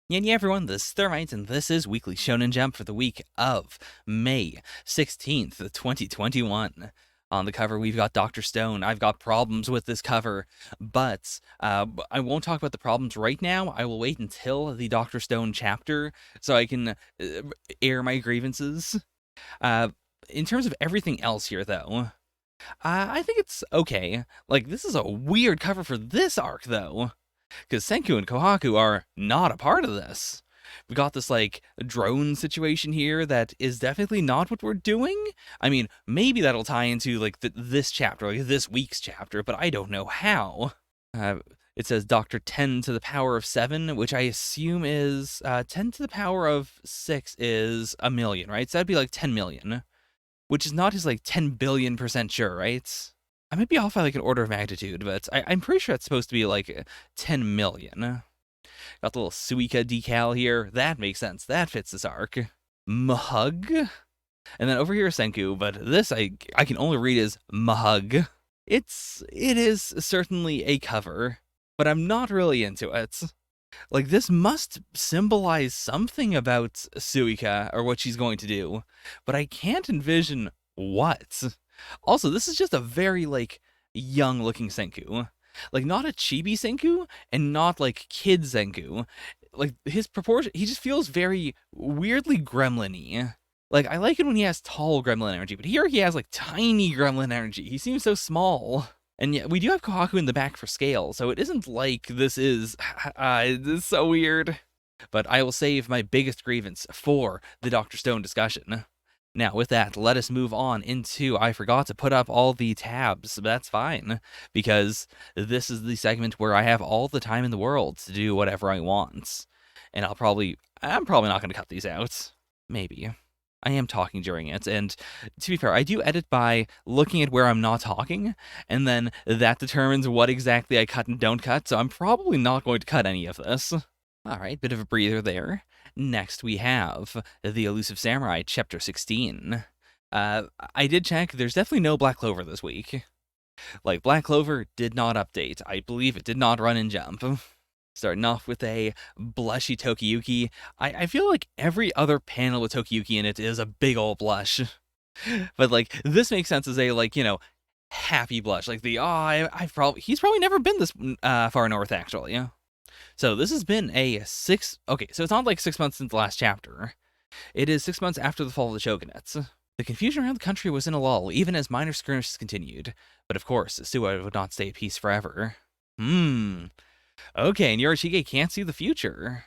Yeah, everyone, this is Thermite, and this is Weekly Shonen Jump for the week of May 16th, 2021. On the cover, we've got Dr. Stone. I've got problems with this cover, but I won't talk about the problems right now. I will wait until the Dr. Stone chapter so I can air my grievances. Uh, in terms of everything else here, though, I think it's okay. Like, this is a weird cover for this arc, though, because Senku and Kohaku are not a part of this. We got this, like, drone situation here that is definitely not what we're doing. I mean, maybe that'll tie into, like, this chapter, like, this week's chapter, but I don't know how. It says Dr. 10 to the power of 7, which I assume is, 10 to the power of 6 is a million, right? So that'd be, like, 10 million, which is not just, like, 10 billion% sure, right? I might be off by, like, an order of magnitude, but I'm pretty sure it's supposed to be, like, 10 million. Got the little Suika decal here. That makes sense. That fits this arc. Mahug? And then over here is Senku, but this I can only read as Mahug. It is certainly a cover, but I'm not really into it. Like, this must symbolize something about Suika, or what she's going to do, but I can't envision what. Also, this is just a very, like, young-looking Senku. Like, not a chibi Senku, and not, like, kid Senku. Like, his proportion, he just feels very weirdly gremlin-y. Like, I like it when he has tall gremlin energy, but here he has, like, tiny gremlin energy. He seems so small. And yet, we do have Kohaku in the back for scale, so it isn't like this is... this is so weird. But I will save my biggest grievance for the Dr. Stone discussion. Now, with that, let us move on into... I forgot to put up all the tabs, but that's fine, because this is the segment where I have all the time in the world to do whatever I want. And I'm probably not going to cut these out. Maybe. I am talking during it, and to be fair, I do edit by looking at where I'm not talking, and then that determines what exactly I cut and don't cut, so I'm probably not going to cut any of this. Alright, bit of a breather there. Next, we have the Elusive Samurai, Chapter 16. I did check, there's definitely no Black Clover this week. Like, Black Clover did not update. I believe it did not run and jump. Starting off with a blushy Tokiyuki. I feel like every other panel with Tokiyuki in it is a big old blush. But, like, this makes sense as a, like, you know, happy blush. Like, he's probably never been this far north, actually. So this has been okay, so it's not like 6 months since the last chapter. It is 6 months after the fall of the shogunates. The confusion around the country was in a lull, even as minor skirmishes continued. But of course, Suwa would not stay at peace forever. Okay, and Yorishige can't see the future.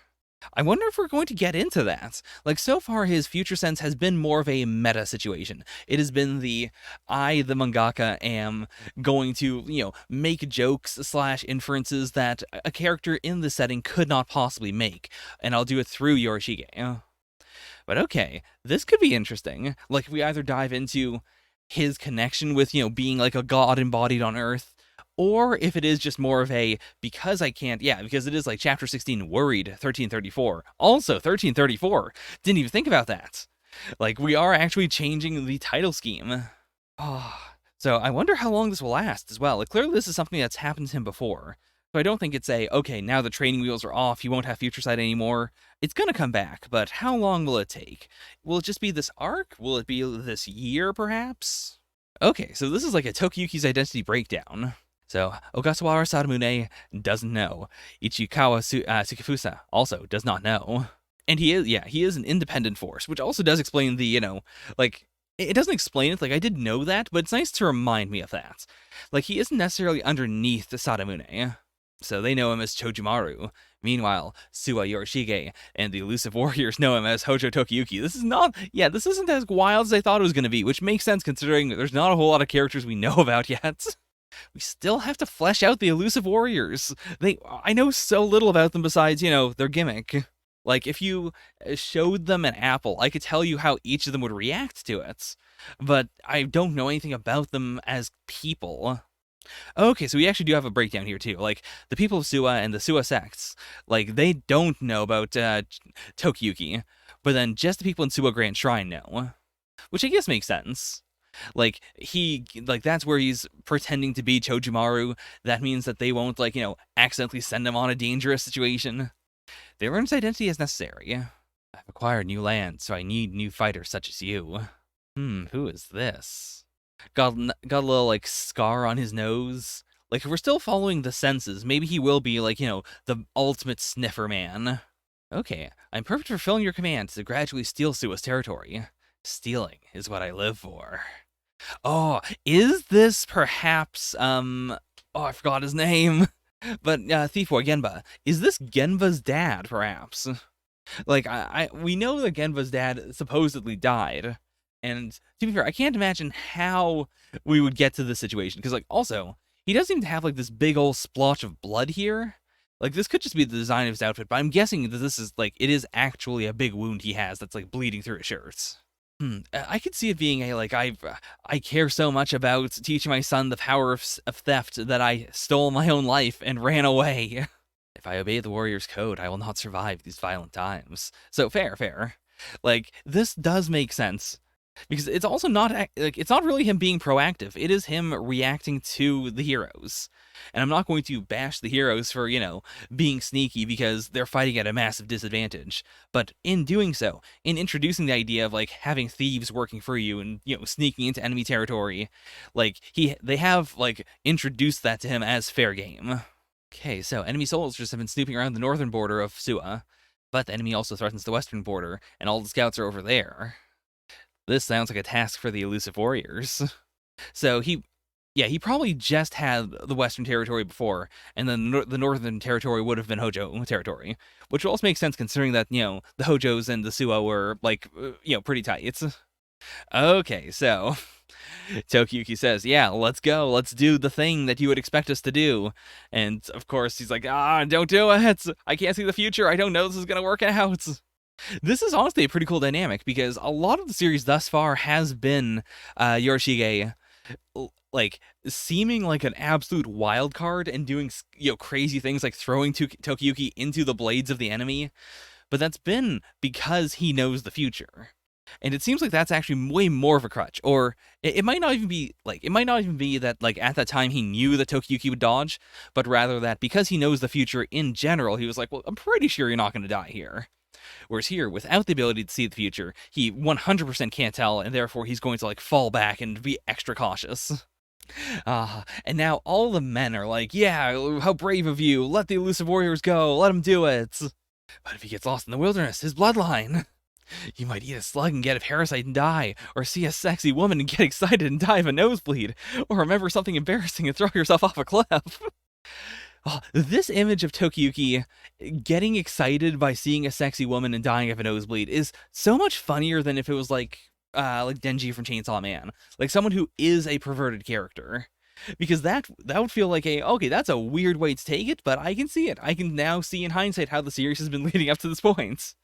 I wonder if we're going to get into that. Like, so far, his future sense has been more of a meta situation. It has been I, the mangaka, am going to, you know, make jokes / inferences that a character in the setting could not possibly make, and I'll do it through Yorishige. But okay, this could be interesting. Like, if we either dive into his connection with, you know, being like a god embodied on Earth, or if it is just more of a, because it is like Chapter 16 worried 1334. Also, 1334. Didn't even think about that. Like, we are actually changing the title scheme. So I wonder how long this will last as well. Like, clearly this is something that's happened to him before. So I don't think it's okay, now the training wheels are off, he won't have Future Sight anymore. It's gonna come back, but how long will it take? Will it just be this arc? Will it be this year, perhaps? Okay, so this is like a Tokiyuki's identity breakdown. So, Ogasawara Sadamune doesn't know. Ichikawa Tsukifusa also does not know. And he is an independent force, which also does explain the, you know, like, it doesn't explain it, like, I did know that, but it's nice to remind me of that. Like, he isn't necessarily underneath Sadamune. So they know him as Chojimaru. Meanwhile, Suwa Yorishige and the Elusive Warriors know him as Hojo Tokiyuki. This isn't as wild as I thought it was going to be, which makes sense considering there's not a whole lot of characters we know about yet. We still have to flesh out the Elusive Warriors. I know so little about them besides, you know, their gimmick. Like, if you showed them an apple, I could tell you how each of them would react to it. But I don't know anything about them as people. Okay, so we actually do have a breakdown here, too. Like, the people of Suwa and the Suwa sects, like, they don't know about Tokiyuki. But then just the people in Suwa Grand Shrine know. Which I guess makes sense. Like, that's where he's pretending to be Chojimaru. That means that they won't, like, you know, accidentally send him on a dangerous situation. They learn its identity as necessary. I've acquired new land, so I need new fighters such as you. Who is this? Got a little, like, scar on his nose. Like, if we're still following the senses, maybe he will be, like, the ultimate sniffer man. Okay, I'm perfect for fulfilling your command to gradually steal Sua's territory. Stealing is what I live for. Oh, is this perhaps, I forgot his name. But, Thief Boy Genba, is this Genba's dad, perhaps? Like, we know that Genba's dad supposedly died, and to be fair, I can't imagine how we would get to this situation, because, like, also, he doesn't seem to have, like, this big old splotch of blood here. Like, this could just be the design of his outfit, but I'm guessing that this is, like, it is actually a big wound he has that's, like, bleeding through his shirts. I could see it being a, like, I care so much about teaching my son the power of theft that I stole my own life and ran away. If I obey the warrior's code, I will not survive these violent times. So fair. Like, this does make sense. Because it's also not, like, it's not really him being proactive. It is him reacting to the heroes. And I'm not going to bash the heroes for, being sneaky because they're fighting at a massive disadvantage. But in doing so, in introducing the idea of, like, having thieves working for you and, sneaking into enemy territory, like, they have, like, introduced that to him as fair game. Okay, so enemy soldiers have been snooping around the northern border of Sua, but the enemy also threatens the western border, and all the scouts are over there. This sounds like a task for the elusive warriors. So he probably just had the western territory before, and then the northern territory would have been Hojo territory, which also makes sense considering that, the Hojos and the Sua were, like, pretty tight. Okay, so Tokiyuki says, yeah, let's go. Let's do the thing that you would expect us to do. And, of course, he's like, don't do it. I can't see the future. I don't know this is going to work out. This is honestly a pretty cool dynamic because a lot of the series thus far has been Yorishige, like, seeming like an absolute wild card and doing, crazy things like throwing Tokiyuki into the blades of the enemy. But that's been because he knows the future. And it seems like that's actually way more of a crutch. Or it might not even be that, like, at that time he knew that Tokiyuki would dodge, but rather that because he knows the future in general, he was like, well, I'm pretty sure you're not going to die here. Whereas here, without the ability to see the future, he 100% can't tell, and therefore he's going to, like, fall back and be extra cautious. And now all the men are like, yeah, how brave of you, let the elusive warriors go, let him do it. But if he gets lost in the wilderness, his bloodline... You might eat a slug and get a parasite and die, or see a sexy woman and get excited and die of a nosebleed, or remember something embarrassing and throw yourself off a cliff. This image of Tokiyuki getting excited by seeing a sexy woman and dying of a nosebleed is so much funnier than if it was like Denji from Chainsaw Man, like someone who is a perverted character. Because that would feel like okay, that's a weird way to take it, but I can see it. I can now see in hindsight how the series has been leading up to this point.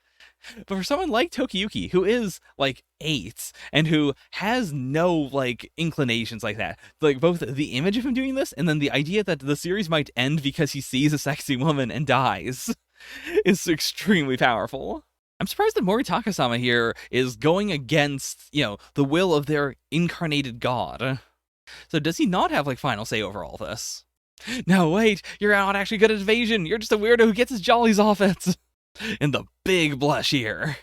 But for someone like Tokiyuki, who is, like, 8, and who has no, like, inclinations like that, like, both the image of him doing this, and then the idea that the series might end because he sees a sexy woman and dies, is extremely powerful. I'm surprised that Moritaka-sama here is going against, the will of their incarnated god. So does he not have, like, final say over all this? No, wait, you're not actually good at evasion, you're just a weirdo who gets his jollies off it! And the big blush here.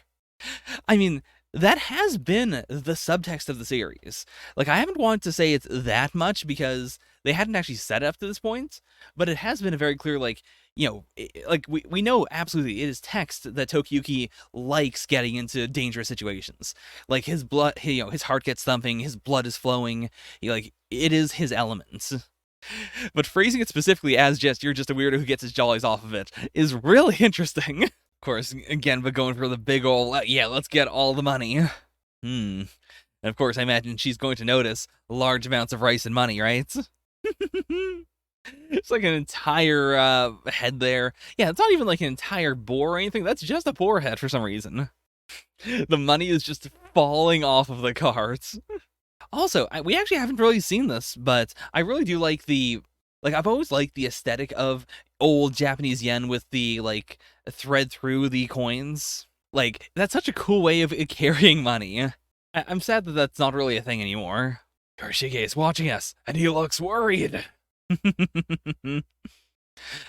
I mean, that has been the subtext of the series. Like, I haven't wanted to say it's that much because they hadn't actually set it up to this point, but it has been a very clear, like, like, we know absolutely it is text that Tokiyuki likes getting into dangerous situations. Like, his blood, his heart gets thumping, his blood is flowing, it is his element. But phrasing it specifically as just, you're just a weirdo who gets his jollies off of it, is really interesting. Of course, again, but going for the big ol', yeah, let's get all the money. And of course, I imagine she's going to notice large amounts of rice and money, right? It's like an entire head there. Yeah, it's not even like an entire boar or anything. That's just a boar head for some reason. The money is just falling off of the carts. Also, we actually haven't really seen this, but I really do like I've always liked the aesthetic of old Japanese yen with the, like, thread through the coins. Like, that's such a cool way of carrying money. I'm sad that that's not really a thing anymore. Yorishige is watching us, and he looks worried.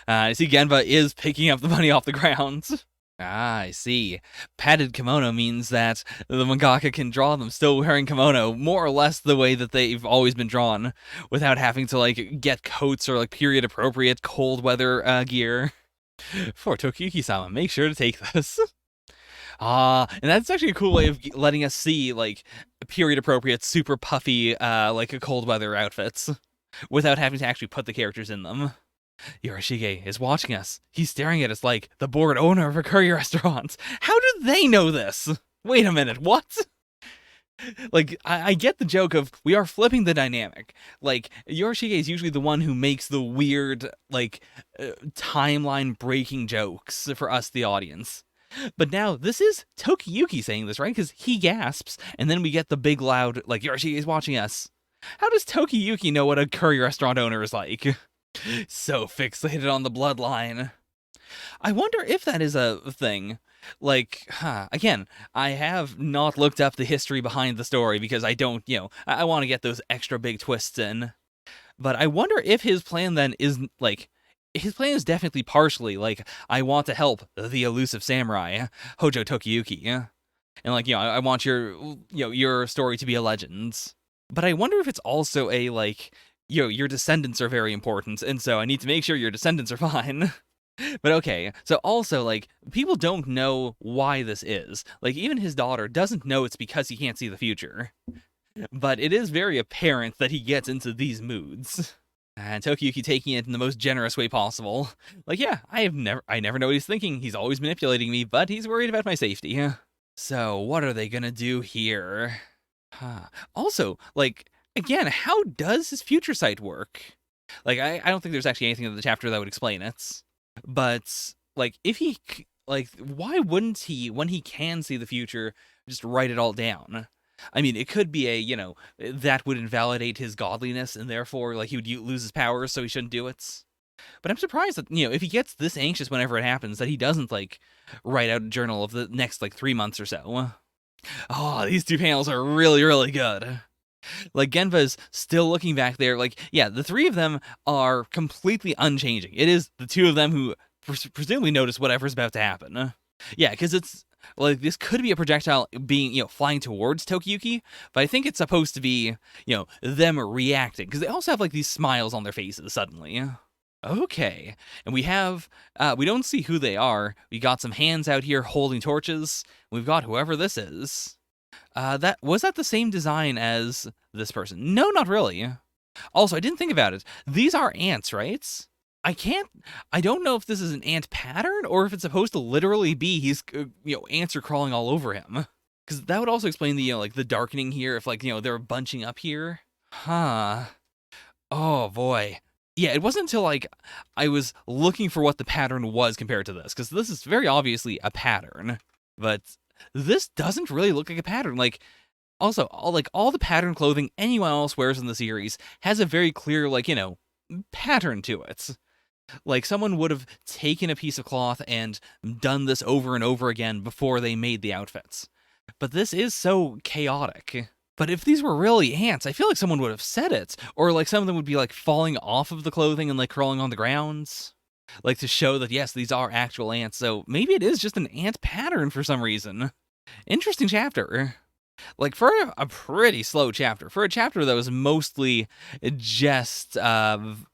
I see Genba is picking up the money off the ground. Ah, I see. Padded kimono means that the mangaka can draw them still wearing kimono, more or less the way that they've always been drawn, without having to, like, get coats or, like, period-appropriate cold weather gear. For Tokiyuki-sama, make sure to take this. And that's actually a cool way of letting us see, like, period-appropriate, super puffy, like, cold weather outfits, without having to actually put the characters in them. Yorishige is watching us. He's staring at us like the bored owner of a curry restaurant. How do they know this? Wait a minute, what? Like, I get the joke of we are flipping the dynamic. Like, Yorishige is usually the one who makes the weird, like, timeline-breaking jokes for us, the audience. But now, this is Tokiyuki saying this, right? Because he gasps, and then we get the big loud, like, Yorishige is watching us. How does Tokiyuki know what a curry restaurant owner is like? So fixated on the bloodline. I wonder if that is a thing. Like, again, I have not looked up the history behind the story because I don't, I want to get those extra big twists in. But I wonder if his plan then is, like, his plan is definitely partially, like, I want to help the Elusive Samurai, Hojo Tokiyuki. And, like, I want your story to be a legend. But I wonder if it's also a, like, your descendants are very important, and so I need to make sure your descendants are fine. But okay, so also, like, people don't know why this is. Like, even his daughter doesn't know it's because he can't see the future. But it is very apparent that he gets into these moods. And Tokiyuki taking it in the most generous way possible. Like, yeah, I never know what he's thinking. He's always manipulating me, but he's worried about my safety. So, what are they gonna do here? Also, like, again, how does his future sight work? Like, I don't think there's actually anything in the chapter that would explain it. But, like, if he, like, why wouldn't he, when he can see the future, just write it all down? I mean, it could be that would invalidate his godliness, and therefore, like, he would lose his powers, so he shouldn't do it. But I'm surprised that, if he gets this anxious whenever it happens, that he doesn't, like, write out a journal of the next, like, 3 months or so. Oh, these two panels are really, really good. Like, Genva's still looking back there. Like, yeah, the three of them are completely unchanging. It is the two of them who presumably notice whatever's about to happen. Yeah, because it's, like, this could be a projectile being, flying towards Tokiyuki, but I think it's supposed to be, them reacting, because they also have, like, these smiles on their faces suddenly. Okay, and we have, we don't see who they are. We got some hands out here holding torches. We've got whoever this is. Was that the same design as this person? No, not really. Also, I didn't think about it. These are ants, right? I don't know if this is an ant pattern or if it's supposed to literally be ants are crawling all over him. Because that would also explain the, like, the darkening here if, like, they're bunching up here. Huh. Oh, boy. Yeah, it wasn't until, like, I was looking for what the pattern was compared to this, because this is very obviously a pattern, but this doesn't really look like a pattern. Like, also, all the pattern clothing anyone else wears in the series has a very clear, like, pattern to it. Like, someone would have taken a piece of cloth and done this over and over again before they made the outfits. But this is so chaotic. But if these were really ants, I feel like someone would have said it. Or, like, some of them would be, like, falling off of the clothing and, like, crawling on the ground. Like, to show that, yes, these are actual ants. So maybe it is just an ant pattern for some reason. Interesting chapter. Like, for a pretty slow chapter. For a chapter that was mostly just Yorishige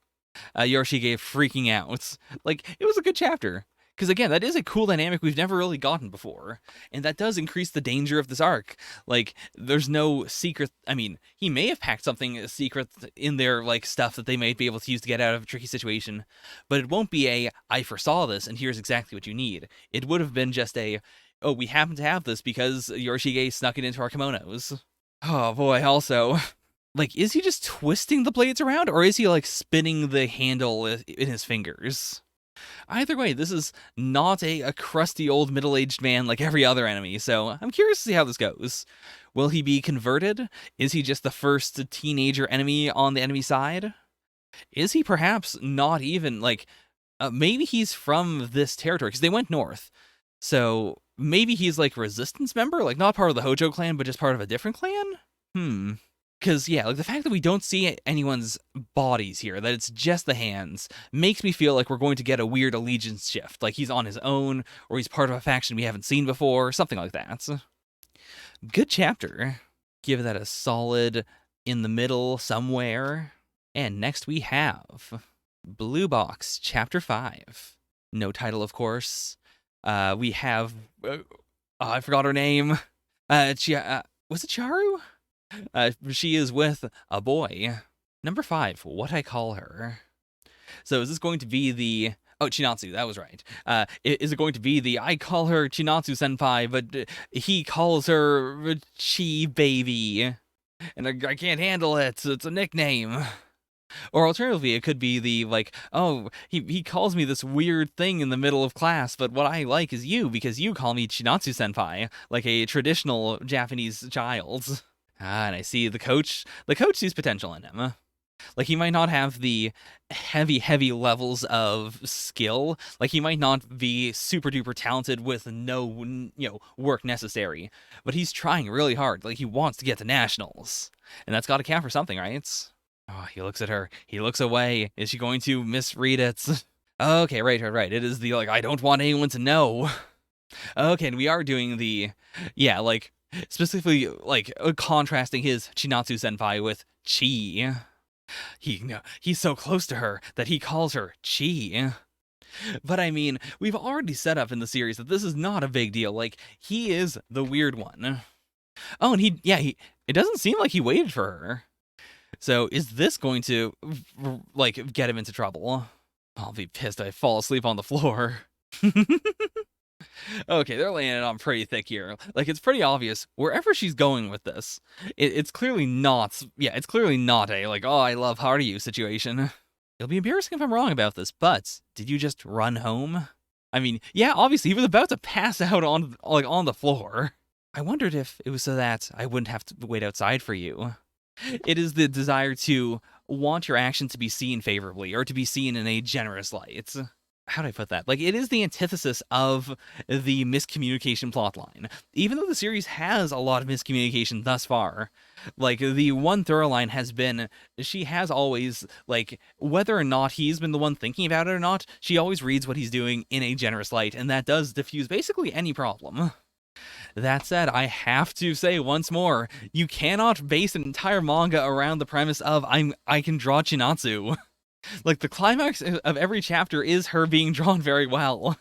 freaking out. Like, it was a good chapter. Because, again, that is a cool dynamic we've never really gotten before. And that does increase the danger of this arc. Like, there's no secret. I mean, he may have packed something secret in their, like, stuff that they might be able to use to get out of a tricky situation. But it won't be I foresaw this, and here's exactly what you need. It would have been just oh, we happen to have this because Yorishige snuck it into our kimonos. Oh, boy, also. Like, is he just twisting the blades around, or is he, like, spinning the handle in his fingers? Either way, this is not a crusty old middle-aged man like every other enemy, so I'm curious to see how this goes. Will he be converted? Is he just the first teenager enemy on the enemy side? Is he perhaps not even, like, maybe he's from this territory, because they went north. So maybe he's, like, resistance member? Like, not part of the Hojo clan, but just part of a different clan? Because, yeah, like the fact that we don't see anyone's bodies here, that it's just the hands, makes me feel like we're going to get a weird allegiance shift. Like he's on his own, or he's part of a faction we haven't seen before, something like that. Good chapter. Give that a solid in the middle somewhere. And next we have Blue Box, Chapter 5. No title, of course. We have... I forgot her name. Was it Charu? She is with a boy. Number 5, What I Call Her. So is this going to be the... Oh, Chinatsu, that was right. Is it going to be the I call her Chinatsu-senpai, but he calls her Chi Baby, and I can't handle it, it's a nickname. Or alternatively, it could be the, like, oh, he calls me this weird thing in the middle of class, but what I like is you, because you call me Chinatsu-senpai, like a traditional Japanese child. And I see the coach sees potential in him. Like, he might not have the heavy levels of skill. Like, he might not be super duper talented with no, work necessary. But he's trying really hard. Like, he wants to get to nationals. And that's got to count for something, right? Oh, he looks at her. He looks away. Is she going to misread it? Okay, right. It is the, like, I don't want anyone to know. Okay, and we are doing the, specifically, contrasting his Chinatsu-senpai with Chi. He's so close to her that he calls her Chi. But I mean, we've already set up in the series that this is not a big deal. Like, he is the weird one. Oh, and it doesn't seem like he waited for her. So is this going to, get him into trouble? I'll be pissed if I fall asleep on the floor. Okay, they're laying it on pretty thick here. Like, it's pretty obvious wherever she's going with this. It's clearly not. Yeah, it's clearly not a like, oh, I love hard you situation. It'll be embarrassing if I'm wrong about this, but did you just run home? I mean, yeah, obviously he was about to pass out on the floor. I wondered if it was so that I wouldn't have to wait outside for you. It is the desire to want your action to be seen favorably or to be seen in a generous light. How do I put that? Like, it is the antithesis of the miscommunication plotline. Even though the series has a lot of miscommunication thus far, like, the one through line has been, she has always, like, whether or not he's been the one thinking about it or not, she always reads what he's doing in a generous light, and that does diffuse basically any problem. That said, I have to say once more, you cannot base an entire manga around the premise of I can draw Chinatsu. Like, the climax of every chapter is her being drawn very well.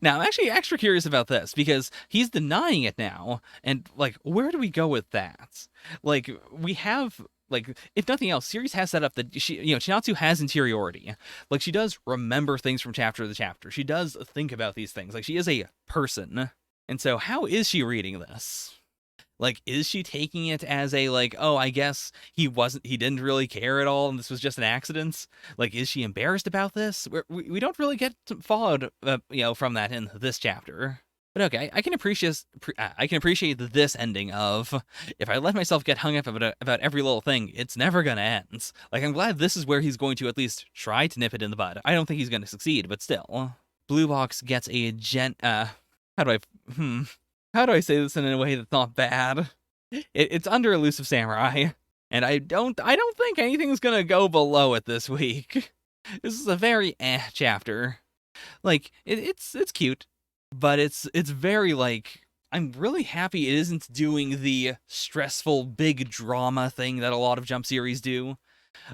Now, I'm actually extra curious about this, because he's denying it now, and, like, where do we go with that? Like, we have, like, if nothing else, series has set up that Chinatsu has interiority. Like, she does remember things from chapter to chapter. She does think about these things. Like, she is a person. And so, how is she reading this? Like, is she taking it as a, like, oh, I guess he didn't really care at all and this was just an accident? Like, is she embarrassed about this? We don't really get followed, from that in this chapter. But okay, I can appreciate this ending of, if I let myself get hung up about every little thing, it's never gonna end. Like, I'm glad this is where he's going to at least try to nip it in the bud. I don't think he's gonna succeed, but still. Blue Box gets a how do I say this in a way that's not bad? It's under Elusive Samurai, and I don't think anything's gonna go below it this week. This is a very chapter. Like, it's cute, but it's very, like, I'm really happy it isn't doing the stressful big drama thing that a lot of Jump series do.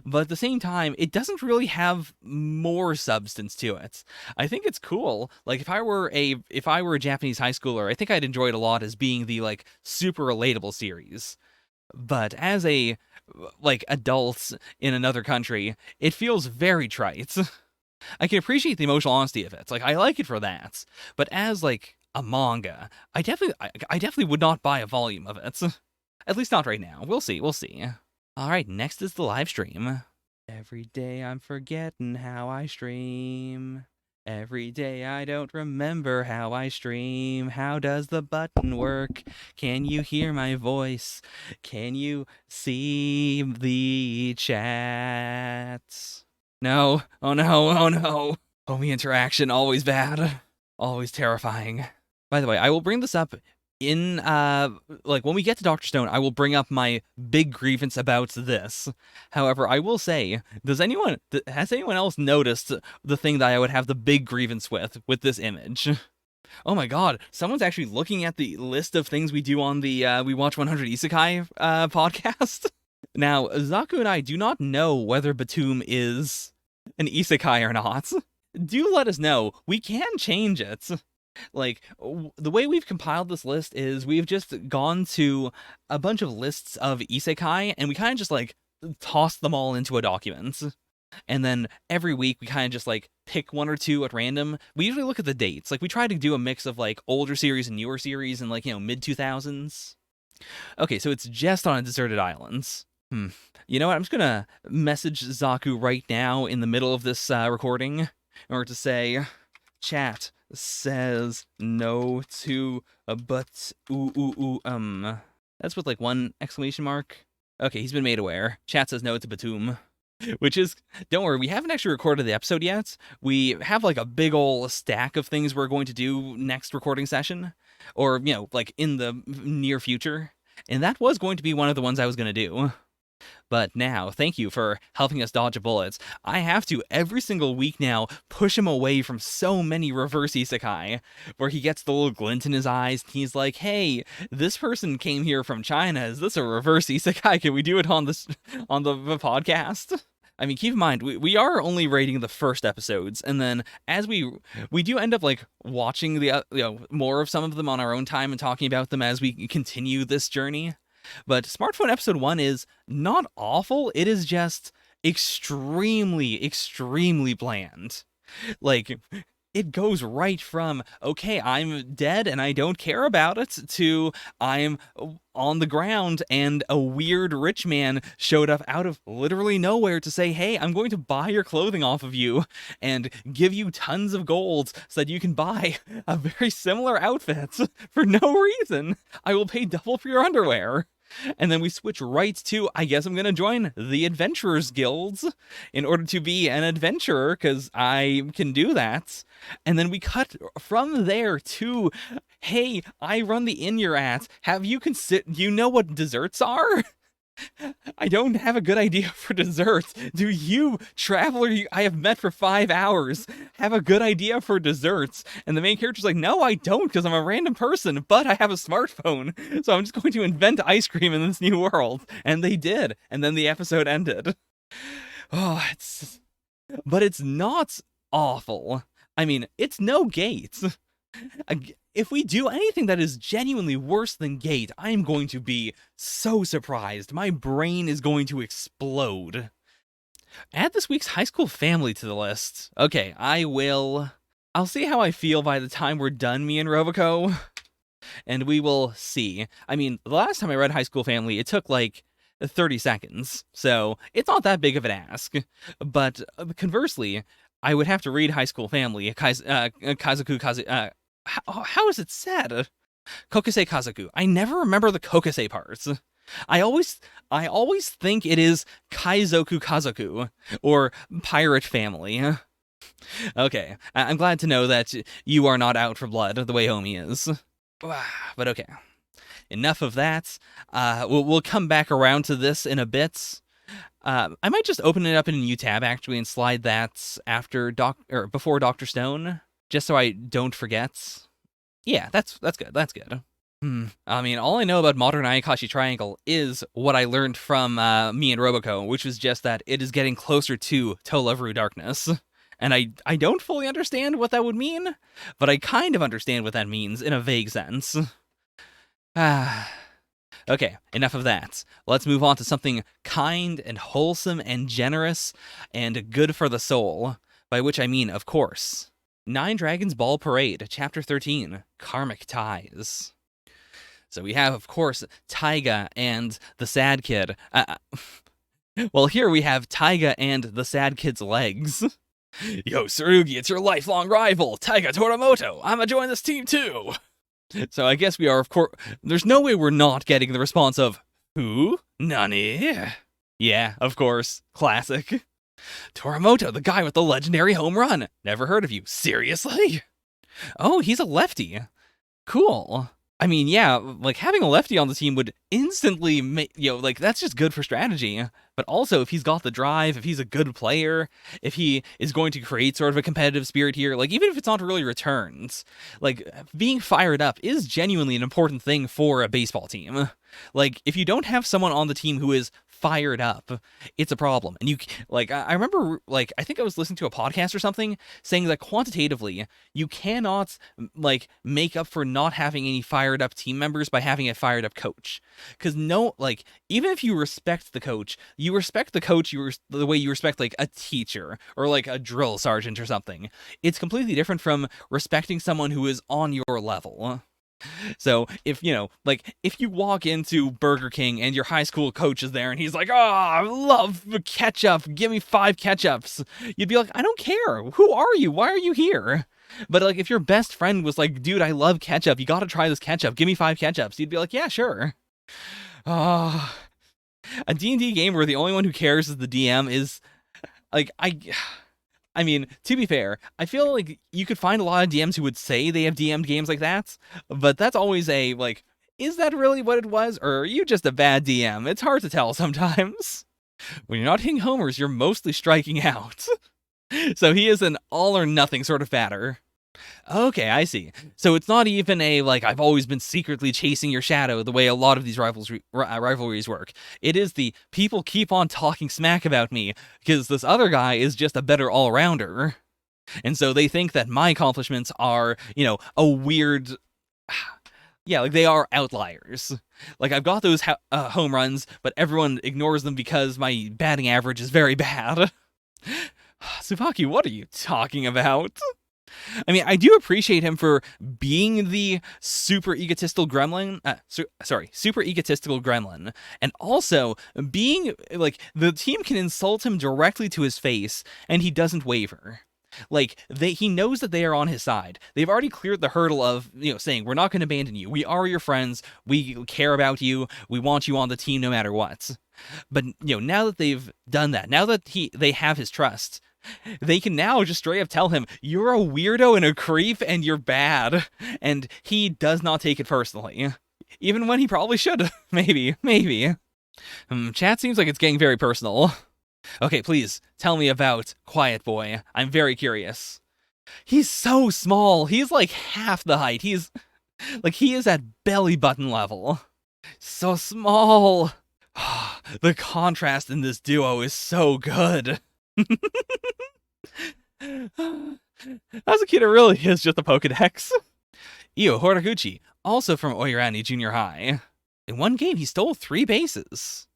But at the same time, it doesn't really have more substance to it. I think it's cool. Like, if I were a Japanese high schooler, I think I'd enjoy it a lot as being the, like, super relatable series. But as a, like, adults in another country, it feels very trite. I can appreciate the emotional honesty of it. Like, I like it for that. But as, like, a manga, I definitely would not buy a volume of it. At least not right now. We'll see. Alright, next is the live stream. Every day I'm forgetting how I stream. Every day I don't remember how I stream. How does the button work? Can you hear my voice? Can you see the chat? No. Oh no. Homie interaction, always bad. Always terrifying. By the way, I will bring this up like when we get to Dr. Stone, I will bring up my big grievance about this. However, I will say, has anyone else noticed the thing that I would have the big grievance with this image? Oh my god, someone's actually looking at the list of things we do on the We Watch 100 Isekai podcast. Now, Zaku and I do not know whether Batum is an isekai or not. Do let us know. We can change it. Like, the way we've compiled this list is we've just gone to a bunch of lists of isekai, and we kind of just, like, toss them all into a document. And then every week we kind of just, like, pick one or two at random. We usually look at the dates. Like, we try to do a mix of, like, older series and newer series and, like, mid-2000s. Okay, so it's just on a deserted island. You know what? I'm just gonna message Zaku right now in the middle of this recording in order to say, chat says no to but that's with like one exclamation mark. Okay, he's been made aware. Chat says no to Batum. Which is, don't worry, we haven't actually recorded the episode yet. We have like a big ol' stack of things we're going to do next recording session. Or, like in the near future. And that was going to be one of the ones I was going to do. But now, thank you for helping us dodge bullets. I have to, every single week now, push him away from so many reverse isekai, where he gets the little glint in his eyes, and he's like, hey, this person came here from China, is this a reverse isekai? Can we do it on the podcast? I mean, keep in mind, we are only rating the first episodes, and then as we do end up, like, watching the more of some of them on our own time and talking about them as we continue this journey. But Smartphone Episode 1 is not awful, it is just extremely, extremely bland. Like, it goes right from, okay, I'm dead and I don't care about it, to I'm on the ground and a weird rich man showed up out of literally nowhere to say, hey, I'm going to buy your clothing off of you and give you tons of gold so that you can buy a very similar outfit for no reason. I will pay double for your underwear. And then we switch right to, I guess I'm going to join the Adventurers Guilds in order to be an adventurer, because I can do that. And then we cut from there to, hey, I run the inn you're at. Have you do you know what desserts are? I don't have a good idea for desserts. Do you, traveler I have met for 5 hours, have a good idea for desserts? And the main character's like, no, I don't, because I'm a random person, but I have a smartphone, so I'm just going to invent ice cream in this new world. And they did. And then the episode ended. Oh, but it's not awful. I mean, it's no Gate. If we do anything that is genuinely worse than Gate, I am going to be so surprised. My brain is going to explode. Add this week's High School Family to the list. Okay, I'll see how I feel by the time we're done, me and Roboco. And we will see. I mean, the last time I read High School Family, it took like 30 seconds. So it's not that big of an ask. But conversely, I would have to read High School Family, Kazoku, how is it said? Kokosei Kazoku. I never remember the Kokosei parts. I always think it is Kaizoku Kazoku, or Pirate Family. Okay, I'm glad to know that you are not out for blood the way Omi is. But okay, enough of that. We'll come back around to this in a bit. I might just open it up in a new tab actually and slide that before Dr. Stone, just so I don't forget. Yeah, that's good. That's good. I mean, all I know about Modern Ayakashi Triangle is what I learned from me and Roboco, which was just that it is getting closer to Tolevru Darkness. And I don't fully understand what that would mean, but I kind of understand what that means in a vague sense. Okay, enough of that. Let's move on to something kind and wholesome and generous and good for the soul, by which I mean, of course, Nine Dragons Ball Parade, Chapter 13, Karmic Ties. So we have, of course, Taiga and the Sad Kid. Well, here we have Taiga and the Sad Kid's legs. Yo, Tsurugi, it's your lifelong rival, Taiga Torimoto. I'ma join this team too. So I guess we are, of course, there's no way we're not getting the response of, who? Nani? Yeah, of course. Classic. Torimoto, the guy with the legendary home run. Never heard of you. Seriously? Oh, he's a lefty. Cool. I mean, yeah, like having a lefty on the team would instantly make, like that's just good for strategy. But also, if he's got the drive, if he's a good player, if he is going to create sort of a competitive spirit here, like even if it's not really returns, like being fired up is genuinely an important thing for a baseball team. Like if you don't have someone on the team who is fired up, it's a problem. And I remember, like, I think I was listening to a podcast or something saying that quantitatively, you cannot, like, make up for not having any fired up team members by having a fired up coach. Because even if you respect the coach, you respect the coach the way you respect, like, a teacher or, like, a drill sergeant or something. It's completely different from respecting someone who is on your level. So if if you walk into Burger King and your high school coach is there and he's like, "Oh, I love ketchup. Give me 5 ketchups." You'd be like, "I don't care. Who are you? Why are you here?" But like if your best friend was like, "Dude, I love ketchup. You got to try this ketchup. Give me 5 ketchups." You'd be like, "Yeah, sure." A D&D game where the only one who cares is the DM is like I mean, to be fair, I feel like you could find a lot of DMs who would say they have DM'd games like that, but that's always like, is that really what it was, or are you just a bad DM? It's hard to tell sometimes. When you're not hitting homers, you're mostly striking out. So he is an all-or-nothing sort of batter. Okay, I see. So it's not even a, like, I've always been secretly chasing your shadow the way a lot of these rivalries work. It is the people keep on talking smack about me because this other guy is just a better all-rounder. And so they think that my accomplishments are, a weird... Yeah, like they are outliers. Like I've got those home runs, but everyone ignores them because my batting average is very bad. Tsubaki, what are you talking about? I mean, I do appreciate him for being the super egotistical gremlin, and also being, like, the team can insult him directly to his face, and he doesn't waver. Like, he knows that they are on his side. They've already cleared the hurdle of, saying, we're not going to abandon you. We are your friends. We care about you. We want you on the team no matter what. But, now that they've done that, now that they have his trust, they can now just straight up tell him, you're a weirdo and a creep and you're bad. And he does not take it personally. Even when he probably should. Maybe. Chat seems like it's getting very personal. Okay, please, tell me about Quiet Boy. I'm very curious. He's so small. He's like half the height. He is at belly button level. So small. The contrast in this duo is so good. As a kid, it really is just a Pokedex. Io Horiguchi, also from Oirani Junior High. In one game, he stole 3 bases.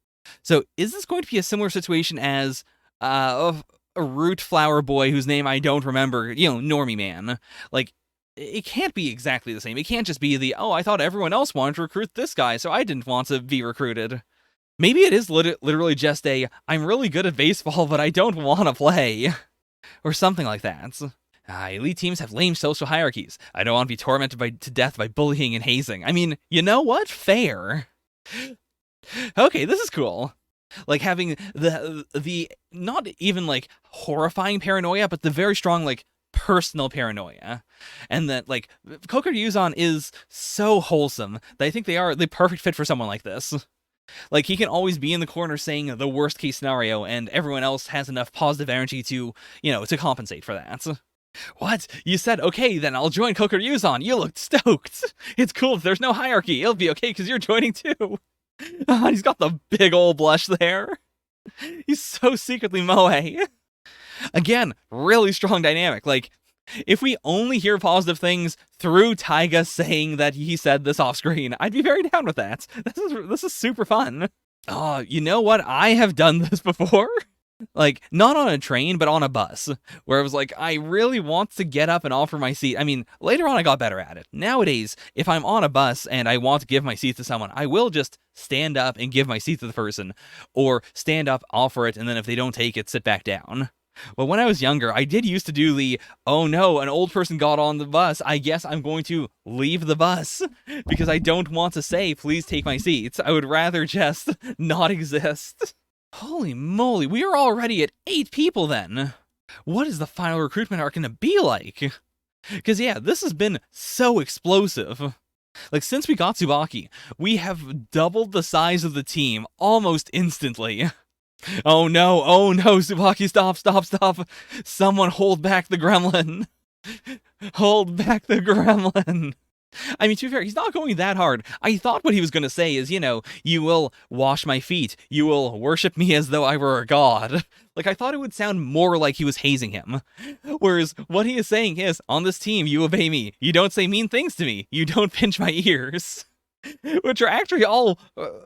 So, is this going to be a similar situation as a root flower boy whose name I don't remember, Normie Man? Like, it can't be exactly the same. It can't just be I thought everyone else wanted to recruit this guy, so I didn't want to be recruited. Maybe it is literally just I'm really good at baseball, but I don't want to play. Or something like that. Elite teams have lame social hierarchies. I don't want to be tormented to death by bullying and hazing. I mean, you know what? Fair. Okay, this is cool. Like having the not even like horrifying paranoia, but the very strong like personal paranoia. And that like Kokosei is so wholesome that I think they are the perfect fit for someone like this. Like, he can always be in the corner saying the worst case scenario, and everyone else has enough positive energy to, to compensate for that. What? You said, okay, then I'll join Kokosei. You looked stoked. It's cool if there's no hierarchy. It'll be okay because you're joining too. He's got the big old blush there. He's so secretly moe. Again, really strong dynamic. Like, if we only hear positive things through Taiga saying that he said this off screen, I'd be very down with that. This is super fun. Oh, you know what? I have done this before. Like, not on a train, but on a bus, where I was like, I really want to get up and offer my seat. I mean, later on I got better at it. Nowadays, if I'm on a bus and I want to give my seat to someone, I will just stand up and give my seat to the person, or stand up, offer it, and then if they don't take it, sit back down. Well, when I was younger, I did used to do the, oh no, an old person got on the bus, I guess I'm going to leave the bus, because I don't want to say, please take my seat. I would rather just not exist. Holy moly, we are already at 8 people then. What is the final recruitment arc going to be like? Because yeah, this has been so explosive. Like, since we got Tsubaki, we have doubled the size of the team almost instantly. Oh no, Tsubaki, stop. Someone hold back the gremlin. Hold back the gremlin. I mean, to be fair, he's not going that hard. I thought what he was going to say is, you will wash my feet. You will worship me as though I were a god. Like, I thought it would sound more like he was hazing him. Whereas what he is saying is, on this team, you obey me. You don't say mean things to me. You don't pinch my ears. Which are actually all,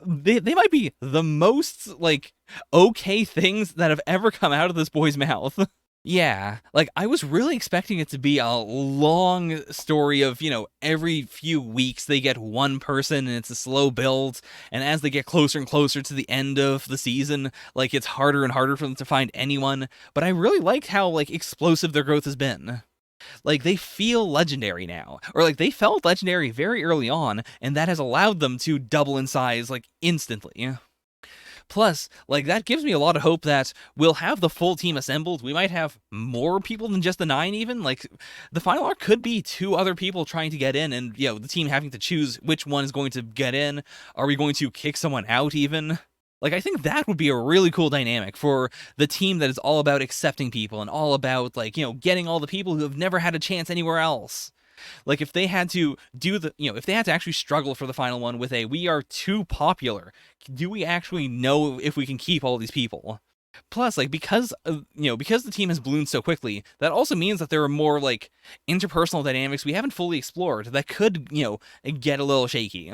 they might be the most, like, okay things that have ever come out of this boy's mouth. Yeah, like, I was really expecting it to be a long story of, every few weeks they get one person and it's a slow build, and as they get closer and closer to the end of the season, like, it's harder and harder for them to find anyone, but I really liked how, like, explosive their growth has been. Like, they feel legendary now, or, like, they felt legendary very early on, and that has allowed them to double in size, like, instantly. Plus, like, that gives me a lot of hope that we'll have the full team assembled. We might have more people than just the 9 even. Like, the final arc could be 2 other people trying to get in and, the team having to choose which one is going to get in. Are we going to kick someone out even? Like, I think that would be a really cool dynamic for the team that is all about accepting people and all about, like, getting all the people who have never had a chance anywhere else. Like, if they had to do if they had to actually struggle for the final one with we are too popular, do we actually know if we can keep all these people? Plus, like, because the team has ballooned so quickly, that also means that there are more, like, interpersonal dynamics we haven't fully explored that could, get a little shaky.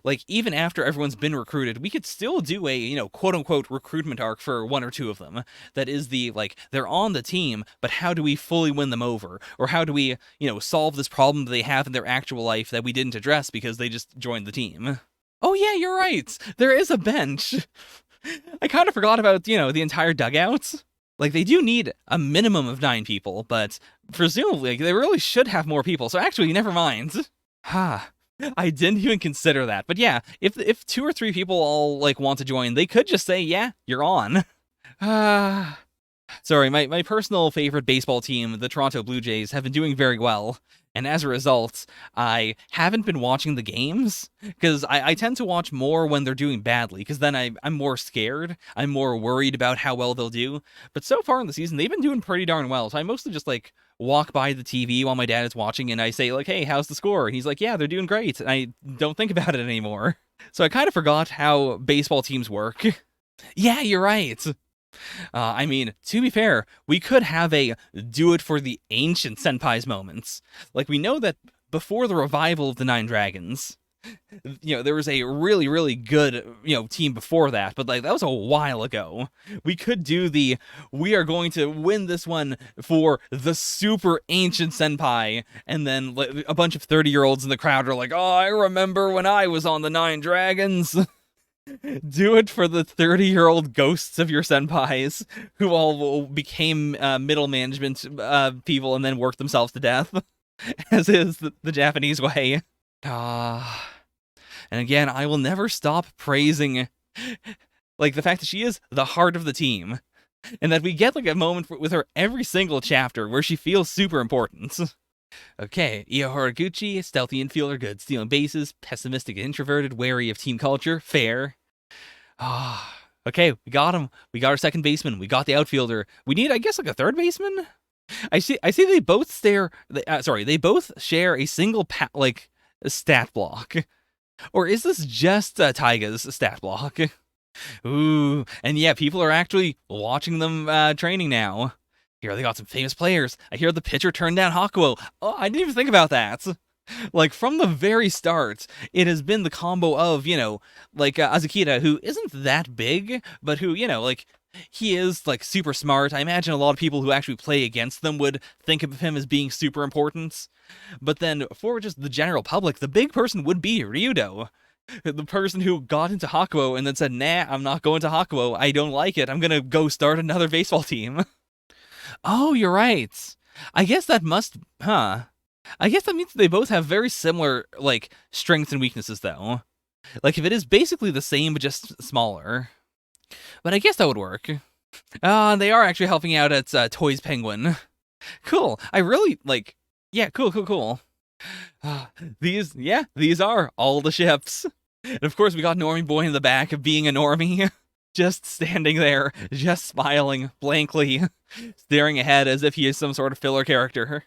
Like, even after everyone's been recruited, we could still do a, quote-unquote recruitment arc for 1 or 2 of them. That is the, like, they're on the team, but how do we fully win them over? Or how do we, solve this problem that they have in their actual life that we didn't address because they just joined the team? Oh yeah, you're right! There is a bench! I kind of forgot about, the entire dugout. Like, they do need a minimum of 9 people, but presumably they really should have more people, so actually, never mind. I didn't even consider that. But yeah, if 2 or 3 people all, like, want to join, they could just say, yeah, you're on. Sorry, my personal favorite baseball team, the Toronto Blue Jays, have been doing very well. And as a result, I haven't been watching the games, because I tend to watch more when they're doing badly, because then I'm more scared. I'm more worried about how well they'll do. But so far in the season, they've been doing pretty darn well, so I mostly just, like, walk by the TV while my dad is watching, and I say, like, hey, how's the score? And he's like, yeah, they're doing great, and I don't think about it anymore. So I kind of forgot how baseball teams work. Yeah, you're right. I mean, to be fair, we could have a do it for the ancient senpais moments. Like, we know that before the revival of the 9 Dragons, there was a really, really good, team before that, but, like, that was a while ago. We could do we are going to win this one for the super ancient senpai, and then, like, a bunch of 30-year-olds in the crowd are like, oh, I remember when I was on the 9 Dragons. Do it for the 30-year-old ghosts of your senpais, who all became middle management people and then worked themselves to death, as is the Japanese way. And again, I will never stop praising, like, the fact that she is the heart of the team, and that we get, like, a moment with her every single chapter where she feels super important. Okay, Io Horiguchi, stealthy infielder, good stealing bases, pessimistic and introverted, wary of team culture, fair. Okay, we got him. We got our second baseman. We got the outfielder. We need, I guess, like, a third baseman? I see they both they both share a single stat block. Or is this just Taiga's stat block? Ooh, and yeah, people are actually watching them training now. Here, they got some famous players. I hear the pitcher turned down Hakuo. Oh, I didn't even think about that. Like, from the very start, it has been the combo of, like, Azukita, who isn't that big, but who, like, he is, like, super smart. I imagine a lot of people who actually play against them would think of him as being super important. But then, for just the general public, the big person would be Ryudo. The person who got into Hakuo and then said, nah, I'm not going to Hakuo. I don't like it. I'm gonna go start another baseball team. Oh, you're right. I guess that means they both have very similar, like, strengths and weaknesses, though. Like, if it is basically the same, but just smaller. But I guess that would work. They are actually helping out at Toys Penguin. Cool. I really, like, yeah, cool. These are all the ships. And of course, we got Normie Boy in the back of being a normie, just standing there, just smiling blankly, staring ahead as if he is some sort of filler character.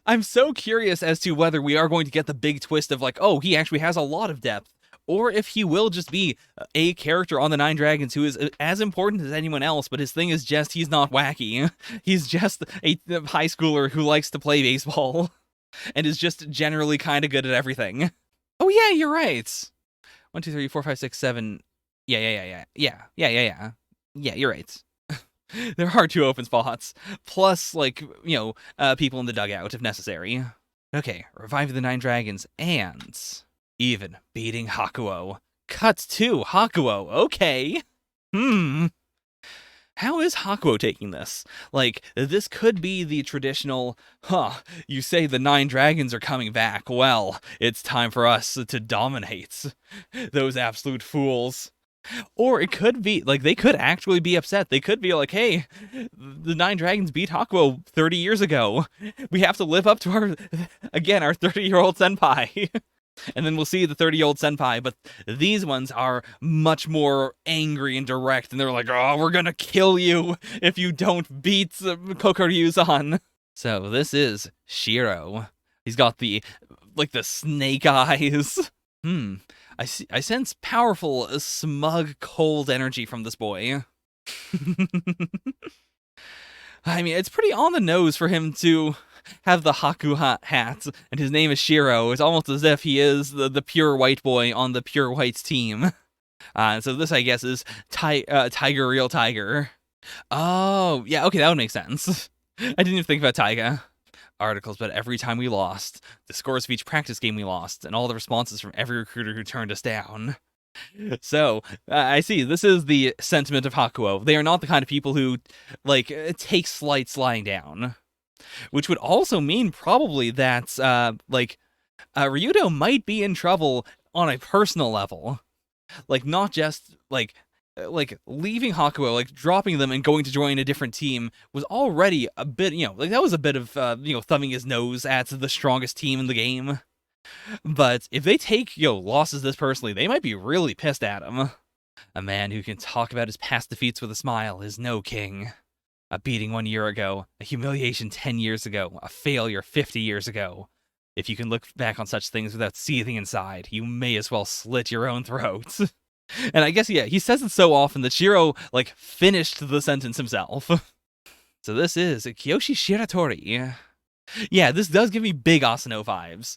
I'm so curious as to whether we are going to get the big twist of like, oh, he actually has a lot of depth, or if he will just be a character on the Nine Dragons who is as important as anyone else, but his thing is just he's not wacky. He's just a high schooler who likes to play baseball and is just generally kind of good at everything. Oh yeah, you're right. 1, 2, 3, 4, 5, 6, 7. Yeah. Yeah, you're right. There are 2 open spots, plus, like, people in the dugout if necessary. Okay, revive the 9 dragons, and even beating Hakuo. Cut to Hakuo, okay. How is Hakuo taking this? Like, this could be the traditional, you say the 9 dragons are coming back, well, it's time for us to dominate. Those absolute fools. Or it could be, like, they could actually be upset. They could be like, hey, the 9 dragons beat Hakuo 30 years ago. We have to live up to our 30-year-old senpai. And then we'll see the 30-year-old senpai, but these ones are much more angry and direct, and they're like, oh, we're gonna kill you if you don't beat Kokoryu-san. So this is Shiro. He's got the snake eyes. I sense powerful, smug, cold energy from this boy. I mean, it's pretty on the nose for him to have the Haku hat, and his name is Shiro. It's almost as if he is the pure white boy on the pure white team. So this, I guess, is Tiger Real Tiger. Oh, yeah, okay, that would make sense. I didn't even think about Taiga. Articles about every time we lost, the scores of each practice game we lost, and all the responses from every recruiter who turned us down. So, I see, this is the sentiment of Hakuo. They are not the kind of people who, take slights lying down. Which would also mean probably that, Ryudo might be in trouble on a personal level. Like, not just, leaving Hakuo, dropping them and going to join a different team was already a bit, that was a bit of, thumbing his nose at the strongest team in the game. But if they take, losses this personally, they might be really pissed at him. A man who can talk about his past defeats with a smile is no king. A beating 1 year ago, a humiliation 10 years ago, a failure 50 years ago. If you can look back on such things without seething inside, you may as well slit your own throat. And I guess, he says it so often that Shiro, finished the sentence himself. So this is Kiyoshi Shiratori. Yeah, this does give me big Asano vibes.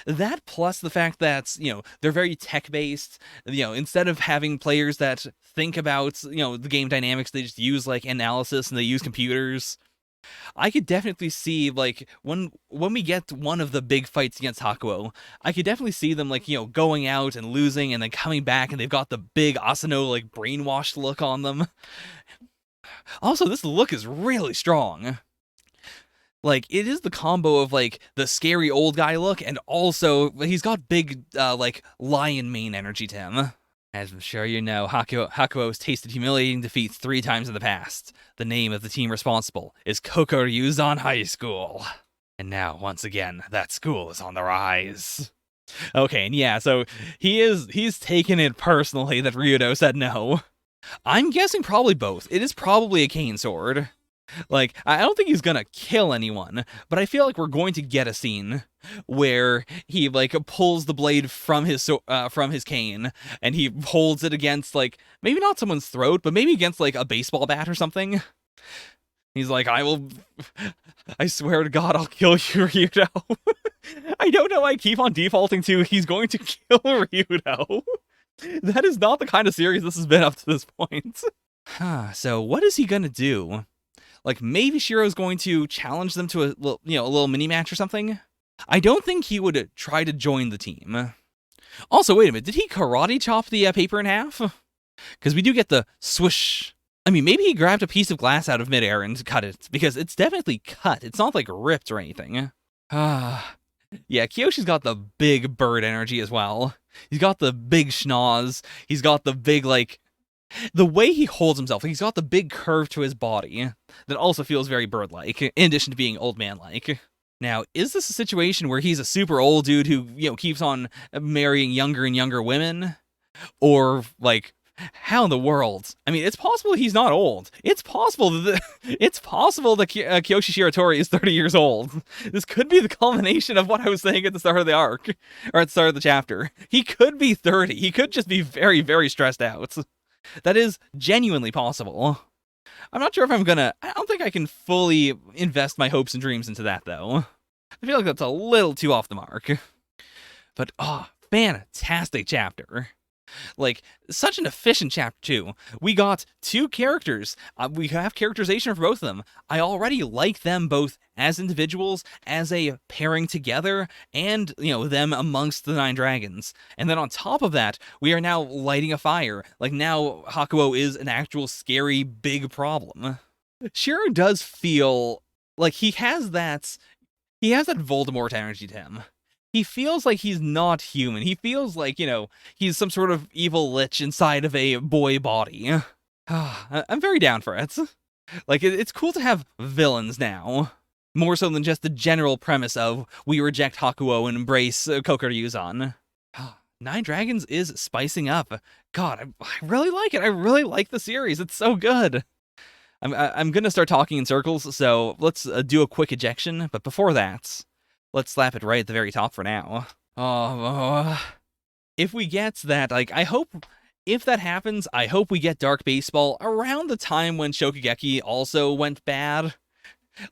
That plus the fact that, they're very tech-based. Instead of having players that think about, the game dynamics, they just use, analysis and they use computers. I could definitely see, when we get one of the big fights against Hakuo, I could definitely see them, going out and losing and then coming back and they've got the big Asano, brainwashed look on them. Also, this look is really strong. It is the combo of, the scary old guy look, and also, he's got big, lion mane energy to him. As I'm sure you know, Hakuo has tasted humiliating defeats 3 times in the past. The name of the team responsible is Kokoryu-san High School. And now, once again, that school is on the rise. Okay, and yeah, so he's taken it personally that Ryudo said no. I'm guessing probably both. It is probably a cane sword. I don't think he's gonna kill anyone, but I feel like we're going to get a scene where he, pulls the blade from his cane, and he holds it against, maybe not someone's throat, but maybe against, a baseball bat or something. He's like, I swear to God, I'll kill you, Ryudo. I don't know, I keep on defaulting to, he's going to kill Ryudo. That is not the kind of series this has been up to this point. So what is he gonna do? Maybe Shiro's going to challenge them to a little mini-match or something? I don't think he would try to join the team. Also, wait a minute, did he karate chop the paper in half? Because we do get the swoosh. I mean, maybe he grabbed a piece of glass out of midair and cut it, because it's definitely cut. It's not, ripped or anything. Yeah, Kiyoshi's got the big bird energy as well. He's got the big schnoz. He's got the big, the way he holds himself, he's got the big curve to his body that also feels very bird-like, in addition to being old man-like. Now, is this a situation where he's a super old dude who, keeps on marrying younger and younger women? Or, like, how in the world? I mean, it's possible he's not old. It's possible that Kyoshi Shiratori is 30 years old. This could be the culmination of what I was saying at the start of the arc, or at the start of the chapter. He could be 30. He could just be very, very stressed out. That is genuinely possible. I'm not sure if I don't think I can fully invest my hopes and dreams into that, though. I feel like that's a little too off the mark. But, fantastic chapter. Like, such an efficient chapter, too. We got two characters. We have characterization for both of them. I already like them both as individuals, as a pairing together, and, them amongst the Nine Dragons. And then on top of that, we are now lighting a fire. Like, now Hakuo is an actual scary, big problem. Shiro does feel like he has that Voldemort energy to him. He feels like he's not human. He feels like, he's some sort of evil lich inside of a boy body. I'm very down for it. Like, it's cool to have villains now. More so than just the general premise of, we reject Hakuo and embrace Kokuryuzan. Nine Dragons is spicing up. God, I really like it. I really like the series. It's so good. I'm gonna start talking in circles, so let's do a quick ejection. But before that, let's slap it right at the very top for now. If we get that, if that happens, I hope we get Dark Baseball around the time when Shokugeki also went bad.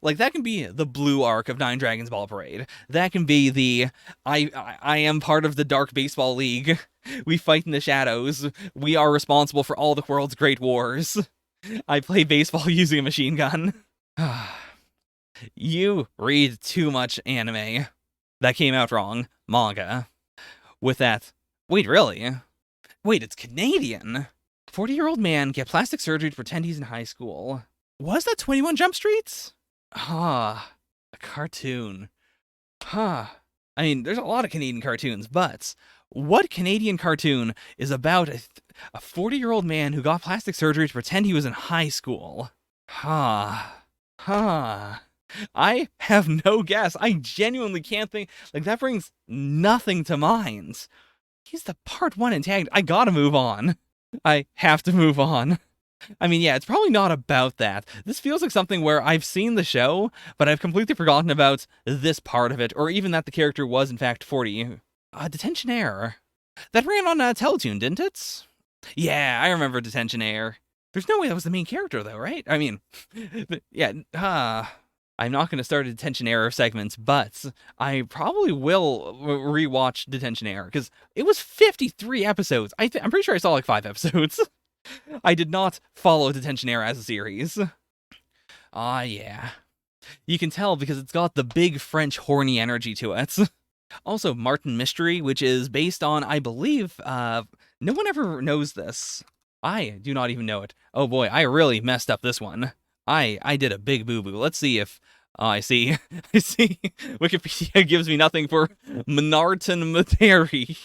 Like, that can be the blue arc of Nine Dragons Ball Parade. That can be the, I am part of the Dark Baseball League. We fight in the shadows. We are responsible for all the world's great wars. I play baseball using a machine gun. You read too much anime. That came out wrong. Manga. With that... Wait, really? Wait, it's Canadian. 40-year-old man get plastic surgery to pretend he's in high school. Was that 21 Jump Streets? A cartoon. I mean, there's a lot of Canadian cartoons, but what Canadian cartoon is about a 40-year-old man who got plastic surgery to pretend he was in high school? I have no guess. I genuinely can't think. Like, that brings nothing to mind. He's the part 1 antagonist. I gotta move on. I have to move on. I mean, yeah, it's probably not about that. This feels like something where I've seen the show, but I've completely forgotten about this part of it, or even that the character was, in fact, 40. Detention Air. That ran on Teletoon, didn't it? Yeah, I remember Detention Air. There's no way that was the main character, though, right? I mean, yeah, I'm not going to start a Detention Air segment, but I probably will rewatch Detention Air, because it was 53 episodes. I'm pretty sure I saw like 5 episodes. I did not follow Detention Air as a series. Yeah. You can tell because it's got the big French horny energy to it. Also, Martin Mystery, which is based on, I believe, no one ever knows this. I do not even know it. Oh boy, I really messed up this one. I did a big boo-boo. Let's see if... I see. Wikipedia gives me nothing for Martin Mystery.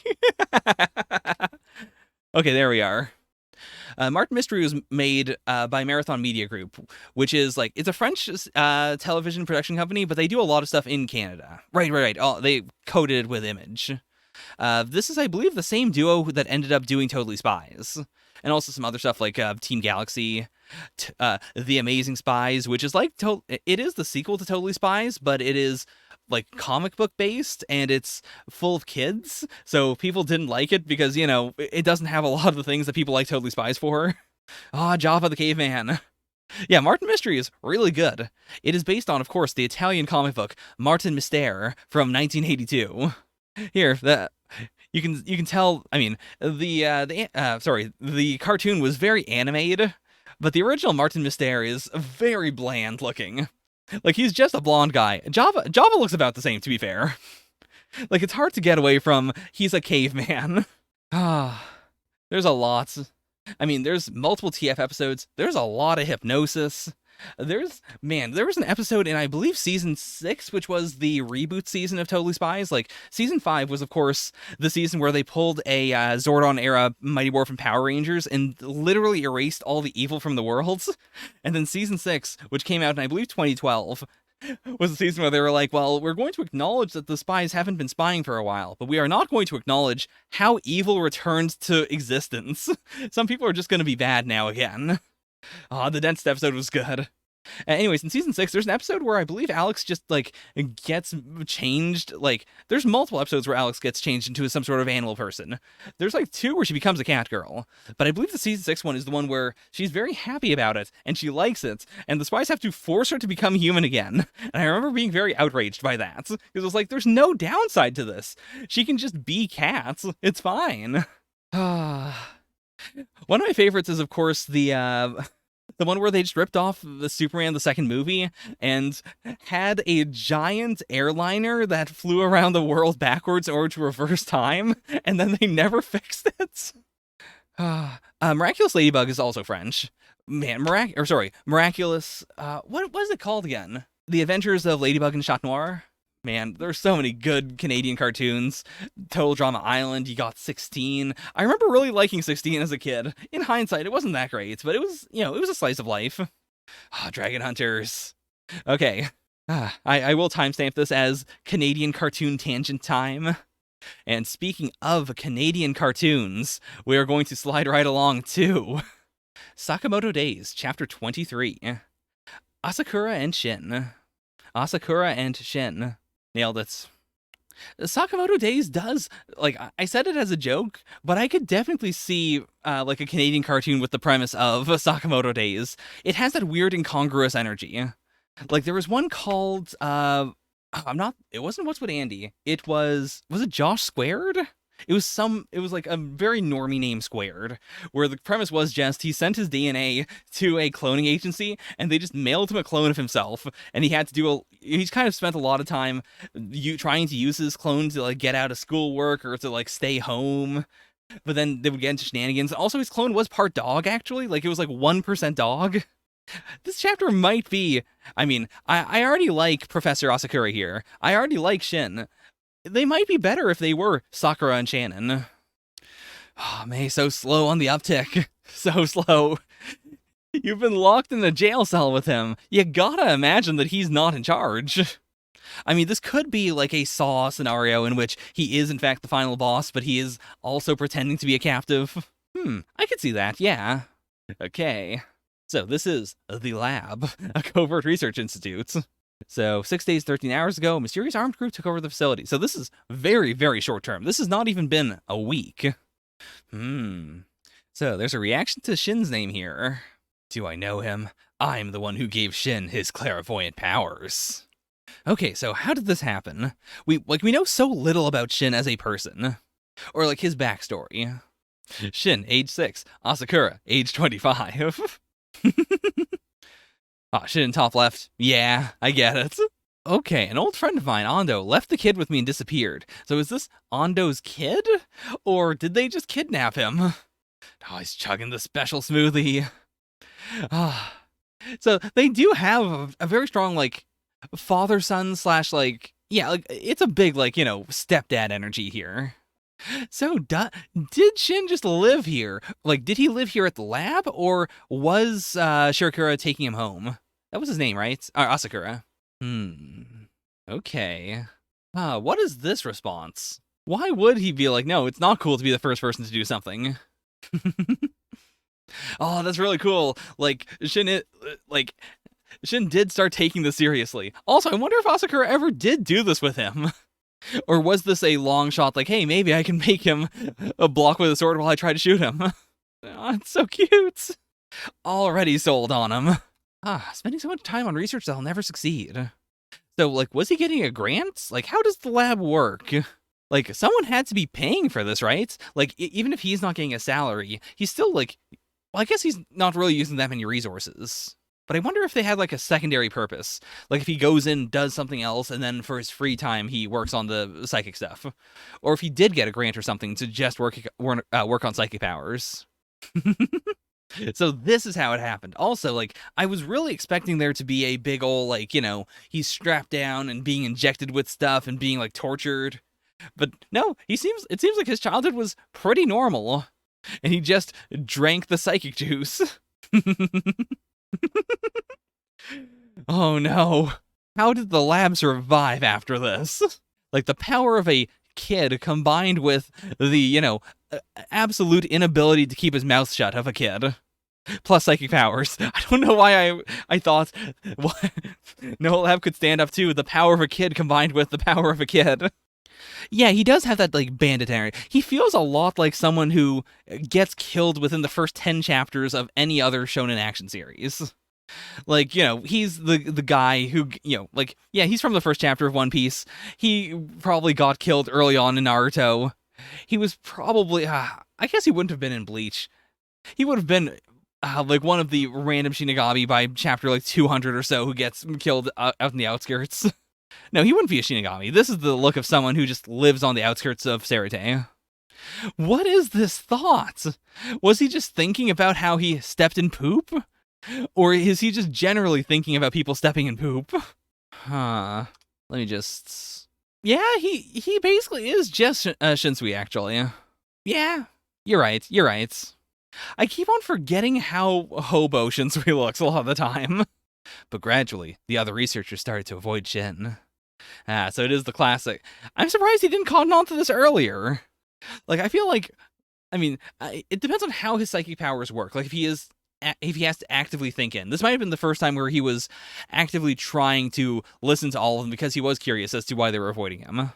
Okay, there we are. Martin Mystery was made by Marathon Media Group, which is like, it's a French television production company, but they do a lot of stuff in Canada. Right. Oh, they coded with Image. This is, I believe, the same duo that ended up doing Totally Spies. And also some other stuff like Team Galaxy, The Amazing Spies, which is like, it is the sequel to Totally Spies, but it is like comic book based and it's full of kids. So people didn't like it because, it doesn't have a lot of the things that people like Totally Spies for. Java the Caveman. Yeah, Martin Mystery is really good. It is based on, of course, the Italian comic book Martin Mystère from 1982. Here, you can tell. I mean, the cartoon was very animated, but the original Martin Mystère is very bland looking. Like, he's just a blonde guy. Java looks about the same, to be fair. Like, it's hard to get away from he's a caveman. There's a lot. I mean, there's multiple TF episodes. There's a lot of hypnosis. There was an episode in, I believe, season 6, which was the reboot season of Totally Spies. Like, season 5 was, of course, the season where they pulled a Zordon-era Mighty Morphin Power Rangers and literally erased all the evil from the world. And then season 6, which came out in, I believe, 2012, was the season where they were like, well, we're going to acknowledge that the spies haven't been spying for a while, but we are not going to acknowledge how evil returned to existence. Some people are just going to be bad now again. The Dentist episode was good. Anyways, in season 6, there's an episode where I believe Alex just, like, gets changed. Like, there's multiple episodes where Alex gets changed into some sort of animal person. There's, like, 2 where she becomes a cat girl. But I believe the season 6 one is the one where she's very happy about it, and she likes it, and the spies have to force her to become human again. And I remember being very outraged by that. Because it was like, there's no downside to this. She can just be cat. It's fine. One of my favorites is, of course, the one where they just ripped off the Superman, the second movie, and had a giant airliner that flew around the world backwards in order to reverse time, and then they never fixed it. Miraculous Ladybug is also French. Man, Miraculous, what is it called again? The Adventures of Ladybug and Chat Noir? Man, there's so many good Canadian cartoons. Total Drama Island, you got 16. I remember really liking 16 as a kid. In hindsight, it wasn't that great, but it was, it was a slice of life. Dragon Hunters. Okay. I will timestamp this as Canadian cartoon tangent time. And speaking of Canadian cartoons, we are going to slide right along to Sakamoto Days, Chapter 23. Asakura and Shin. Asakura and Shin. Nailed it. Sakamoto Days does, like, I said it as a joke, but I could definitely see, like, a Canadian cartoon with the premise of Sakamoto Days. It has that weird incongruous energy. Like, there was one called, it wasn't What's With Andy. It was it Josh Squared? It was like a very normie name Squared, where the premise was just he sent his DNA to a cloning agency, and they just mailed him a clone of himself, and he had to he's kind of spent a lot of time trying to use his clone to, like, get out of schoolwork or to, like, stay home, but then they would get into shenanigans. Also, his clone was part dog, actually. Like, it was like 1% dog. This chapter might be, I mean, I already like Professor Asakura here. I already like Shin. They might be better if they were Sakura and Shannon. May, so slow on the uptick. So slow. You've been locked in a jail cell with him. You gotta imagine that he's not in charge. I mean, this could be like a Saw scenario in which he is in fact the final boss, but he is also pretending to be a captive. I could see that, yeah. Okay. So this is The Lab, a covert research institute. So 6 days, 13 hours ago, a mysterious armed group took over the facility. So this is very, very short term. This has not even been a week. So there's a reaction to Shin's name here. Do I know him? I'm the one who gave Shin his clairvoyant powers. Okay, so how did this happen? We know so little about Shin as a person. Or, like, his backstory. Shin, age 6. Asakura, age 25. Shin top left. Yeah, I get it. Okay, an old friend of mine, Ando, left the kid with me and disappeared. So is this Ando's kid? Or did they just kidnap him? He's chugging the special smoothie. So they do have a very strong, like, father-son / like, yeah, like, it's a big, like, stepdad energy here. So, did Shin just live here? Like, did he live here at the lab, or was Shirakura taking him home? That was his name, right? Asakura. Okay. What is this response? Why would he be like, no, it's not cool to be the first person to do something? Oh, that's really cool. Like, Shin did start taking this seriously. Also, I wonder if Asakura ever did do this with him. Or was this a long shot, like, hey, maybe I can make him a block with a sword while I try to shoot him? Oh, it's so cute. Already sold on him. Spending so much time on research that I'll never succeed. So, like, was he getting a grant? Like, how does the lab work? Like, someone had to be paying for this, right? Like, even if he's not getting a salary, he's still, like, well, I guess he's not really using that many resources. But I wonder if they had, like, a secondary purpose. Like, if he goes in, does something else, and then for his free time, he works on the psychic stuff. Or if he did get a grant or something to just work on psychic powers. So this is how it happened. Also, like, I was really expecting there to be a big ol', like, he's strapped down and being injected with stuff and being, like, tortured. But no, it seems like his childhood was pretty normal. And he just drank the psychic juice. Oh no. How did the lab survive after this? Like, the power of a kid combined with the, absolute inability to keep his mouth shut of a kid. Plus psychic powers. I don't know why I thought no lab could stand up to the power of a kid combined with the power of a kid. Yeah, he does have that, like, bandit. He feels a lot like someone who gets killed within the first 10 chapters of any other shonen action series. Like, he's the guy who, he's from the first chapter of One Piece. He probably got killed early on in Naruto. He was probably, I guess he wouldn't have been in Bleach. He would have been, like, one of the random Shinigami by chapter, like, 200 or so who gets killed out in the outskirts. No, he wouldn't be a Shinigami. This is the look of someone who just lives on the outskirts of Sarate. What is this thought? Was he just thinking about how he stepped in poop? Or is he just generally thinking about people stepping in poop? Huh. Let me just... Yeah, he basically is just Shinsui, actually. Yeah, you're right. I keep on forgetting how hobo Shinsui looks a lot of the time. But gradually, the other researchers started to avoid Shin. So it is the classic. I'm surprised he didn't cotton on to this earlier. Like, I feel like... I mean, it depends on how his psychic powers work. Like, if he has to actively think in. This might have been the first time where he was actively trying to listen to all of them because he was curious as to why they were avoiding him.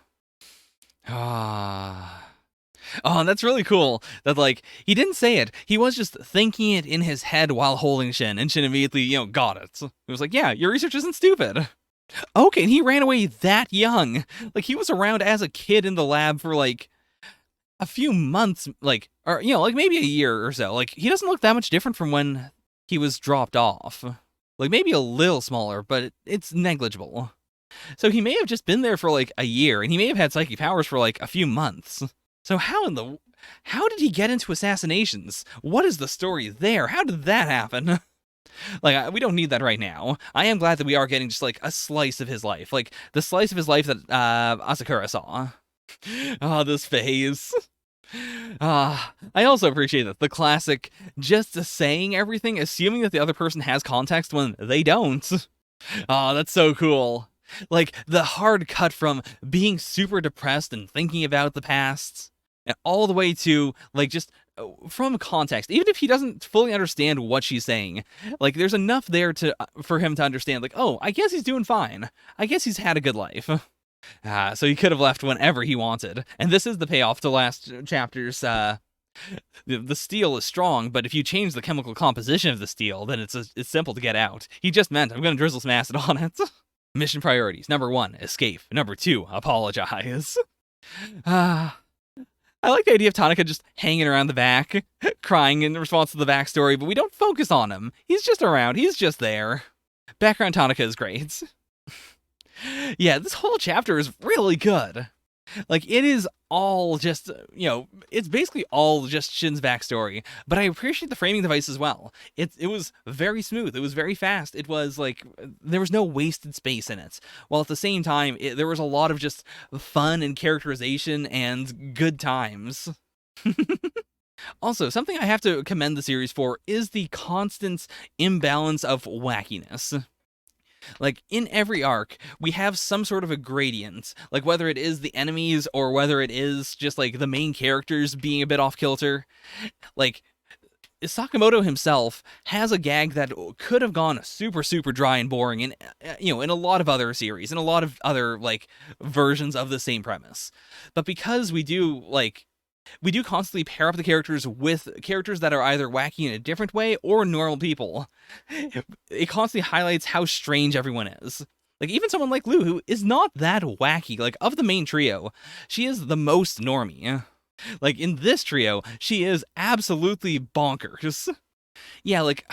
Oh, that's really cool. That, like, he didn't say it. He was just thinking it in his head while holding Shin, and Shin immediately, got it. He was like, yeah, your research isn't stupid. Okay, and he ran away that young. Like, he was around as a kid in the lab for, like, a few months, like, or, like maybe a year or so. Like, he doesn't look that much different from when he was dropped off. Like, maybe a little smaller, but it's negligible. So he may have just been there for, like, a year, and he may have had psychic powers for, like, a few months. So how did he get into assassinations? What is the story there? How did that happen? Like, we don't need that right now. I am glad that we are getting just, like, a slice of his life. Like, the slice of his life that Asakura saw. Oh, this phase. I also appreciate that. The classic, just saying everything, assuming that the other person has context when they don't. Oh, that's so cool. Like, the hard cut from being super depressed and thinking about the past, and all the way to, like, just from context. Even if he doesn't fully understand what she's saying, like, there's enough there for him to understand, like, oh, I guess he's doing fine. I guess he's had a good life. So he could have left whenever he wanted. And this is the payoff to last chapter's, the steel is strong, but if you change the chemical composition of the steel, then it's simple to get out. He just meant, I'm gonna drizzle some acid on it. Mission priorities. Number 1, escape. Number 2, apologize. I like the idea of Tanaka just hanging around the back, crying in response to the backstory, but we don't focus on him. He's just around. He's just there. Background Tanaka is great. Yeah, this whole chapter is really good. Like, it is all just, it's basically all just Shin's backstory, but I appreciate the framing device as well. It was very smooth. It was very fast. It was, like, there was no wasted space in it, while at the same time, there was a lot of just fun and characterization and good times. Also, something I have to commend the series for is the constant imbalance of wackiness. Like, in every arc, we have some sort of a gradient, like whether it is the enemies or whether it is just, like, the main characters being a bit off-kilter. Like, Sakamoto himself has a gag that could have gone super, super dry and boring in, in a lot of other series, in a lot of other, like, versions of the same premise. But because we do constantly pair up the characters with characters that are either wacky in a different way or normal people. It constantly highlights how strange everyone is. Like, even someone like Lou, who is not that wacky. Like, of the main trio, she is the most normie. Like, in this trio, she is absolutely bonkers. Yeah, like,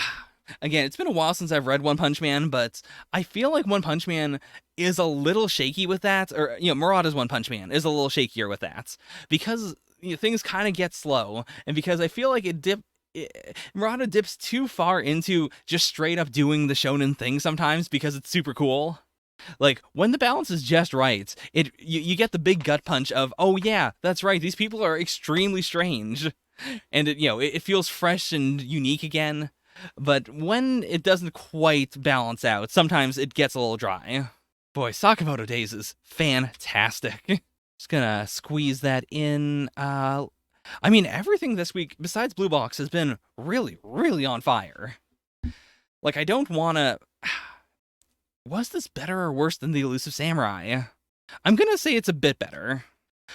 again, it's been a while since I've read One Punch Man, but I feel like One Punch Man is a little shaky with that. Or, Murata's One Punch Man is a little shakier with that. Because things kind of get slow, and because I feel like Murata dips too far into just straight up doing the shonen thing sometimes because it's super cool. Like, when the balance is just right, you get the big gut punch of, oh yeah, that's right, these people are extremely strange, and it feels fresh and unique again. But when it doesn't quite balance out, sometimes it gets a little dry. Boy, Sakamoto Days is fantastic. Just gonna squeeze that in. I mean, everything this week, besides Blue Box, has been really, really on fire. Like, I don't wanna... Was this better or worse than the Elusive Samurai? I'm gonna say it's a bit better,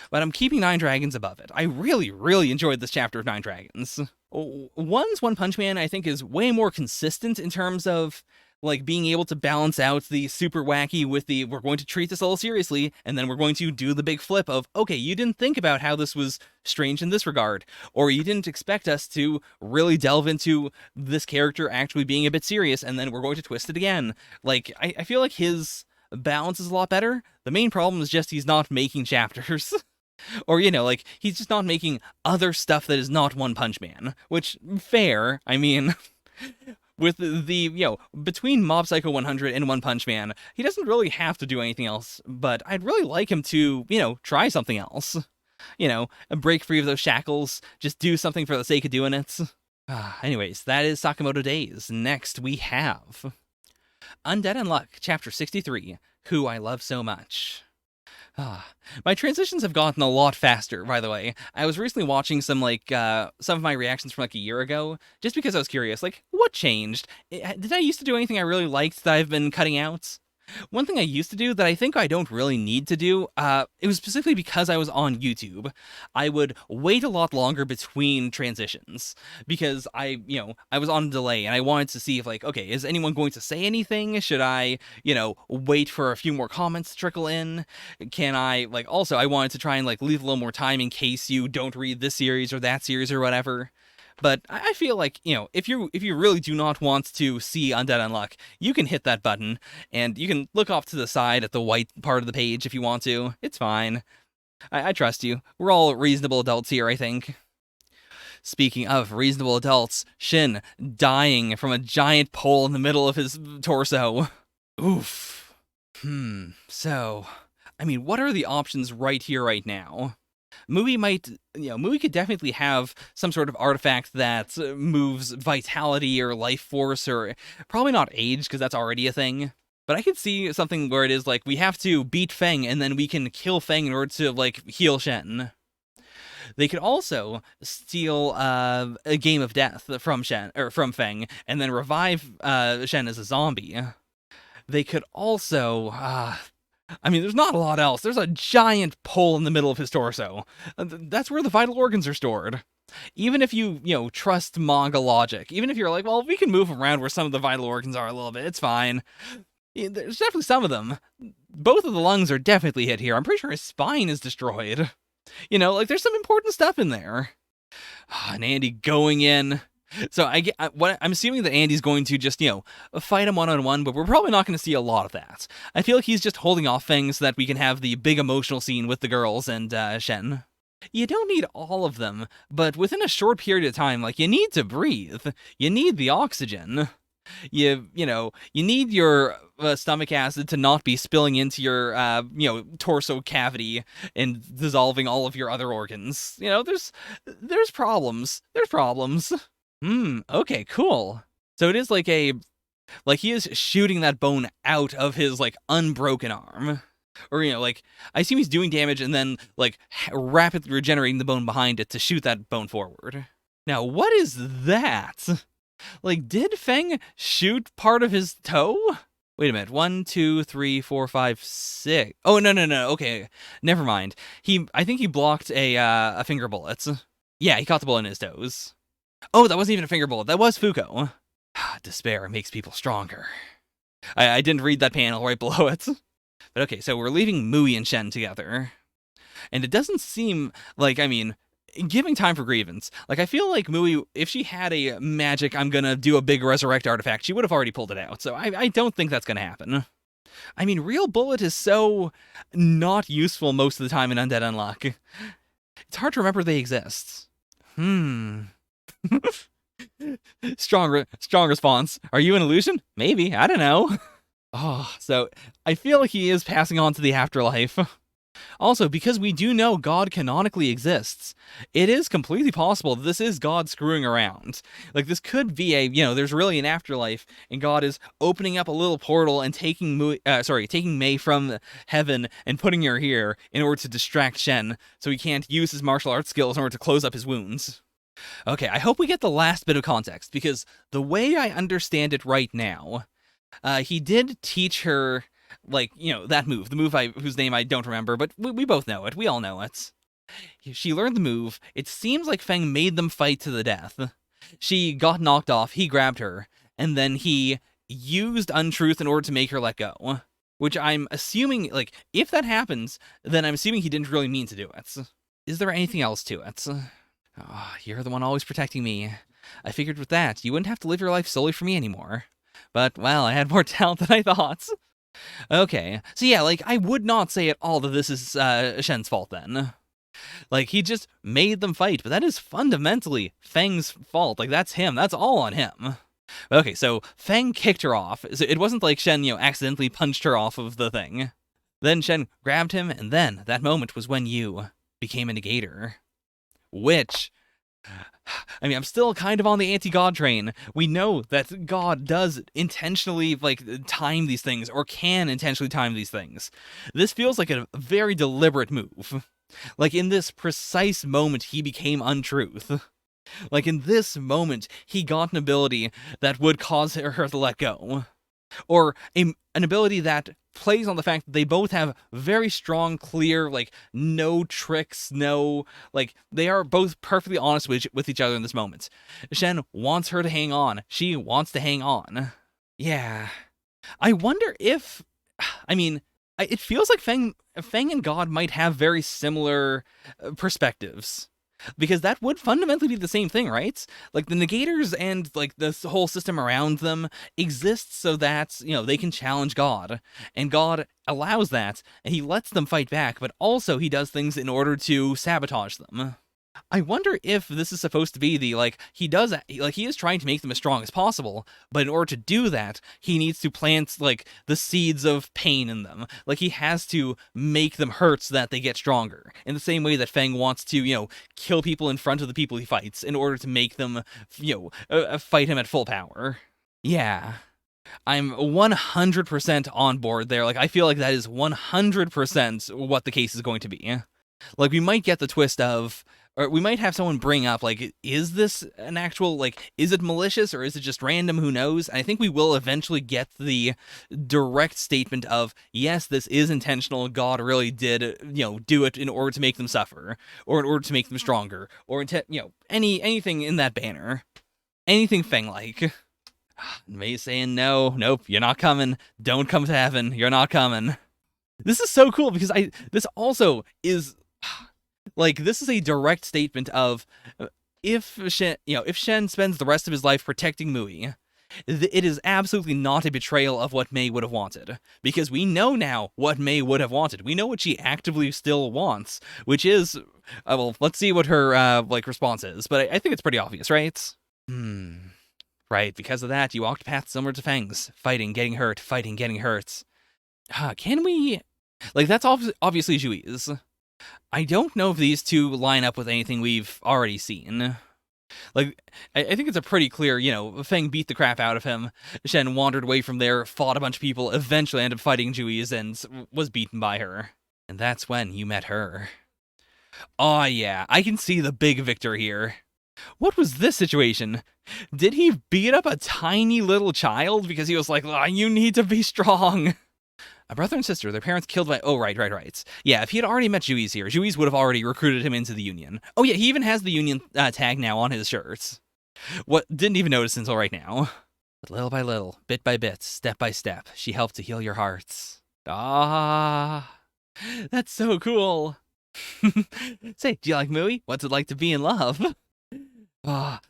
but I'm keeping Nine Dragons above it. I really, really enjoyed this chapter of Nine Dragons. One's One Punch Man, I think, is way more consistent in terms of, like, being able to balance out the super wacky with the, we're going to treat this a little seriously, and then we're going to do the big flip of, okay, you didn't think about how this was strange in this regard, or you didn't expect us to really delve into this character actually being a bit serious, and then we're going to twist it again. Like, I feel like his balance is a lot better. The main problem is just he's not making chapters. Or, you know, like, he's just not making other stuff that is not One Punch Man. Which, fair, I mean... With the, you know, between Mob Psycho 100 and One Punch Man, he doesn't really have to do anything else, but I'd really like him to, you know, try something else. You know, break free of those shackles, just do something for the sake of doing it. Anyways, that is Sakamoto Days. Next, we have Undead Unluck, Chapter 63, Who I Love So Much. My transitions have gotten a lot faster, by the way. I was recently watching some of my reactions from like a year ago, just because I was curious, like, what changed? Did I used to do anything I really liked that I've been cutting out? One thing I used to do that I think I don't really need to do, it was specifically because I was on YouTube. I would wait a lot longer between transitions because I was on a delay and I wanted to see if, like, okay, is anyone going to say anything? Should I, wait for a few more comments to trickle in? Can I, also I wanted to try and, leave a little more time in case you don't read this series or that series or whatever. But I feel like, if you really do not want to see Undead Unluck, you can hit that button, and you can look off to the side at the white part of the page if you want to. It's fine. I trust you. We're all reasonable adults here, I think. Speaking of reasonable adults, Shin dying from a giant pole in the middle of his torso. Oof. So, I mean, what are the options right here, right now? Mui could definitely have some sort of artifact that moves vitality or life force, or probably not age, because that's already a thing. But I could see something where it is like, we have to beat Feng, and then we can kill Feng in order to, heal Shen. They could also steal a game of death from Feng, and then revive Shen as a zombie. They could also... I mean, there's not a lot else. There's a giant pole in the middle of his torso. That's where the vital organs are stored. Even if you trust manga logic, even if you're like, well, we can move around where some of the vital organs are a little bit, it's fine. There's definitely some of them. Both of the lungs are definitely hit here. I'm pretty sure his spine is destroyed. There's some important stuff in there. And Andy going in. So I'm assuming that Andy's going to just, fight him one-on-one, but we're probably not going to see a lot of that. I feel like he's just holding off things so that we can have the big emotional scene with the girls and Shen. You don't need all of them, but within a short period of time, you need to breathe. You need the oxygen. You need your stomach acid to not be spilling into your, torso cavity and dissolving all of your other organs. There's problems. There's problems. Okay, cool. So it is he is shooting that bone out of his, unbroken arm. Or, I assume he's doing damage and then, rapidly regenerating the bone behind it to shoot that bone forward. Now, what is that? Did Feng shoot part of his toe? Wait a minute. 1, 2, 3, 4, 5, 6. Oh, no. Okay, never mind. I think he blocked a finger bullet. Yeah, he caught the bullet in his toes. Oh, that wasn't even a finger bullet. That was Fuko. Despair makes people stronger. I didn't read that panel right below it. But okay, so we're leaving Mui and Shen together. And it doesn't seem giving time for grievance. I feel like Mui, if she had a magic, I'm gonna do a big resurrect artifact, she would have already pulled it out. So I don't think that's gonna happen. I mean, Real Bullet is so not useful most of the time in Undead Unluck. It's hard to remember they exist. Strong response. Are you an illusion? Maybe. I don't know. Oh, so I feel like he is passing on to the afterlife. Also, because we do know God canonically exists, it is completely possible that this is God screwing around. Like, this could be there's really an afterlife, and God is opening up a little portal and taking Mei from heaven and putting her here in order to distract Shen, so he can't use his martial arts skills in order to close up his wounds. Okay, I hope we get the last bit of context, because the way I understand it right now, he did teach her, like, that move, the move whose name I don't remember, but we both know it. We all know it. She learned the move. It seems like Feng made them fight to the death. She got knocked off, he grabbed her, and then he used Untruth in order to make her let go. Which I'm assuming, like, if that happens, then I'm assuming he didn't really mean to do it. Is there anything else to it? Oh, you're the one always protecting me. I figured with that, you wouldn't have to live your life solely for me anymore. But, well, I had more talent than I thought. Okay, so yeah, like, I would not say at all that this is Shen's fault then. Like, he just made them fight, but that is fundamentally Feng's fault. Like, that's him. That's all on him. Okay, so Feng kicked her off. It wasn't like Shen, accidentally punched her off of the thing. Then Shen grabbed him, and then that moment was when you became a negator. Which, I mean, I'm still kind of on the anti-God train. We know that God does intentionally, like, time these things, or can intentionally time these things. This feels like a very deliberate move. Like, in this precise moment, he became Untruth. Like, in this moment, he got an ability that would cause her to let go. Or an ability that plays on the fact that they both have very strong, clear, like, no tricks, they are both perfectly honest with each other in this moment. Shen wants her to hang on. She wants to hang on. Yeah. I wonder if, I mean, it feels like Feng and God might have very similar perspectives. Because that would fundamentally be the same thing, right? Like, the negators and, like, this whole system around them exists so that, they can challenge God. And God allows that, and he lets them fight back, but also he does things in order to sabotage them. I wonder if this is supposed to be the, like, he is trying to make them as strong as possible, but in order to do that, he needs to plant, like, the seeds of pain in them. Like, he has to make them hurt so that they get stronger. In the same way that Feng wants to, kill people in front of the people he fights in order to make them, fight him at full power. Yeah. I'm 100% on board there. Like, I feel like that is 100% what the case is going to be. Like, we might get the twist of, or we might have someone bring up, like, is this an actual, like, is it malicious or is it just random? Who knows? And I think we will eventually get the direct statement of, yes, this is intentional. God really did, do it in order to make them suffer, or in order to make them stronger, or, anything in that banner. Anything Feng-like. Mei saying, nope, you're not coming. Don't come to heaven. You're not coming. This is so cool because this also is, like, this is a direct statement of, if Shen spends the rest of his life protecting Mui, it is absolutely not a betrayal of what Mei would have wanted. Because we know now what Mei would have wanted. We know what she actively still wants, which is, well, let's see what her, response is. But I think it's pretty obvious, right? Right, because of that, you walked paths similar to Feng's. Fighting, getting hurt, fighting, getting hurt. Can we... Like, that's obviously Jui's. I don't know if these two line up with anything we've already seen. Like, I think it's a pretty clear, Feng beat the crap out of him. Shen wandered away from there, fought a bunch of people, eventually ended up fighting Jui's and was beaten by her. And that's when you met her. Oh yeah, I can see the big victor here. What was this situation? Did he beat up a tiny little child because he was like, you need to be strong? A brother and sister, their parents killed by... Oh, right. Yeah, if he had already met Juiz here, Juiz would have already recruited him into the Union. Oh yeah, he even has the Union tag now on his shirts. What? Didn't even notice until right now. But little by little, bit by bit, step by step, she helped to heal your hearts. Ah, that's so cool. Say, do you like Mui? What's it like to be in love?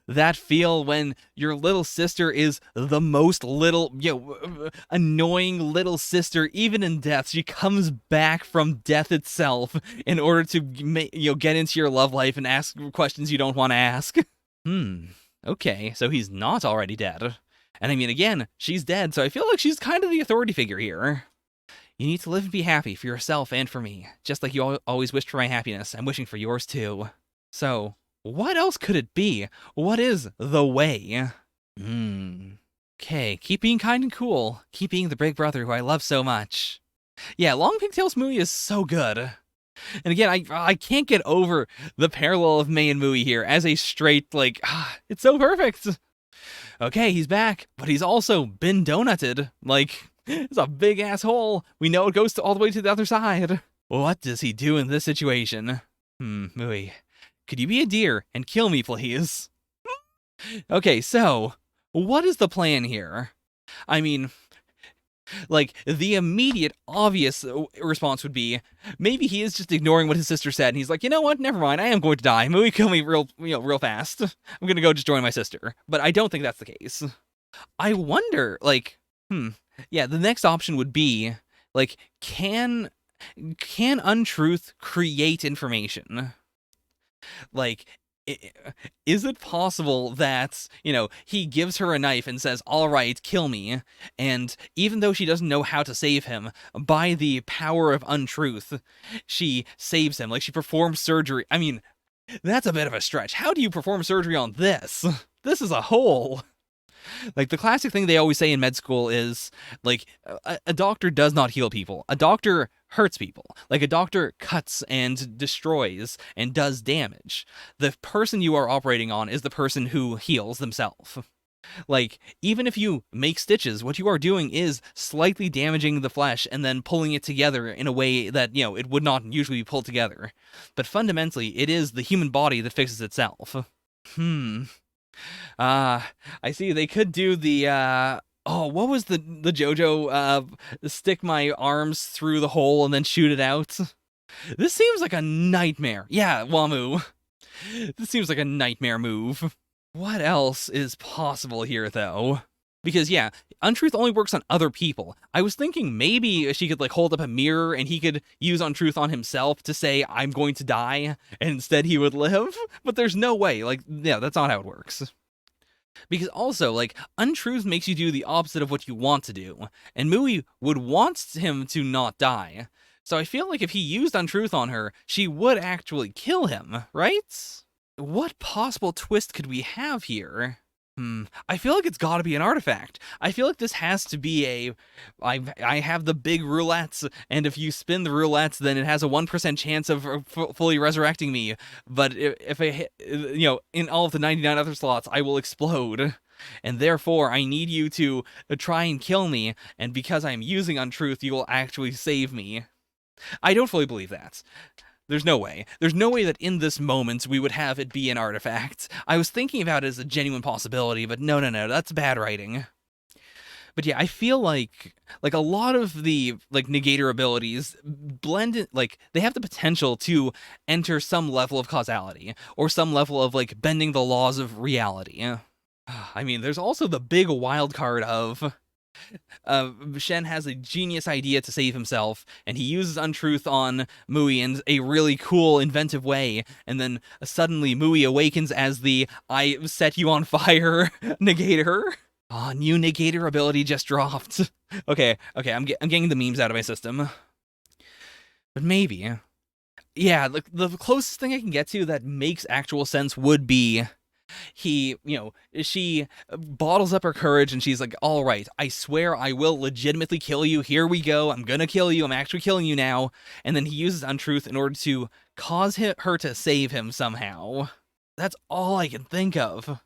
That feel when your little sister is the most annoying little sister, even in death. She comes back from death itself in order to, get into your love life and ask questions you don't want to ask. Okay, so he's not already dead. And I mean, again, she's dead, so I feel like she's kind of the authority figure here. You need to live and be happy for yourself and for me, just like you always wished for my happiness. I'm wishing for yours too. So, what else could it be? What is the way? Okay, keep being kind and cool. Keep being the big brother who I love so much. Yeah, Long Pigtails Mui is so good. And again, I can't get over the parallel of Mei and Mui here as a straight, like, it's so perfect. Okay, he's back, but he's also been donutted. Like, it's a big ass hole. We know it goes all the way to the other side. What does he do in this situation? Mui, could you be a deer and kill me, please? Okay, so, what is the plan here? I mean, like, the immediate, obvious response would be, maybe he is just ignoring what his sister said, and he's like, you know what, never mind, I am going to die. Mui, kill me real fast. I'm gonna go just join my sister. But I don't think that's the case. I wonder, like, yeah, the next option would be, like, can untruth create information? Like, is it possible that, he gives her a knife and says, all right, kill me, and even though she doesn't know how to save him, by the power of untruth, she saves him, like she performs surgery. I mean, that's a bit of a stretch. How do you perform surgery on this? This is a hole. Like, the classic thing they always say in med school is, like, a doctor does not heal people. A doctor hurts people. Like, a doctor cuts and destroys and does damage. The person you are operating on is the person who heals themselves. Like, even if you make stitches, what you are doing is slightly damaging the flesh and then pulling it together in a way that, it would not usually be pulled together. But fundamentally, it is the human body that fixes itself. I see they could do the, what was the JoJo, stick my arms through the hole and then shoot it out? This seems like a nightmare. Yeah, Wamu. This seems like a nightmare move. What else is possible here, though? Because, yeah, untruth only works on other people. I was thinking maybe she could, like, hold up a mirror and he could use untruth on himself to say, I'm going to die, and instead he would live. But there's no way. Like, yeah, that's not how it works. Because also, like, untruth makes you do the opposite of what you want to do, and Mui would want him to not die. So I feel like if he used untruth on her, she would actually kill him, right? What possible twist could we have here? I feel like it's gotta be an artifact. I feel like this has to be I have the big roulettes, and if you spin the roulettes, then it has a 1% chance of fully resurrecting me. But if I hit, in all of the 99 other slots, I will explode. And therefore, I need you to try and kill me, and because I'm using untruth, you will actually save me. I don't fully believe that. There's no way. There's no way that in this moment we would have it be an artifact. I was thinking about it as a genuine possibility, but no, that's bad writing. But yeah, I feel like a lot of the, like, negator abilities blend in, like, they have the potential to enter some level of causality, or some level of, like, bending the laws of reality. I mean, there's also the big wild card of... Shen has a genius idea to save himself, and he uses untruth on Mui in a really cool, inventive way, and then suddenly Mui awakens as the I set you on fire negator. New negator ability just dropped. Okay, I'm getting the memes out of my system. But maybe. Yeah, the closest thing I can get to that makes actual sense would be... she bottles up her courage and she's like, all right, I swear I will legitimately kill you. Here we go. I'm gonna kill you. I'm actually killing you now. And then he uses untruth in order to cause her to save him somehow. That's all I can think of.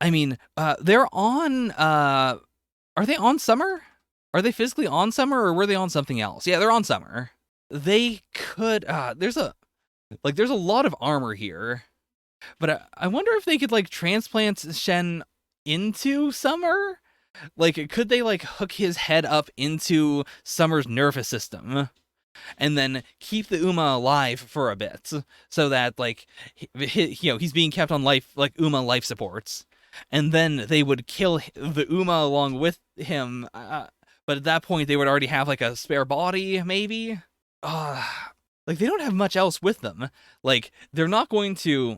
I mean, they're on, are they on Summer? Are they physically on Summer, or were they on something else? Yeah, they're on Summer. They could, there's a lot of armor here. But I wonder if they could, like, transplant Shen into Summer? Like, could they, like, hook his head up into Summer's nervous system? And then keep the Uma alive for a bit, so that, like, he's being kept on Uma life supports. And then they would kill the Uma along with him, but at that point they would already have, like, a spare body, maybe? Like, they don't have much else with them. Like, they're not going to...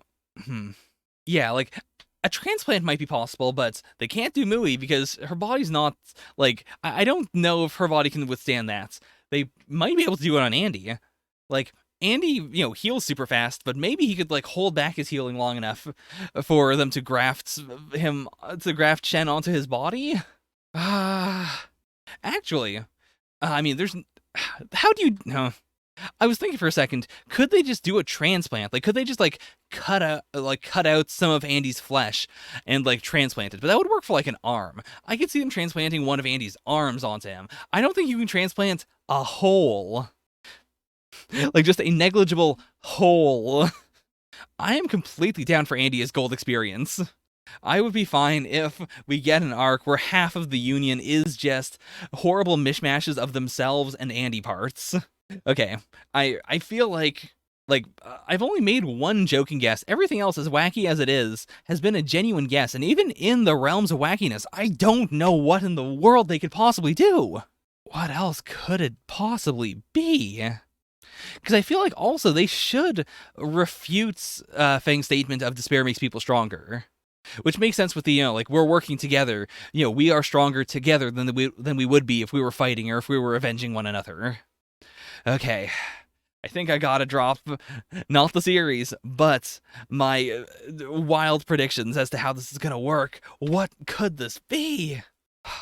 Yeah, like, a transplant might be possible, but they can't do Mui because her body's not, like, I don't know if her body can withstand that. they might be able to do it on Andy. Like, Andy, heals super fast, but maybe he could, like, hold back his healing long enough for them to graft Shen onto his body. Actually, I mean, how do you know? I was thinking for a second, could they just do a transplant? Like, could they just cut out some of Andy's flesh and transplant it? But that would work for like an arm. I could see them transplanting one of Andy's arms onto him. I don't think you can transplant a hole. Like just a negligible hole. I am completely down for Andy as gold experience. I would be fine if we get an arc where half of the Union is just horrible mishmashes of themselves and Andy parts. Okay, I feel like I've only made one joking guess. Everything else, as wacky as it is, has been a genuine guess. And even in the realms of wackiness, I don't know what in the world they could possibly do. What else could it possibly be? Because I feel like also they should refute Fang's statement of despair makes people stronger. Which makes sense with the, we're working together. We are stronger together than we would be if we were fighting or if we were avenging one another. Okay, I think I gotta drop, not the series, but my wild predictions as to how this is gonna work. What could this be?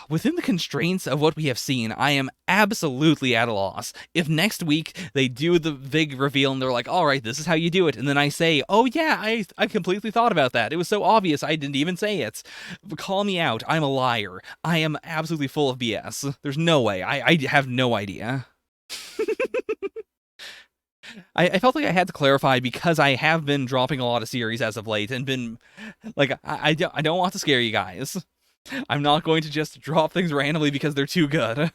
Within the constraints of what we have seen, I am absolutely at a loss. If next week they do the big reveal and they're like, all right, this is how you do it, and then I say, oh yeah, I completely thought about that. It was so obvious I didn't even say it. Call me out. I'm a liar. I am absolutely full of BS. There's no way. I have no idea. I felt like I had to clarify because I have been dropping a lot of series as of late and been like, I don't want to scare you guys. I'm not going to just drop things randomly because they're too good.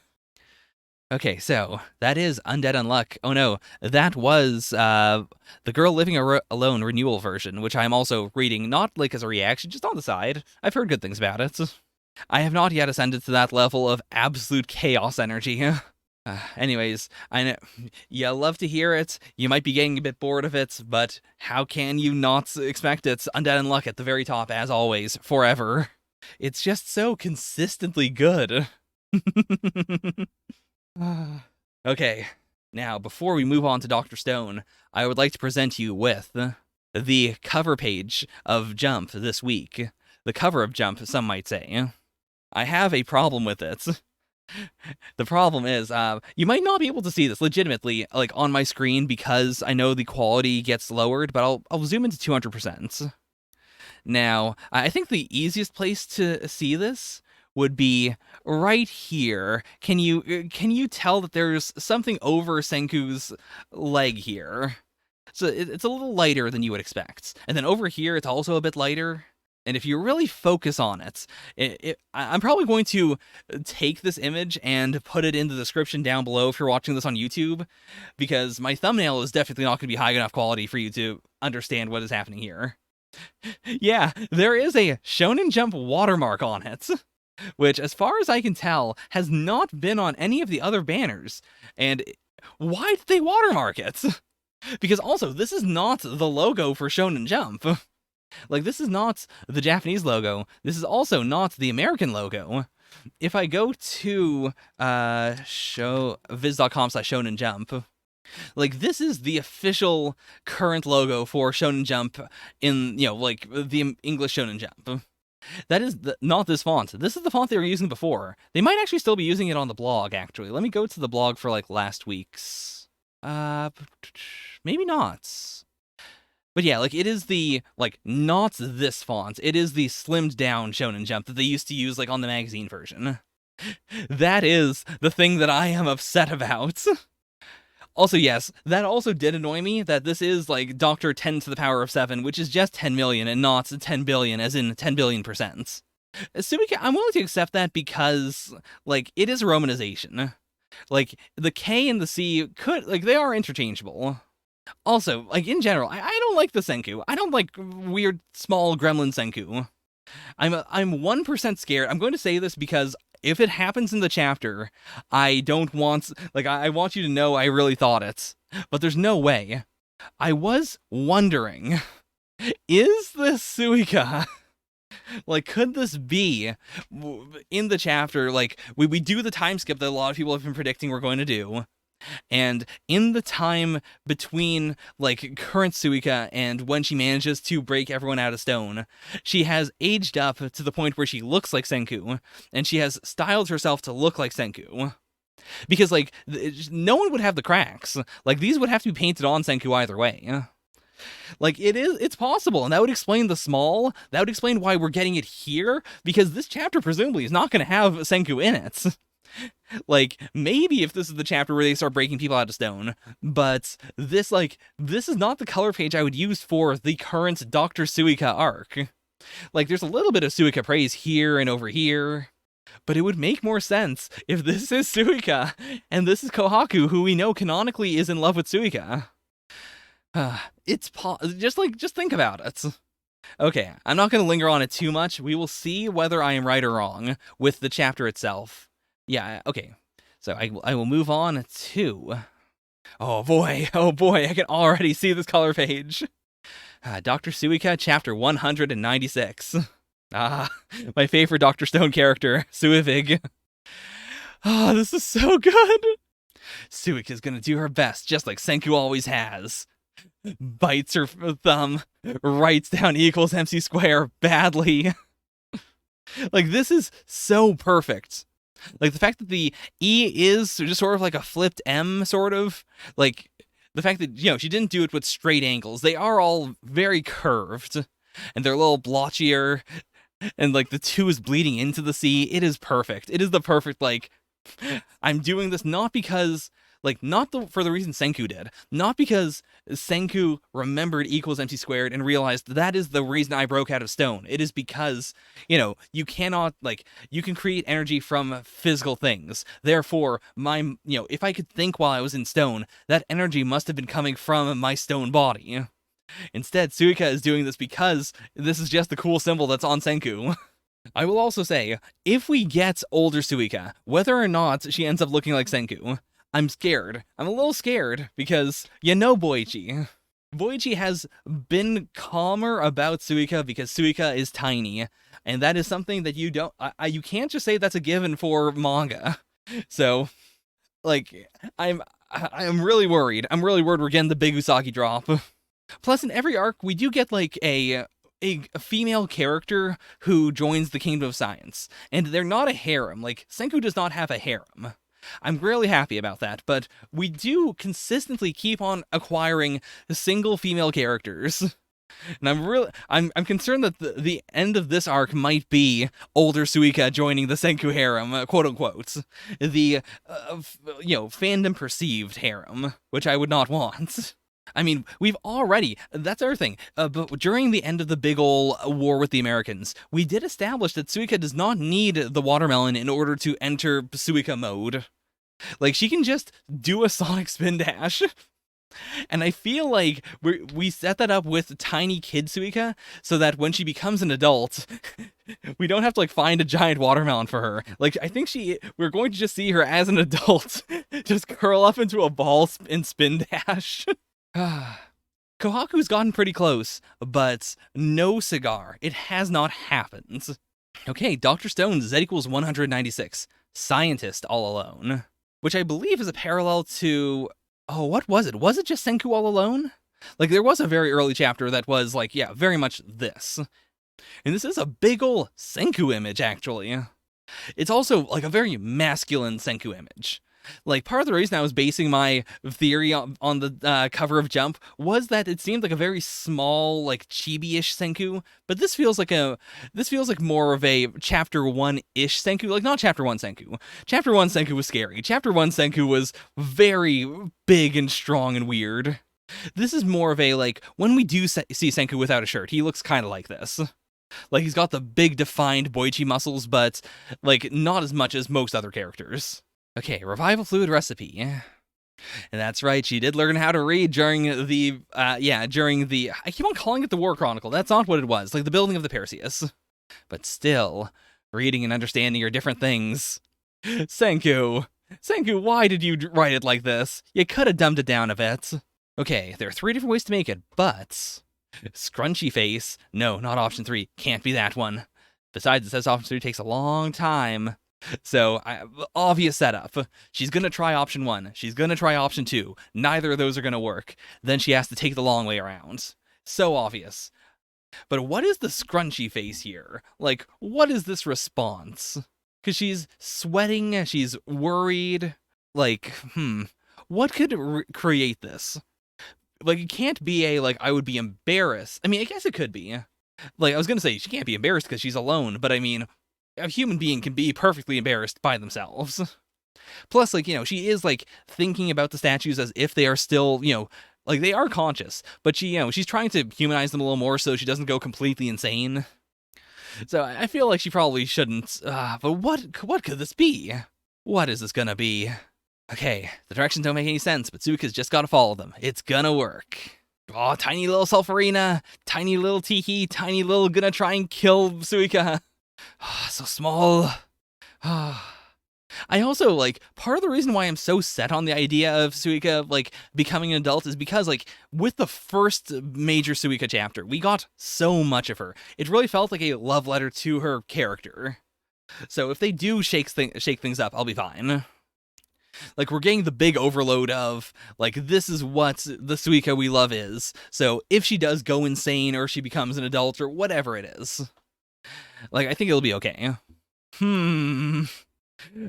Okay, so that is Undead Unluck. Oh no, that was the Girl Living Alone renewal version, which I'm also reading, not as a reaction, just on the side. I've heard good things about it. I have not yet ascended to that level of absolute chaos energy. Anyways, I know you love to hear it. You might be getting a bit bored of it, but how can you not expect it? Undead Unluck at the very top, as always, forever. It's just so consistently good. Okay, now before we move on to Dr. Stone, I would like to present you with the cover page of Jump this week. The cover of Jump, some might say. I have a problem with it. The problem is, you might not be able to see this legitimately, on my screen because I know the quality gets lowered, but I'll zoom into 200%. Now, I think the easiest place to see this would be right here. Can you tell that there's something over Senku's leg here? So it's a little lighter than you would expect. And then over here, it's also a bit lighter. And if you really focus on it, I'm probably going to take this image and put it in the description down below if you're watching this on YouTube, because my thumbnail is definitely not going to be high enough quality for you to understand what is happening here. Yeah, there is a Shonen Jump watermark on it, which, as far as I can tell, has not been on any of the other banners. And why did they watermark it? Because also, this is not the logo for Shonen Jump. This is not the Japanese logo. This is also not the American logo. If I go to viz.com/Shonen Jump, this is the official current logo for Shonen Jump in, the English Shonen Jump. That is not this font. This is the font they were using before. They might actually still be using it on the blog, actually. Let me go to the blog for, last week's. Maybe not. But yeah, it is the, not this font. It is the slimmed down Shonen Jump that they used to use, on the magazine version. That is the thing that I am upset about. Also, yes, that also did annoy me that this is, Dr. 10 to the power of 7, which is just 10 million and not 10 billion, as in 10 billion%. Suika, I'm willing to accept that because, it is a romanization. The K and the C could, they are interchangeable. Also, in general, I don't like the Senku. I don't like weird, small gremlin Senku. I'm 1% scared. I'm going to say this because if it happens in the chapter, I don't want... I want you to know I really thought it. But there's no way. I was wondering, is this Suika? Could this be in the chapter? We do the time skip that a lot of people have been predicting we're going to do. And in the time between, like, current Suika and when she manages to break everyone out of stone, she has aged up to the point where she looks like Senku, and she has styled herself to look like Senku. Because, like, no one would have the cracks. Like, these would have to be painted on Senku either way. Like, it's possible, and that would explain the small. That would explain why we're getting it here, because this chapter presumably is not going to have Senku in it. Like, maybe if this is the chapter where they start breaking people out of stone, but this is not the color page I would use for the current Dr. Suika arc. Like, there's a little bit of Suika praise here and over here, but it would make more sense if this is Suika, and this is Kohaku, who we know canonically is in love with Suika. Just think about it. Okay, I'm not going to linger on it too much. We will see whether I am right or wrong with the chapter itself. Yeah, okay. So I will move on to... Oh boy, I can already see this color page. Dr. Suika, chapter 196. My favorite Dr. Stone character, Suivig. This is so good. Suika's gonna do her best, just like Senku always has. Bites her thumb, writes down equals MC square badly. Like, this is so perfect. Like, the fact that the E is just sort of like a flipped M, sort of. Like, the fact that, she didn't do it with straight angles. They are all very curved, and they're a little blotchier, and, like, the 2 is bleeding into the C. It is perfect. It is the perfect, like, I'm doing this not because... Like, for the reason Senku did. Not because Senku remembered equals MC squared and realized that is the reason I broke out of stone. It is because, you cannot, like, you can create energy from physical things. Therefore, if I could think while I was in stone, that energy must have been coming from my stone body. Instead, Suika is doing this because this is just the cool symbol that's on Senku. I will also say, if we get older Suika, whether or not she ends up looking like Senku, I'm scared. I'm a little scared because, Boichi. Boichi has been calmer about Suika because Suika is tiny, and that is something that you can't just say that's a given for manga. So, like, I'm really worried. I'm really worried we're getting the big Usagi drop. Plus, in every arc, we do get, like, a female character who joins the Kingdom of Science, and they're not a harem. Like, Senku does not have a harem. I'm really happy about that, but we do consistently keep on acquiring single female characters. And I'm concerned that the end of this arc might be older Suika joining the Senku harem, quote unquote. The, fandom perceived harem, which I would not want. I mean, that's our thing, but during the end of the big ol' war with the Americans, we did establish that Suika does not need the watermelon in order to enter Suika mode. Like, she can just do a Sonic Spin Dash. And I feel like we set that up with tiny kid Suika, so that when she becomes an adult, we don't have to, like, find a giant watermelon for her. Like, I think we're going to just see her as an adult, just curl up into a ball and spin dash. Kohaku's gotten pretty close, but no cigar. It has not happened. Okay, Dr. Stone's Z equals 196. Scientist all alone. Which I believe is a parallel to... Oh, what was it? Was it just Senku all alone? Like, there was a very early chapter that was, like, yeah, very much this. And this is a big ol' Senku image, actually. It's also, like, a very masculine Senku image. Like, part of the reason I was basing my theory on the cover of Jump was that it seemed like a very small, like, chibi-ish Senku, but this feels like more of a Chapter 1-ish Senku, like, not Chapter 1 Senku. Chapter 1 Senku was scary. Chapter 1 Senku was very big and strong and weird. This is more of a, like, when we do see Senku without a shirt, he looks kind of like this. Like, he's got the big defined Boichi muscles, but, like, not as much as most other characters. Okay, revival fluid recipe. And that's right, she did learn how to read during the, I keep on calling it the War Chronicle. That's not what it was, like the building of the Perseus. But still, reading and understanding are different things. Senku, why did you write it like this? You could have dumbed it down a bit. Okay, there are 3 different ways to make it, but... Scrunchy face. No, not option 3. Can't be that one. Besides, it says option 3 takes a long time. So, obvious setup. She's gonna try option 1. She's gonna try option 2. Neither of those are gonna work. Then she has to take the long way around. So obvious. But what is the scrunchy face here? Like, what is this response? Because she's sweating, she's worried. Like, what could create this? Like, it can't be a, like, I would be embarrassed. I mean, I guess it could be. Like, I was gonna say, she can't be embarrassed because she's alone, but I mean, a human being can be perfectly embarrassed by themselves. Plus, like, she is, like, thinking about the statues as if they are still, like, they are conscious, but she's trying to humanize them a little more so she doesn't go completely insane. So I feel like she probably shouldn't, but what could this be? What is this gonna be? Okay, the directions don't make any sense, but Suika's just gotta follow them. It's gonna work. Oh, tiny little Sulfurina, tiny little Tiki, tiny little gonna try and kill Suika. Oh, so small. I also, like, part of the reason why I'm so set on the idea of Suika, like, becoming an adult is because, like, with the first major Suika chapter, we got so much of her. It really felt like a love letter to her character. So if they do shake things up, I'll be fine. Like, we're getting the big overload of, like, this is what the Suika we love is. So if she does go insane or she becomes an adult or whatever it is, like, I think it'll be okay.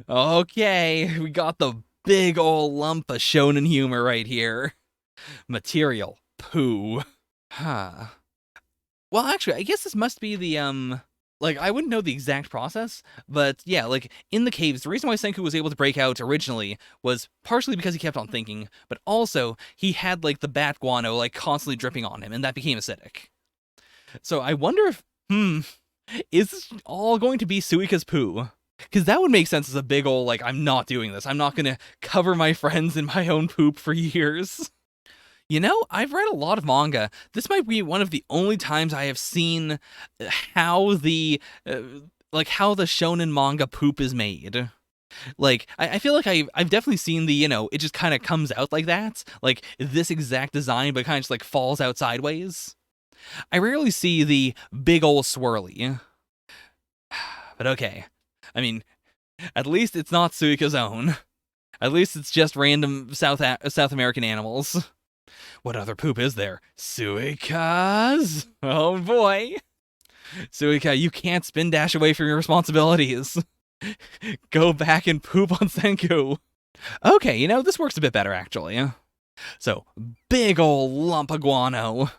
Okay, we got the big ol' lump of shonen humor right here. Material poo. Huh. Well, actually, I guess this must be the, like, I wouldn't know the exact process, but yeah, like, in the caves, the reason why Senku was able to break out originally was partially because he kept on thinking, but also, he had, like, the bat guano, like, constantly dripping on him, and that became acidic. So I wonder if, is this all going to be Suika's poo? Because that would make sense as a big ol', like, I'm not doing this. I'm not gonna cover my friends in my own poop for years. I've read a lot of manga. This might be one of the only times I have seen how the shonen manga poop is made. Like, I feel like I've definitely seen the, it just kind of comes out like that. Like, this exact design, but kind of just, like, falls out sideways. I rarely see the big ol' swirly. But okay. I mean, at least it's not Suika's own. At least it's just random South American animals. What other poop is there? Suika's? Oh boy. Suika, you can't spin dash away from your responsibilities. Go back and poop on Senku. Okay, this works a bit better, actually. So, big ol' lump of guano.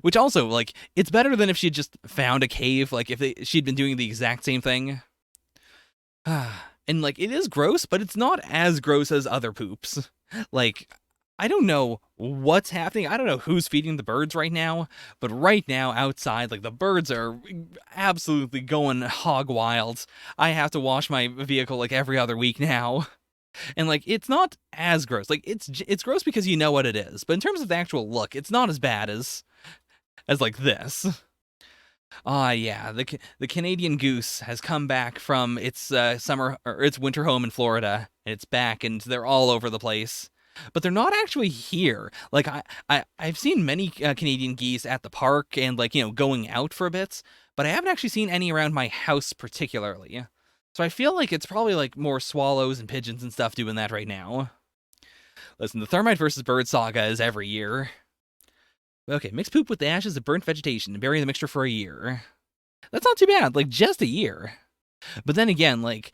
Which also, like, it's better than if she'd just found a cave, like, if she'd been doing the exact same thing. And, like, it is gross, but it's not as gross as other poops. Like, I don't know what's happening. I don't know who's feeding the birds right now, but right now, outside, like, the birds are absolutely going hog wild. I have to wash my vehicle, like, every other week now. And, like, it's not as gross. Like, it's gross because you know what it is. But in terms of the actual look, it's not as bad as like, this. Yeah, the Canadian goose has come back from its summer or its winter home in Florida, and it's back, and they're all over the place. But they're not actually here. Like, I've seen many Canadian geese at the park and, like, going out for a bit, but I haven't actually seen any around my house particularly. So I feel like it's probably, like, more swallows and pigeons and stuff doing that right now. Listen, the Thermite versus Bird saga is every year. Okay, mix poop with the ashes of burnt vegetation and bury the mixture for a year. That's not too bad, like, just a year. But then again, like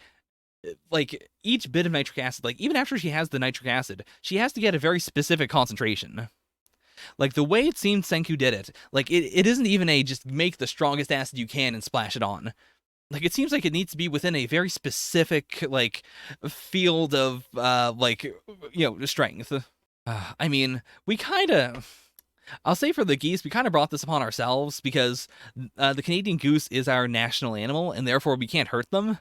each bit of nitric acid, like, even after she has the nitric acid, she has to get a very specific concentration. Like, the way it seemed Senku did it, like, it isn't even a just make the strongest acid you can and splash it on. Like, it seems like it needs to be within a very specific, like, field of, strength. I mean, we kinda... I'll say for the geese, we kind of brought this upon ourselves because the Canadian goose is our national animal, and therefore we can't hurt them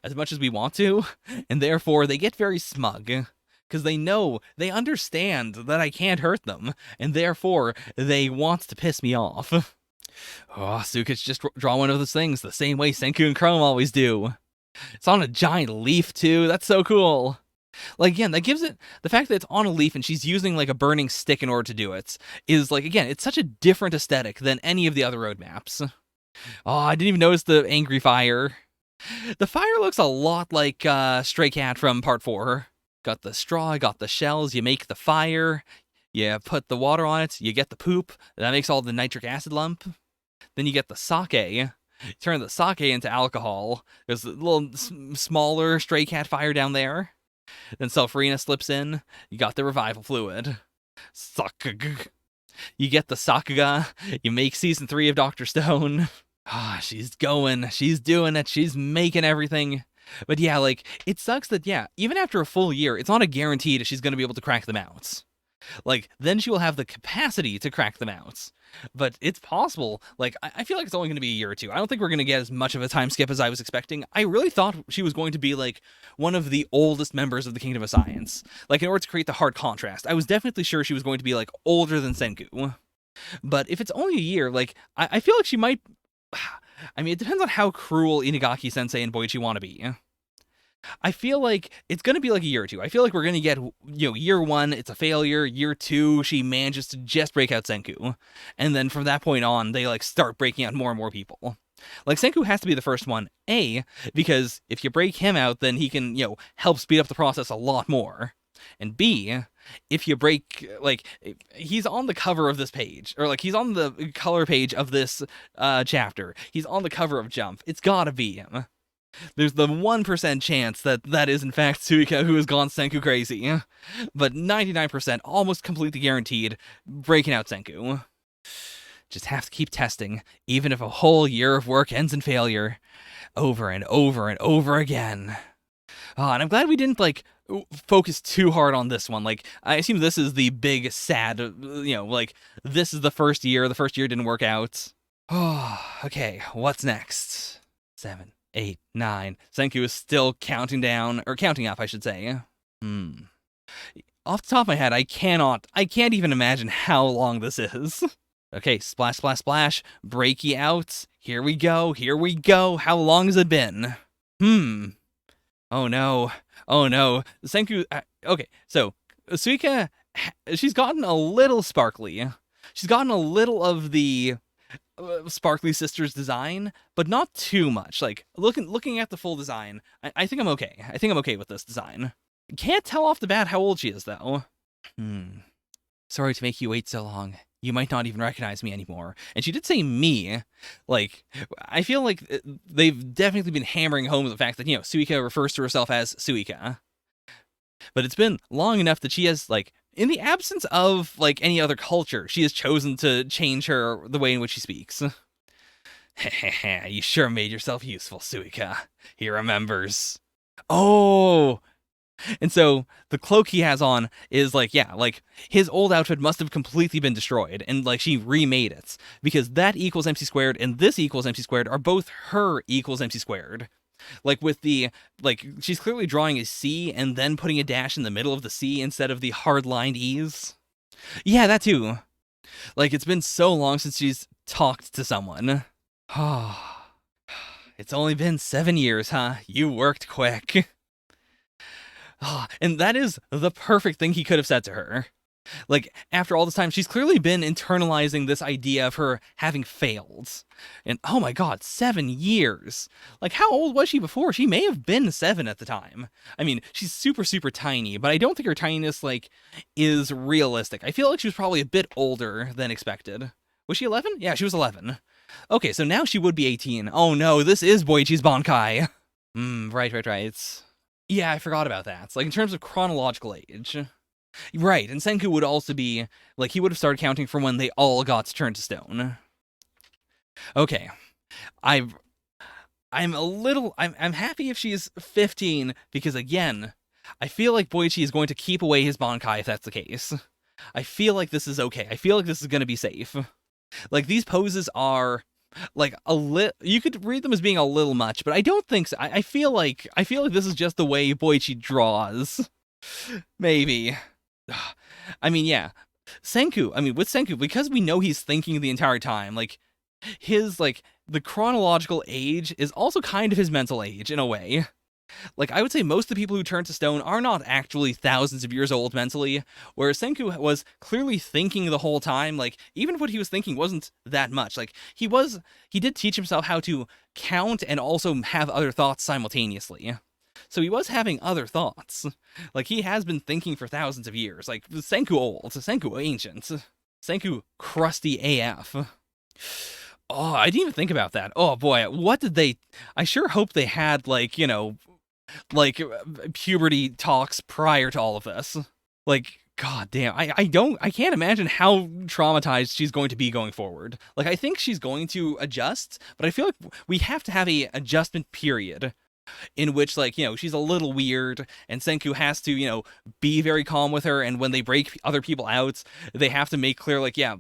as much as we want to, and therefore they get very smug because they understand that I can't hurt them, and therefore they want to piss me off. Oh, Sukic just draw one of those things the same way Senku and Chrome always do. It's on a giant leaf too. That's so cool. Like, again, that gives it, the fact that it's on a leaf and she's using, like, a burning stick in order to do it is, like, again, it's such a different aesthetic than any of the other roadmaps. Oh, I didn't even notice the angry fire. The fire looks a lot like Stray Cat from Part 4. Got the straw, got the shells, you make the fire, you put the water on it, you get the poop, that makes all the nitric acid lump. Then you get the sake, you turn the sake into alcohol. There's a little smaller Stray Cat fire down there. Then Selfrina slips in, you got the revival fluid. You get the Sakuga, you make season 3 of Dr. Stone. Ah, she's going, she's doing it, she's making everything. But yeah, like, it sucks that, yeah, even after a full year, it's not a guarantee that she's going to be able to crack them out. Like, then she will have the capacity to crack them out. But it's possible. Like, I feel like it's only going to be a year or two. I don't think we're going to get as much of a time skip as I was expecting. I really thought she was going to be, like, one of the oldest members of the Kingdom of Science. Like, in order to create the hard contrast. I was definitely sure she was going to be, like, older than Senku. But if it's only a year, like, I feel like she might... I mean, it depends on how cruel Inagaki-sensei and Boichi want to be. I feel like it's going to be like a year or two. I feel like we're going to get, year 1, it's a failure. Year 2, she manages to just break out Senku. And then from that point on, they, like, start breaking out more and more people. Like, Senku has to be the first one, A, because if you break him out, then he can, help speed up the process a lot more. And B, if you break, like, he's on the cover of this page, or, like, he's on the color page of this chapter. He's on the cover of Jump. It's gotta be him. There's the 1% chance that is in fact Suika who has gone Senku crazy. But 99%, almost completely guaranteed, breaking out Senku. Just have to keep testing, even if a whole year of work ends in failure. Over and over and over again. Oh, and I'm glad we didn't, like, focus too hard on this one. Like, I assume this is the big sad, like, this is the first year didn't work out. Oh, okay, what's next? 7, 8, 9. Senku is still counting down, or counting up, I should say. Off the top of my head, I can't even imagine how long this is. Okay, splash, splash, splash, breaky out. Here we go. How long has it been? Oh no. Senku, okay, so, Suika, she's gotten a little sparkly. She's gotten a little of the Sparkly Sisters design, but not too much. Like, looking at the full design, I think I'm okay. I think I'm okay with this design. Can't tell off the bat how old she is, though. Sorry to make you wait so long. You might not even recognize me anymore. And she did say me. Like, I feel like they've definitely been hammering home the fact that, Suika refers to herself as Suika. But it's been long enough that she has, like, in the absence of, like, any other culture, she has chosen to change the way in which she speaks. Heh, you sure made yourself useful, Suika. He remembers. Oh! And so, the cloak he has on is, like, yeah, like, his old outfit must have completely been destroyed, and, like, she remade it. Because that equals MC squared and this equals MC squared are both her equals MC squared. Like, with the, like, she's clearly drawing a C and then putting a dash in the middle of the C instead of the hard-lined E's. Yeah, that too. Like, it's been so long since she's talked to someone. It's only been 7 years, huh? You worked quick. And that is the perfect thing he could have said to her. Like, after all this time, she's clearly been internalizing this idea of her having failed. And, oh my god, 7 years! Like, how old was she before? She may have been 7 at the time. I mean, she's super, super tiny, but I don't think her tininess, like, is realistic. I feel like she was probably a bit older than expected. Was she 11? Yeah, she was 11. Okay, so now she would be 18. Oh no, this is Boichi's Bankai! Right. Yeah, I forgot about that. Like, in terms of chronological age. Right, and Senku would also be, like, he would have started counting from when they all got to turn to stone. Okay. I'm happy if she's 15, because again, I feel like Boichi is going to keep away his Bankai if that's the case. I feel like this is okay. I feel like this is going to be safe. Like, these poses are, like, you could read them as being a little much, but I don't think so. I feel like this is just the way Boichi draws. Maybe. I mean, yeah. With Senku, because we know he's thinking the entire time, like, his, like, the chronological age is also kind of his mental age, in a way. Like, I would say most of the people who turn to stone are not actually thousands of years old mentally, whereas Senku was clearly thinking the whole time. Like, even what he was thinking wasn't that much. Like, he did teach himself how to count and also have other thoughts simultaneously. So he was having other thoughts. Like, he has been thinking for thousands of years. Like, Senku old, Senku ancient, Senku crusty AF. Oh, I didn't even think about that. Oh boy, what did they... I sure hope they had, like, like puberty talks prior to all of this. Like, god damn, I can't imagine how traumatized she's going to be going forward. Like, I think she's going to adjust, but I feel like we have to have a adjustment period in which, like, she's a little weird, and Senku has to, be very calm with her, and when they break other people out, they have to make clear, like, yeah,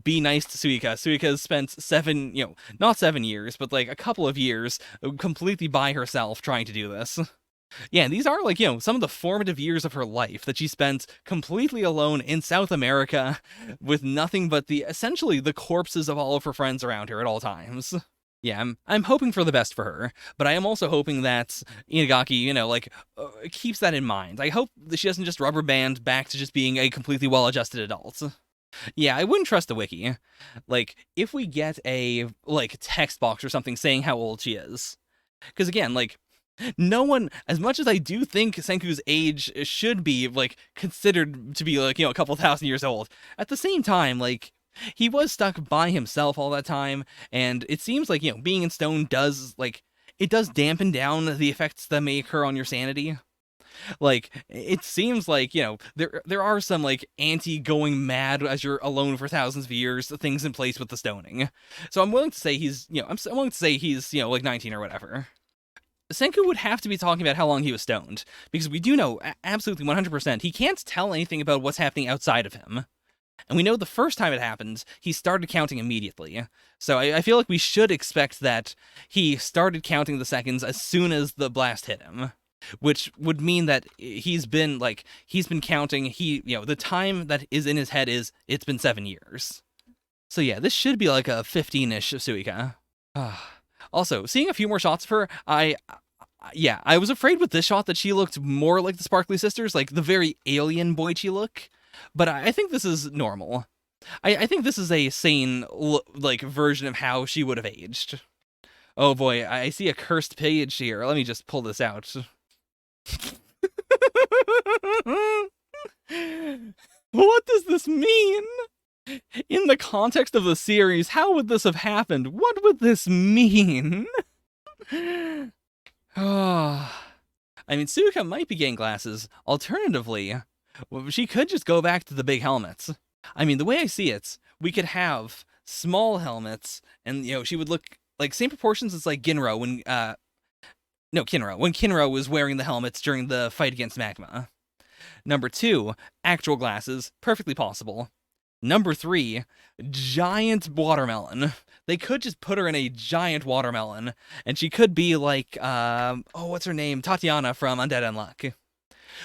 be nice to Suika. Suika's spent not 7 years, but, like, a couple of years completely by herself trying to do this. Yeah, and these are, like, some of the formative years of her life that she spent completely alone in South America with nothing but essentially the corpses of all of her friends around her at all times. Yeah, I'm hoping for the best for her, but I am also hoping that Inagaki, keeps that in mind. I hope that she doesn't just rubber band back to just being a completely well-adjusted adult. Yeah, I wouldn't trust the wiki. Like, if we get a, text box or something saying how old she is. Because again, no one, as much as I do think Senku's age should be, considered to be, a couple thousand years old, at the same time, he was stuck by himself all that time, and it seems like, being in stone does, it does dampen down the effects that may occur on your sanity. Like, it seems like, there are some, anti-going mad as you're alone for thousands of years things in place with the stoning. So I'm willing to say he's, I'm willing to say he's, 19 or whatever. Senku would have to be talking about how long he was stoned, because we do know, absolutely 100%, he can't tell anything about what's happening outside of him. And we know the first time it happened, he started counting immediately. So I feel like we should expect that he started counting the seconds as soon as the blast hit him. Which would mean that he's been counting, the time that is in his head it's been 7 years. So yeah, this should be like a 15-ish Suika. Also, seeing a few more shots of her, I was afraid with this shot that she looked more like the Sparkly Sisters, like the very alien Boichi look. But I think this is normal. I think this is a sane, version of how she would have aged. Oh boy, I see a cursed page here. Let me just pull this out. What does this mean? In the context of the series, how would this have happened? What would this mean? I mean, Suika might be getting glasses. Alternatively, well, she could just go back to the big helmets. I mean, the way I see it, we could have small helmets, and, she would look like same proportions as, Ginro when, Kinro. When Kinro was wearing the helmets during the fight against Magma. Number 2, actual glasses, perfectly possible. Number 3, giant watermelon. They could just put her in a giant watermelon, and she could be like, what's her name? Tatiana from Undead Unluck.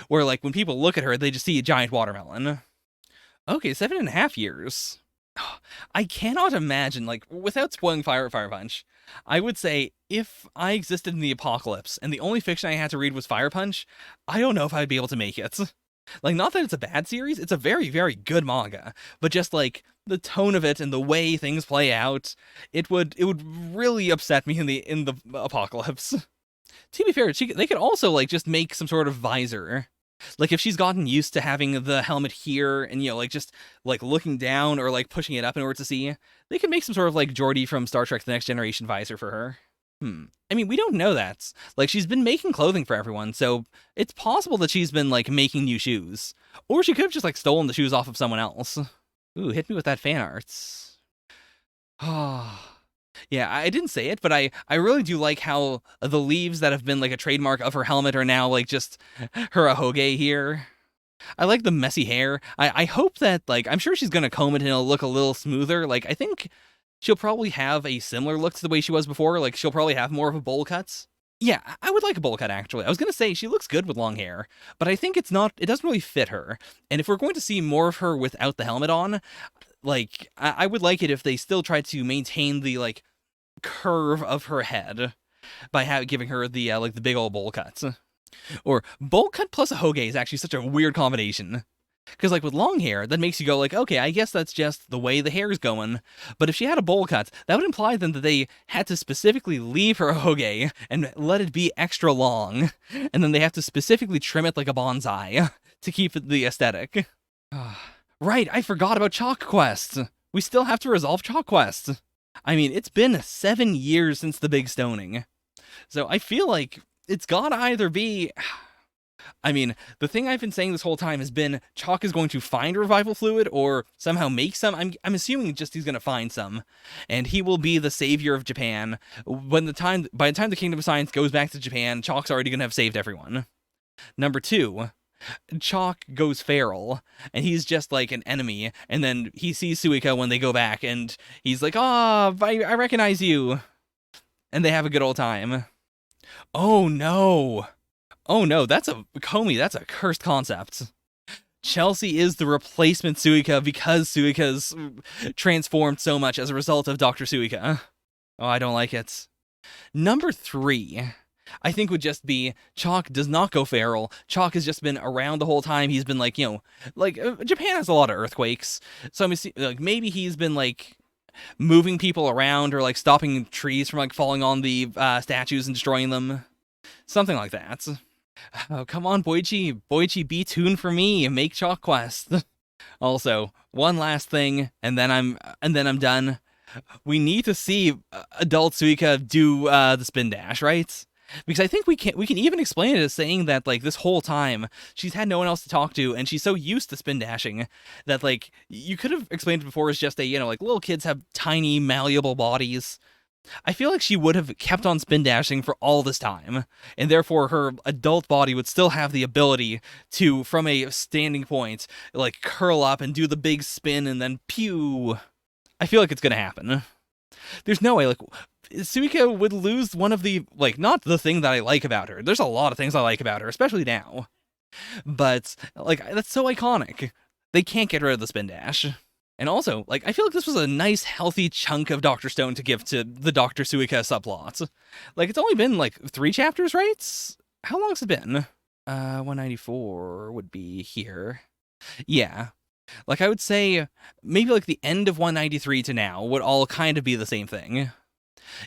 Where, when people look at her, they just see a giant watermelon. Okay, 7.5 years. I cannot imagine, without spoiling Fire Punch, I would say if I existed in the apocalypse and the only fiction I had to read was Fire Punch, I don't know if I'd be able to make it. Not that it's a bad series, it's a very, very good manga, but just, the tone of it and the way things play out, it would really upset me in the apocalypse. To be fair, they could also, just make some sort of visor. If she's gotten used to having the helmet here and, just, looking down or, pushing it up in order to see, they could make some sort of, Geordi from Star Trek The Next Generation visor for her. I mean, we don't know that. She's been making clothing for everyone, so it's possible that she's been, making new shoes. Or she could have just, stolen the shoes off of someone else. Ooh, hit me with that fan arts. Yeah, I didn't say it, but I really do like how the leaves that have been, a trademark of her helmet are now, just her ahoge here. I like the messy hair. I hope that, I'm sure she's gonna comb it and it'll look a little smoother. I think she'll probably have a similar look to the way she was before. She'll probably have more of a bowl cut. Yeah, I would like a bowl cut, actually. I was gonna say, she looks good with long hair, but I think it doesn't really fit her. And if we're going to see more of her without the helmet on, I would like it if they still tried to maintain the, curve of her head. by giving her the like the big old bowl cuts. Or bowl cut plus a Hoge is actually such a weird combination. Because, like, with long hair, that makes you go, like, okay, I guess that's just the way the hair's going. But if she had a bowl cut, that would imply then that they had to specifically leave her Hoge and let it be extra long. And then they have to specifically trim it like a bonsai to keep it the aesthetic. Right, I forgot about Chalk Quest. We still have to resolve Chalk Quest. I mean, it's been 7 years since the big stoning. So I feel like it's gotta either be... I mean, the thing I've been saying this whole time has been Chalk is going to find revival fluid or somehow make some. I'm assuming just he's going to find some, and he will be the savior of Japan. By the time the Kingdom of Science goes back to Japan, Chalk's already going to have saved everyone. Number 2, Chalk goes feral, and he's just like an enemy, and then he sees Suika when they go back, and he's like, "Ah, oh, I recognize you," and they have a good old time. Oh no! Oh no, that's a cursed concept. Chelsea is the replacement Suika because Suika's transformed so much as a result of Dr. Suika. Oh, I don't like it. Number 3, I think would just be Chalk does not go feral. Chalk has just been around the whole time. He's been like, Japan has a lot of earthquakes. So I'm like, maybe he's been like moving people around or like stopping trees from like falling on the statues and destroying them. Something like that. Oh, come on, Boichi, be tuned for me. Make Chalk Quest. Also, one last thing, and then I'm done. We need to see adult Suika do the spin dash, right? Because I think we can even explain it as saying that like this whole time she's had no one else to talk to, and she's so used to spin dashing that like you could have explained it before as just a like little kids have tiny malleable bodies. I feel like she would have kept on spin dashing for all this time, and therefore her adult body would still have the ability to, from a standing point, like curl up and do the big spin and then pew. I feel like it's gonna happen. There's no way, like, Suika would lose one of the, like, not the thing that I like about her. There's a lot of things I like about her, especially now. But, like, that's so iconic. They can't get rid of the spin dash. And also, like, I feel like this was a nice, healthy chunk of Dr. Stone to give to the Dr. Suika subplot. Like, it's only been, like, 3 chapters, right? How long's it been? 194 would be here. Yeah. Like, I would say maybe, like, the end of 193 to now would all kind of be the same thing.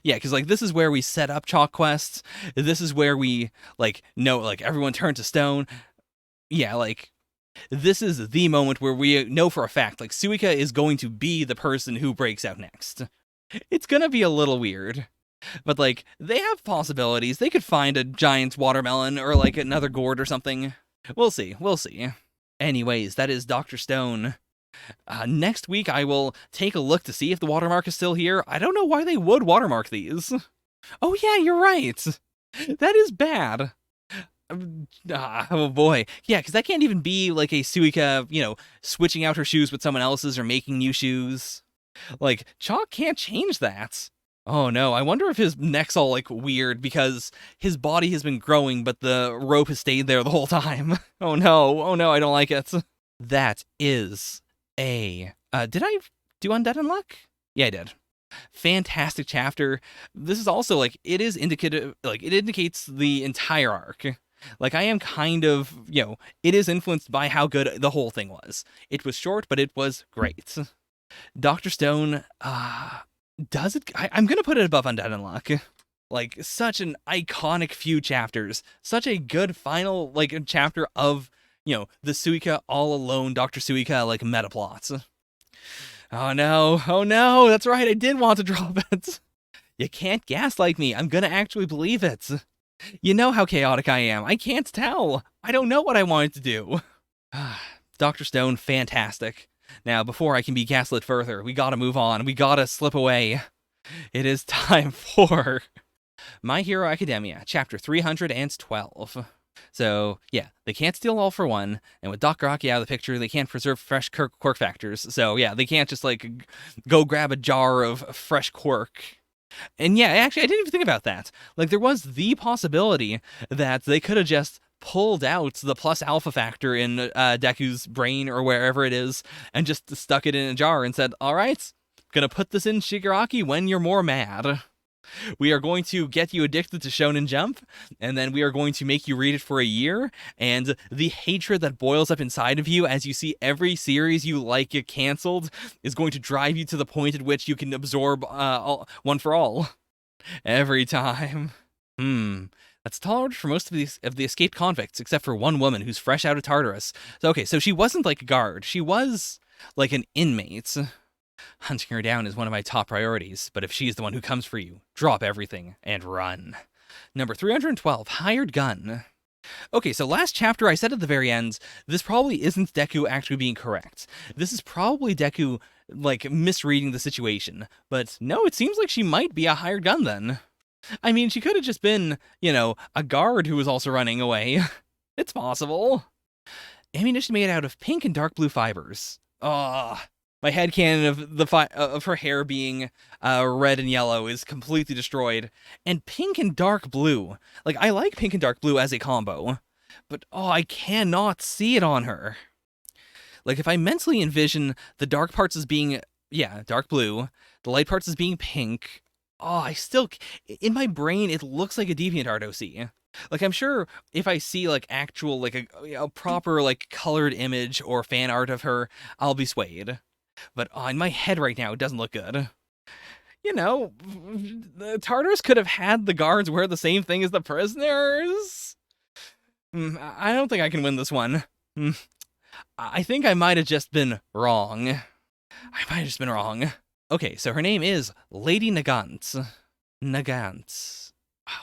Yeah, because, like, this is where we set up Chalk Quest. This is where we, like, know, like, everyone turned to stone. Yeah, like... This is the moment where we know for a fact, like, Suika is going to be the person who breaks out next. It's gonna be a little weird. But, like, they have possibilities. They could find a giant watermelon or, like, another gourd or something. We'll see. Anyways, that is Dr. Stone. Next week, I will take a look to see if the watermark is still here. I don't know why they would watermark these. Oh, yeah, you're right. That is bad. Oh boy. Yeah, because that can't even be like a Suika, switching out her shoes with someone else's or making new shoes. Like, Chalk can't change that. Oh no, I wonder if his neck's all like weird because his body has been growing, but the rope has stayed there the whole time. Oh no, I don't like it. That is a... did I do Undead Unluck? Yeah, I did. Fantastic chapter. This is also, like, it is indicative, like, it indicates the entire arc. Like, I am kind of, it is influenced by how good the whole thing was. It was short, but it was great. Dr. Stone, does it... I'm gonna put it above Undead Unluck. Like, such an iconic few chapters. Such a good final, like, chapter of, the Suika all alone, Dr. Suika, like, meta plots. Oh no, that's right, I did want to drop it. You can't gaslight me, I'm gonna actually believe it. You know how chaotic I am. I can't tell. I don't know what I wanted to do. Dr. Stone, fantastic. Now, before I can be gaslit further, we gotta move on. We gotta slip away. It is time for My Hero Academia, chapter 312. So, yeah, they can't steal all for one, and with Doc Rocky out of the picture, they can't preserve fresh quirk factors. So, yeah, they can't just, like, go grab a jar of fresh quirk. And yeah, actually, I didn't even think about that. Like, there was the possibility that they could have just pulled out the plus alpha factor in Deku's brain or wherever it is and just stuck it in a jar and said, all right, gonna put this in Shigaraki when you're more mad. We are going to get you addicted to Shonen Jump, and then we are going to make you read it for a year, and the hatred that boils up inside of you as you see every series you like get canceled is going to drive you to the point at which you can absorb one for all. Every time. That's tolerant for most of the escaped convicts, except for one woman who's fresh out of Tartarus. So, okay, so she wasn't like a guard. She was like an inmate. Hunting her down is one of my top priorities, but if she's the one who comes for you, drop everything and run. Number 312, Hired Gun. Okay, so last chapter I said at the very end, this probably isn't Deku actually being correct. This is probably Deku, like, misreading the situation. But no, it seems like she might be a hired gun then. I mean, she could have just been, you know, a guard who was also running away. It's possible. Ammunition made out of pink and dark blue fibers. My headcanon of her hair being red and yellow is completely destroyed. And pink and dark blue. Like, I like pink and dark blue as a combo. But, I cannot see it on her. Like, if I mentally envision the dark parts as being, dark blue, the light parts as being pink, in my brain, it looks like a DeviantArt OC. Like, I'm sure if I see, like, actual, like, a proper, like, colored image or fan art of her, I'll be swayed. But, in my head right now, it doesn't look good. You know, the Tartarus could have had the guards wear the same thing as the prisoners. I don't think I can win this one. I think I might have just been wrong. Okay, so her name is Lady Nagant.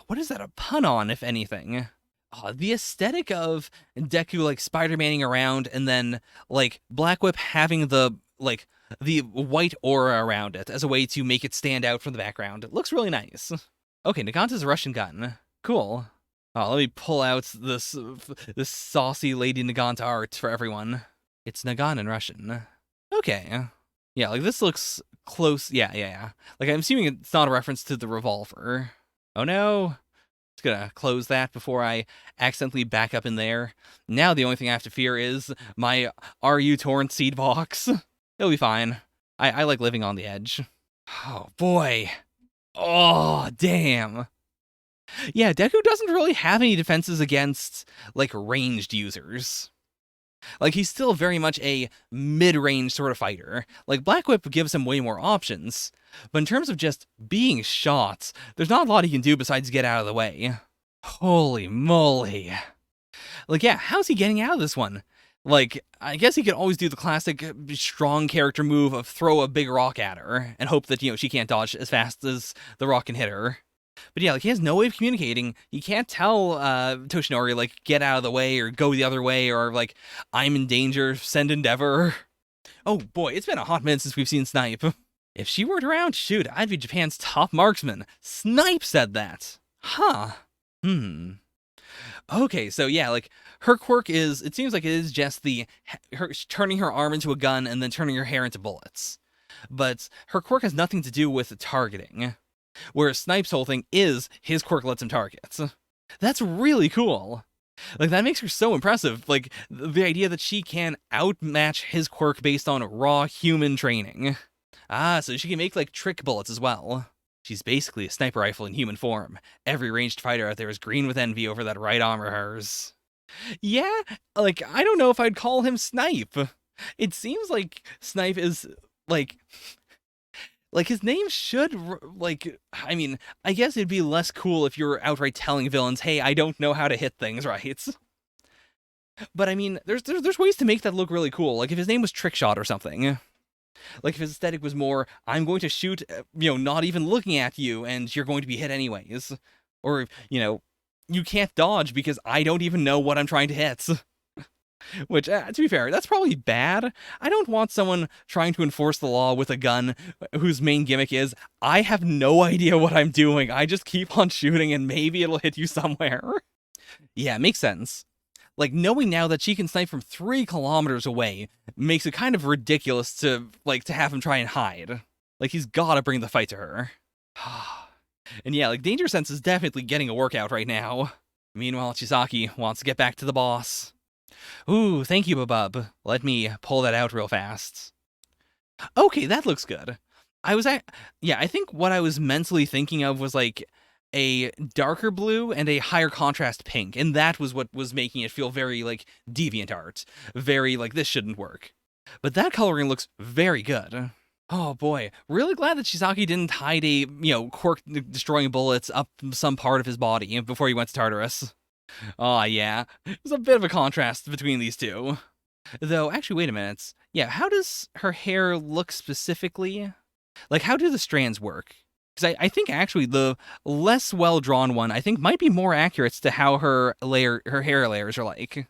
What is that a pun on, if anything? The aesthetic of Deku, like, Spider-Maning around, and then, like, Black Whip having the white aura around it as a way to make it stand out from the background. It looks really nice. Okay, Nagant is a Russian gun. Cool. Let me pull out this saucy Lady Nagant art for everyone. It's Nagant in Russian. Okay. Yeah, like, this looks close. Yeah. Like, I'm assuming it's not a reference to the revolver. Oh no. Just gonna close that before I accidentally back up in there. Now the only thing I have to fear is my RU torrent seed box. It'll be fine. I like living on the edge. Oh boy. Oh, damn. Yeah, Deku doesn't really have any defenses against, like, ranged users. Like, he's still very much a mid-range sort of fighter. Like, Black Whip gives him way more options. But in terms of just being shot, there's not a lot he can do besides get out of the way. Holy moly. Like, yeah, how's he getting out of this one? Like, I guess he could always do the classic strong character move of throw a big rock at her and hope that, she can't dodge as fast as the rock can hit her. But yeah, like, he has no way of communicating. You can't tell Toshinori, like, get out of the way or go the other way or, like, I'm in danger, send Endeavor. Oh boy, it's been a hot minute since we've seen Snipe. If she weren't around, shoot, I'd be Japan's top marksman. Snipe said that. Huh. Okay, so yeah, like, her quirk is, it seems like it is just her turning her arm into a gun and then turning her hair into bullets. But her quirk has nothing to do with targeting. Whereas Snipe's whole thing is his quirk lets him target. That's really cool. Like, that makes her so impressive. Like, the idea that she can outmatch his quirk based on raw human training. So she can make, like, trick bullets as well. She's basically a sniper rifle in human form. Every ranged fighter out there is green with envy over that right arm of hers. Yeah, like, I don't know if I'd call him Snipe. It seems like Snipe is, like, his name should, like, I mean, I guess it'd be less cool if you were outright telling villains, hey, I don't know how to hit things right. But, I mean, there's ways to make that look really cool. Like, if his name was Trickshot or something. Like, if his aesthetic was more, I'm going to shoot, not even looking at you, and you're going to be hit anyways. Or, you can't dodge because I don't even know what I'm trying to hit. Which, to be fair, that's probably bad. I don't want someone trying to enforce the law with a gun whose main gimmick is, I have no idea what I'm doing. I just keep on shooting and maybe it'll hit you somewhere. Yeah, makes sense. Like, knowing now that she can snipe from 3 kilometers away makes it kind of ridiculous to have him try and hide. Like, he's gotta bring the fight to her. And yeah, like, Danger Sense is definitely getting a workout right now. Meanwhile, Chisaki wants to get back to the boss. Ooh, thank you, Babub. Let me pull that out real fast. Okay, that looks good. Yeah, I think what I was mentally thinking of was like a darker blue and a higher contrast pink, and that was what was making it feel very like deviant art, very like this shouldn't work. But that coloring looks very good. Oh boy, really glad that Shisaki didn't hide a quirk destroying bullets up some part of his body before he went to Tartarus. Oh yeah, there's a bit of a contrast between these two. Though, actually, wait a minute. Yeah, how does her hair look specifically? Like, how do the strands work? Because I think actually the less well drawn one I think might be more accurate to how her hair layers are like.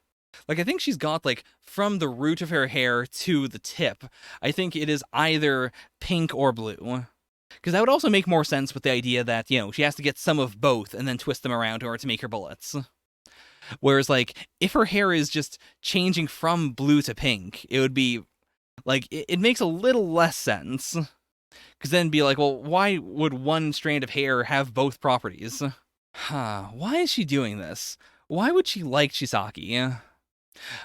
Like I think she's got like from the root of her hair to the tip. I think it is either pink or blue. Because that would also make more sense with the idea that she has to get some of both and then twist them around in order to make her bullets. Whereas like if her hair is just changing from blue to pink, it would be like it makes a little less sense. Because then be like, well, why would one strand of hair have both properties? Why is she doing this? Why would she like Chisaki?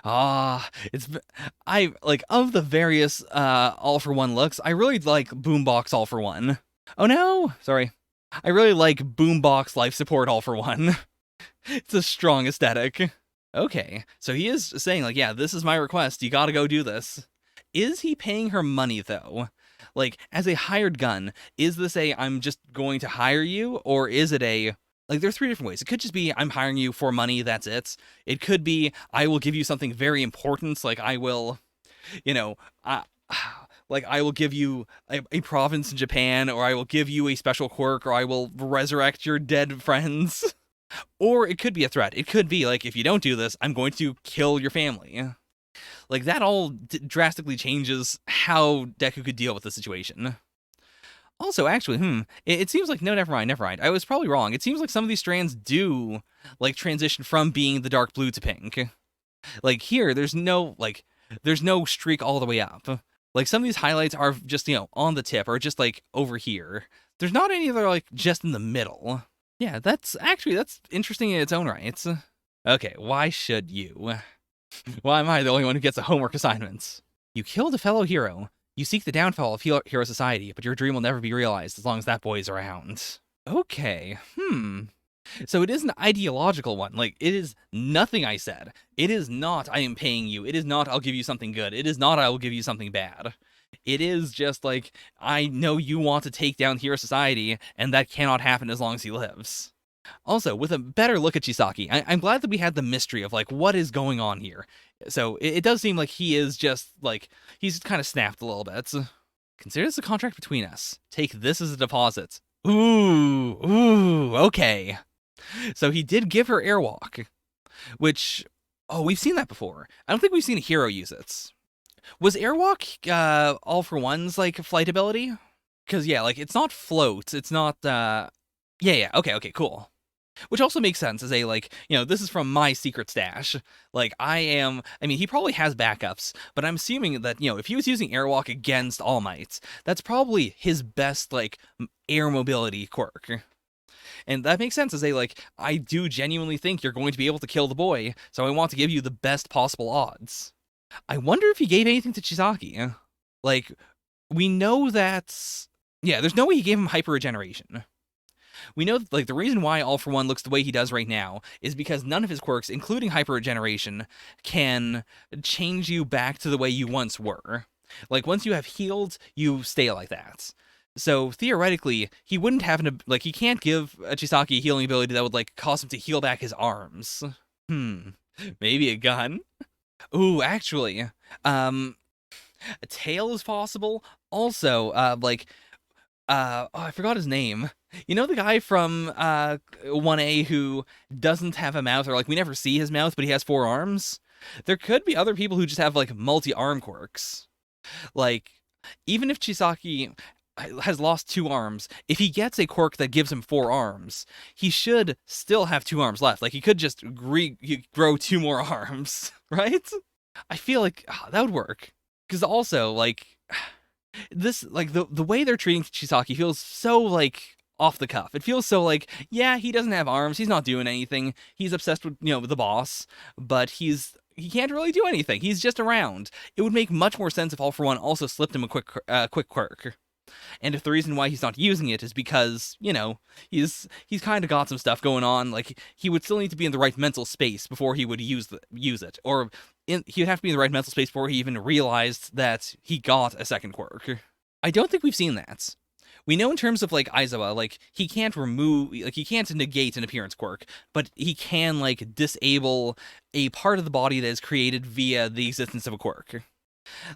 I like of the various all for one looks, I really like Boombox all for one. Oh no, sorry. I really like Boombox life support all for one. It's a strong aesthetic. Okay, so he is saying like, yeah, this is my request. You gotta go do this. Is he paying her money though? Like, as a hired gun, is this a I'm just going to hire you, or is it a like there are three different ways. It could just be I'm hiring you for money, that's it. It could be I will give you something very important, like I will, like I will give you a province in Japan, or I will give you a special quirk, or I will resurrect your dead friends. Or it could be a threat. It could be like, if you don't do this, I'm going to kill your family. Like, that all drastically changes how Deku could deal with the situation. Also, actually, it seems like, no, never mind. I was probably wrong. It seems like some of these strands do, like, transition from being the dark blue to pink. Like, here, there's no streak all the way up. Like, some of these highlights are just, on the tip, or just, like, over here. There's not any that are, like, just in the middle. Yeah, that's interesting in its own right. Okay, why should you? Why am I the only one who gets the homework assignments? You killed a fellow hero. You seek the downfall of Hero Society, but your dream will never be realized as long as that boy is around. Okay, So it is an ideological one. Like, it is nothing I said. It is not I am paying you. It is not I'll give you something good. It is not I will give you something bad. It is just like, I know you want to take down Hero Society, and that cannot happen as long as he lives. Also, with a better look at Chisaki, I'm glad that we had the mystery of, like, what is going on here. So, it does seem like he is just, like, he's kind of snapped a little bit. Consider this a contract between us. Take this as a deposit. Ooh, okay. So he did give her Airwalk, which, we've seen that before. I don't think we've seen a hero use it. Was Airwalk all for one's like flight ability? Because yeah, like it's not float, it's not yeah, okay, cool. Which also makes sense as a like, this is from my secret stash. Like I mean, he probably has backups, but I'm assuming that, if he was using Airwalk against All Might, that's probably his best like air mobility quirk. And that makes sense as a like, I do genuinely think you're going to be able to kill the boy, so I want to give you the best possible odds. I wonder if he gave anything to Chisaki. Like, we know that... Yeah, there's no way he gave him hyper regeneration. We know that, like, the reason why All For One looks the way he does right now is because none of his quirks, including hyper regeneration, can change you back to the way you once were. Like, once you have healed, you stay like that. So, theoretically, he wouldn't have he can't give Chisaki a healing ability that would, like, cause him to heal back his arms. Maybe a gun? Ooh, actually, a tail is possible. Also, I forgot his name. You know the guy from 1A who doesn't have a mouth, or like we never see his mouth, but he has 4 arms? There could be other people who just have like multi-arm quirks. Like, even if Chisaki has lost 2 arms, if he gets a quirk that gives him 4 arms, he should still have 2 arms left. Like, he could just grow 2 more arms, right? I feel like that would work. Because also, like, this, like, the way they're treating Chisaki feels so, like, off the cuff. It feels so like, yeah, he doesn't have arms, he's not doing anything, he's obsessed with, with the boss, but he can't really do anything, he's just around. It would make much more sense if All For One also slipped him a quick quirk. And if the reason why he's not using it is because, he's kind of got some stuff going on, like he would still need to be in the right mental space before he would use it, or he would have to be in the right mental space before he even realized that he got a second quirk. I don't think we've seen that. We know in terms of like Aizawa, like he can't negate an appearance quirk, but he can like disable a part of the body that is created via the existence of a quirk.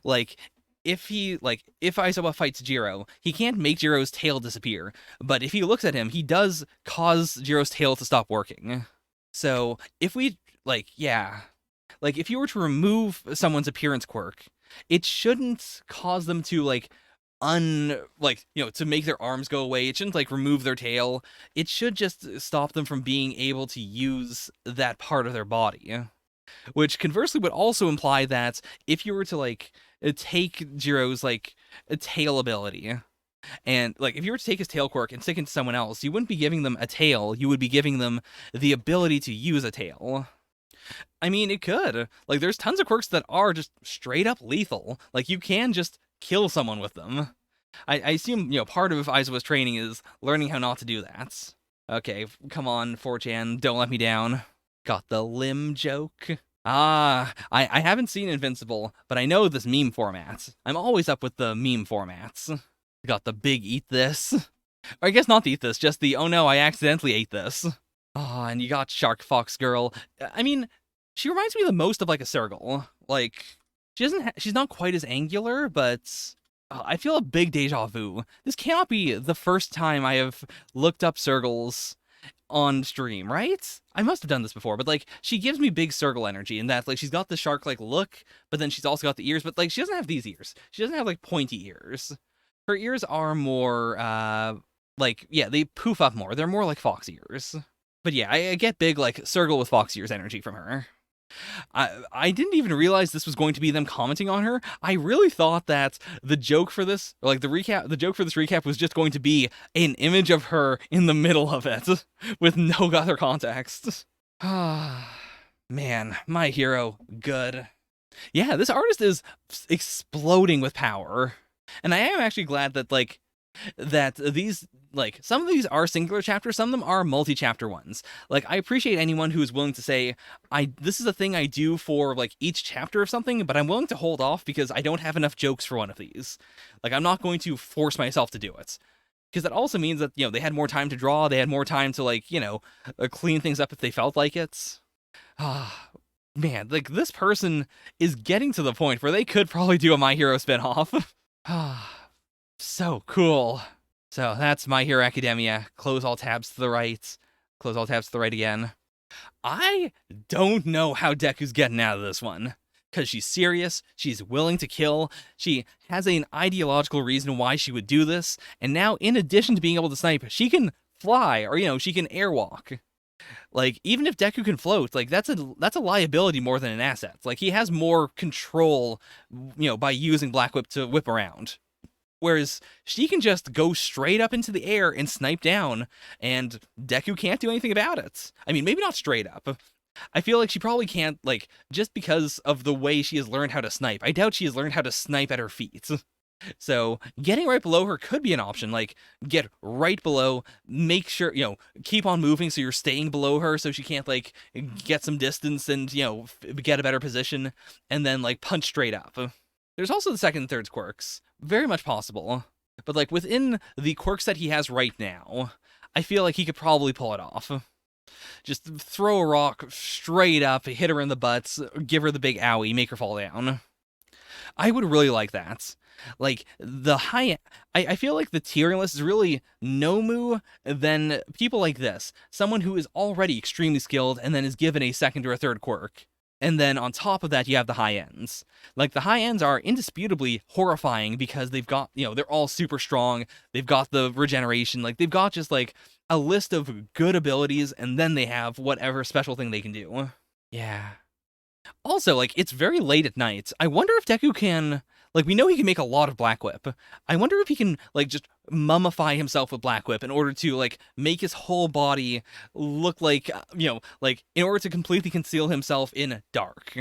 Like if Aizawa fights Jiro, he can't make Jiro's tail disappear, but if he looks at him, he does cause Jiro's tail to stop working. So if we if you were to remove someone's appearance quirk, it shouldn't cause them to to make their arms go away. It shouldn't like remove their tail. It should just stop them from being able to use that part of their body. Which conversely would also imply that if you were to like take Jiro's like tail ability, and like if you were to take his tail quirk and stick it to someone else, you wouldn't be giving them a tail, you would be giving them the ability to use a tail. I mean, it could. Like there's tons of quirks that are just straight up lethal. Like you can just kill someone with them. I assume, part of Aizawa's training is learning how not to do that. Okay, come on, 4chan, don't let me down. Got the limb joke. I haven't seen Invincible, but I know this meme format. I'm always up with the meme formats. Got the big eat this. Or I guess not the eat this, just the oh no, I accidentally ate this. Oh, and you got Shark Fox Girl. I mean, she reminds me the most of like a Sergal. Like, she's not quite as angular, but I feel a big deja vu. This cannot be the first time I have looked up Sergals on stream, right? I must have done this before, but like she gives me big Sergal energy in that like she's got the shark like look, but then she's also got the ears, but like she doesn't have these ears. She doesn't have like pointy ears. Her ears are more they poof up more. They're more like fox ears. But yeah, I get big like Sergal with fox ears energy from her. I didn't even realize this was going to be them commenting on her. I really thought that the joke for this, the joke for this recap was just going to be an image of her in the middle of it with no other context. Man, my hero, good. Yeah, this artist is exploding with power. And I am actually glad that these some of these are singular chapters, some of them are multi-chapter ones. Like I appreciate anyone who is willing to say this is a thing I do for like each chapter of something, but I'm willing to hold off because I don't have enough jokes for one of these. Like I'm not going to force myself to do it, because that also means that they had more time to draw, they had more time to clean things up if they felt like it. Man, like this person is getting to the point where they could probably do a My Hero spinoff. So cool. So that's My Hero Academia. Close all tabs to the right. Close all tabs to the right again. I don't know how Deku's getting out of this one. Because she's serious, she's willing to kill, she has an ideological reason why she would do this, and now in addition to being able to snipe, she can fly, or she can airwalk. Like, even if Deku can float, like, that's a liability more than an asset. Like, he has more control, by using Black Whip to whip around. Whereas she can just go straight up into the air and snipe down, and Deku can't do anything about it. I mean, maybe not straight up. I feel like she probably can't, just because of the way she has learned how to snipe. I doubt she has learned how to snipe at her feet. So, getting right below her could be an option. Like, get right below, make sure, keep on moving so you're staying below her so she can't, get some distance and, get a better position, and then, punch straight up. There's also the second and third quirks. Very much possible. But, within the quirks that he has right now, I feel like he could probably pull it off. Just throw a rock straight up, hit her in the butt, give her the big owie, make her fall down. I would really like that. I feel like the tiering list is really Nomu, then people like this. Someone who is already extremely skilled and then is given a second or a third quirk. And then on top of that, you have the high ends. The high ends are indisputably horrifying because they've got, they're all super strong. They've got the regeneration. They've got just, a list of good abilities, and then they have whatever special thing they can do. Yeah. Also, it's very late at night. I wonder if Deku can... we know he can make a lot of Black Whip. I wonder if he can, just mummify himself with Black Whip in order to, make his whole body look in order to completely conceal himself in dark.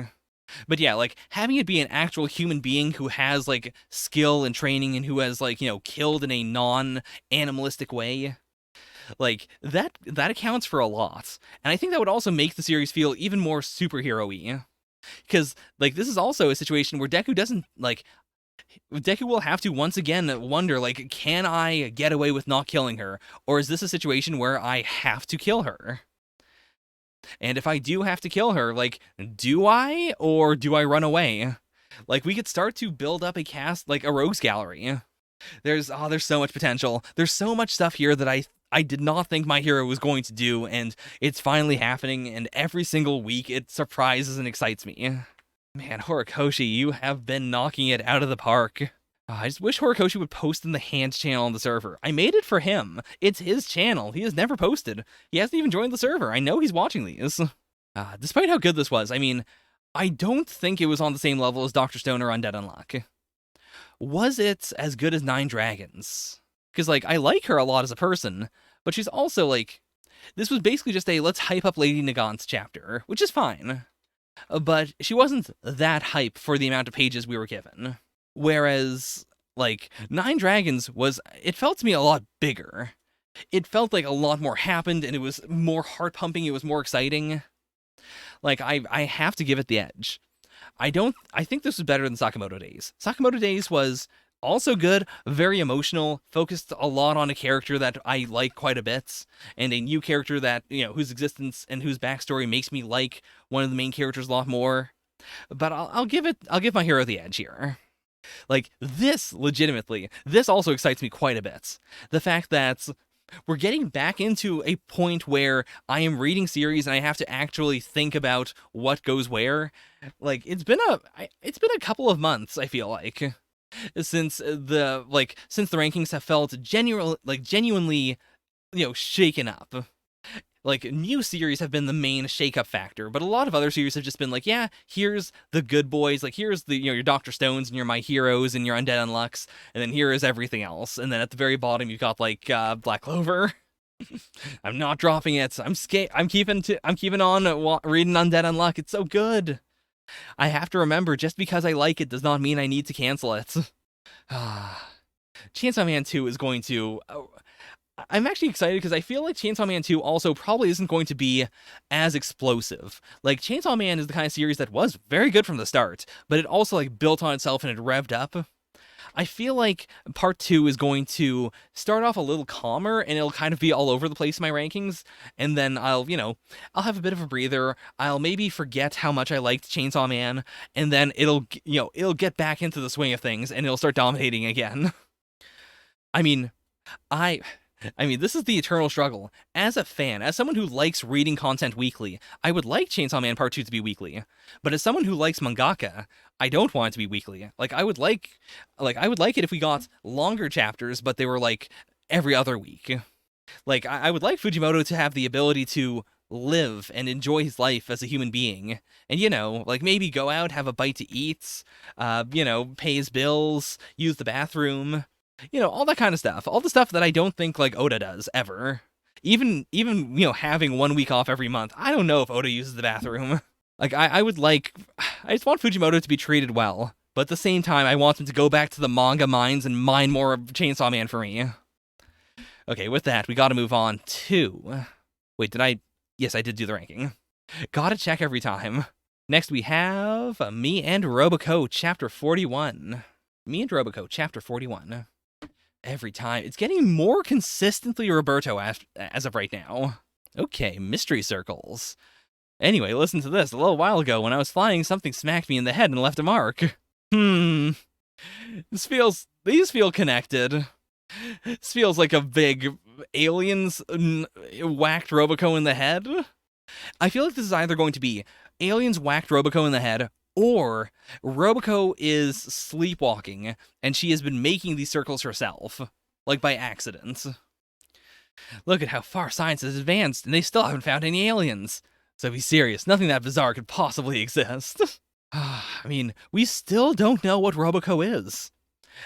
But yeah, like, having it be an actual human being who has, like, skill and training and who has, like, killed in a non-animalistic way, like, that accounts for a lot. And I think that would also make the series feel even more superhero-y. Because, like, this is also a situation where Deku will have to once again wonder, like, can I get away with not killing her? Or is this a situation where I have to kill her? And if I do have to kill her, like, do I? Or do I run away? Like, we could start to build up a cast, like a rogues gallery. There's so much potential. There's so much stuff here that I did not think my hero was going to do, and it's finally happening, and every single week it surprises and excites me. Man, Horikoshi, you have been knocking it out of the park. I just wish Horikoshi would post in the Hands channel on the server. I made it for him. It's his channel. He has never posted. He hasn't even joined the server. I know he's watching these. Despite how good this was, I mean, I don't think it was on the same level as Dr. Stone or Undead Unluck. Was it as good as Nine Dragons? Because, like, I like her a lot as a person, but she's also, like, this was basically just a let's hype up Lady Nagant's chapter, which is fine. But she wasn't that hype for the amount of pages we were given. Whereas, like, Nine Dragons it felt to me a lot bigger. It felt like a lot more happened, and it was more heart-pumping, it was more exciting. Like, I have to give it the edge. I think this was better than Sakamoto Days. Sakamoto Days was also good, very emotional, focused a lot on a character that I like quite a bit, and a new character that, whose existence and whose backstory makes me like one of the main characters a lot more. But I'll give my hero the edge here. Like, this also excites me quite a bit. The fact that we're getting back into a point where I am reading series and I have to actually think about what goes where. Like, it's been a couple of months, I feel like, since the rankings have felt genuinely, shaken up. Like, new series have been the main shake-up factor, but a lot of other series have just been like, yeah, here's the good boys, like, here's the, your Dr. Stones and your My Heroes and your Undead Unlucks, and then here is everything else. And then at the very bottom, you've got, like, Black Clover. I'm not dropping it. I'm keeping on reading Undead Unluck. It's so good. I have to remember, just because I like it does not mean I need to cancel it. Chainsaw Man 2 is going to... I'm actually excited because I feel like Chainsaw Man 2 also probably isn't going to be as explosive. Like, Chainsaw Man is the kind of series that was very good from the start, but it also, like, built on itself and it revved up. I feel like part 2 is going to start off a little calmer, and it'll kind of be all over the place in my rankings, and then I'll have a bit of a breather. I'll maybe forget how much I liked Chainsaw Man, and then it'll get back into the swing of things, and it'll start dominating again. I mean, this is the eternal struggle. As a fan, as someone who likes reading content weekly, I would like Chainsaw Man Part 2 to be weekly. But as someone who likes mangaka, I don't want it to be weekly. Like, I would like it if we got longer chapters, but they were, like, every other week. Like, I would like Fujimoto to have the ability to live and enjoy his life as a human being. And, like, maybe go out, have a bite to eat, pay his bills, use the bathroom... all that kind of stuff. All the stuff that I don't think, like, Oda does, ever. Even having 1 week off every month, I don't know if Oda uses the bathroom. Like, I just want Fujimoto to be treated well. But at the same time, I want him to go back to the manga mines and mine more of Chainsaw Man for me. Okay, with that, we gotta move on to... Wait, Yes, I did do the ranking. Gotta check every time. Next, we have Me and Roboco, Chapter 41. Me and Roboco, Chapter 41. Every time. It's getting more consistently Roberto as of right now. Okay, mystery circles. Anyway, listen to this. A little while ago, when I was flying, something smacked me in the head and left a mark. These feel connected. This feels like a big aliens whacked Roboco in the head. I feel like this is either going to be aliens whacked Roboco in the head, or Roboco is sleepwalking, and she has been making these circles herself, like by accident. Look at how far science has advanced, and they still haven't found any aliens. So be serious, nothing that bizarre could possibly exist. I mean, we still don't know what Roboco is.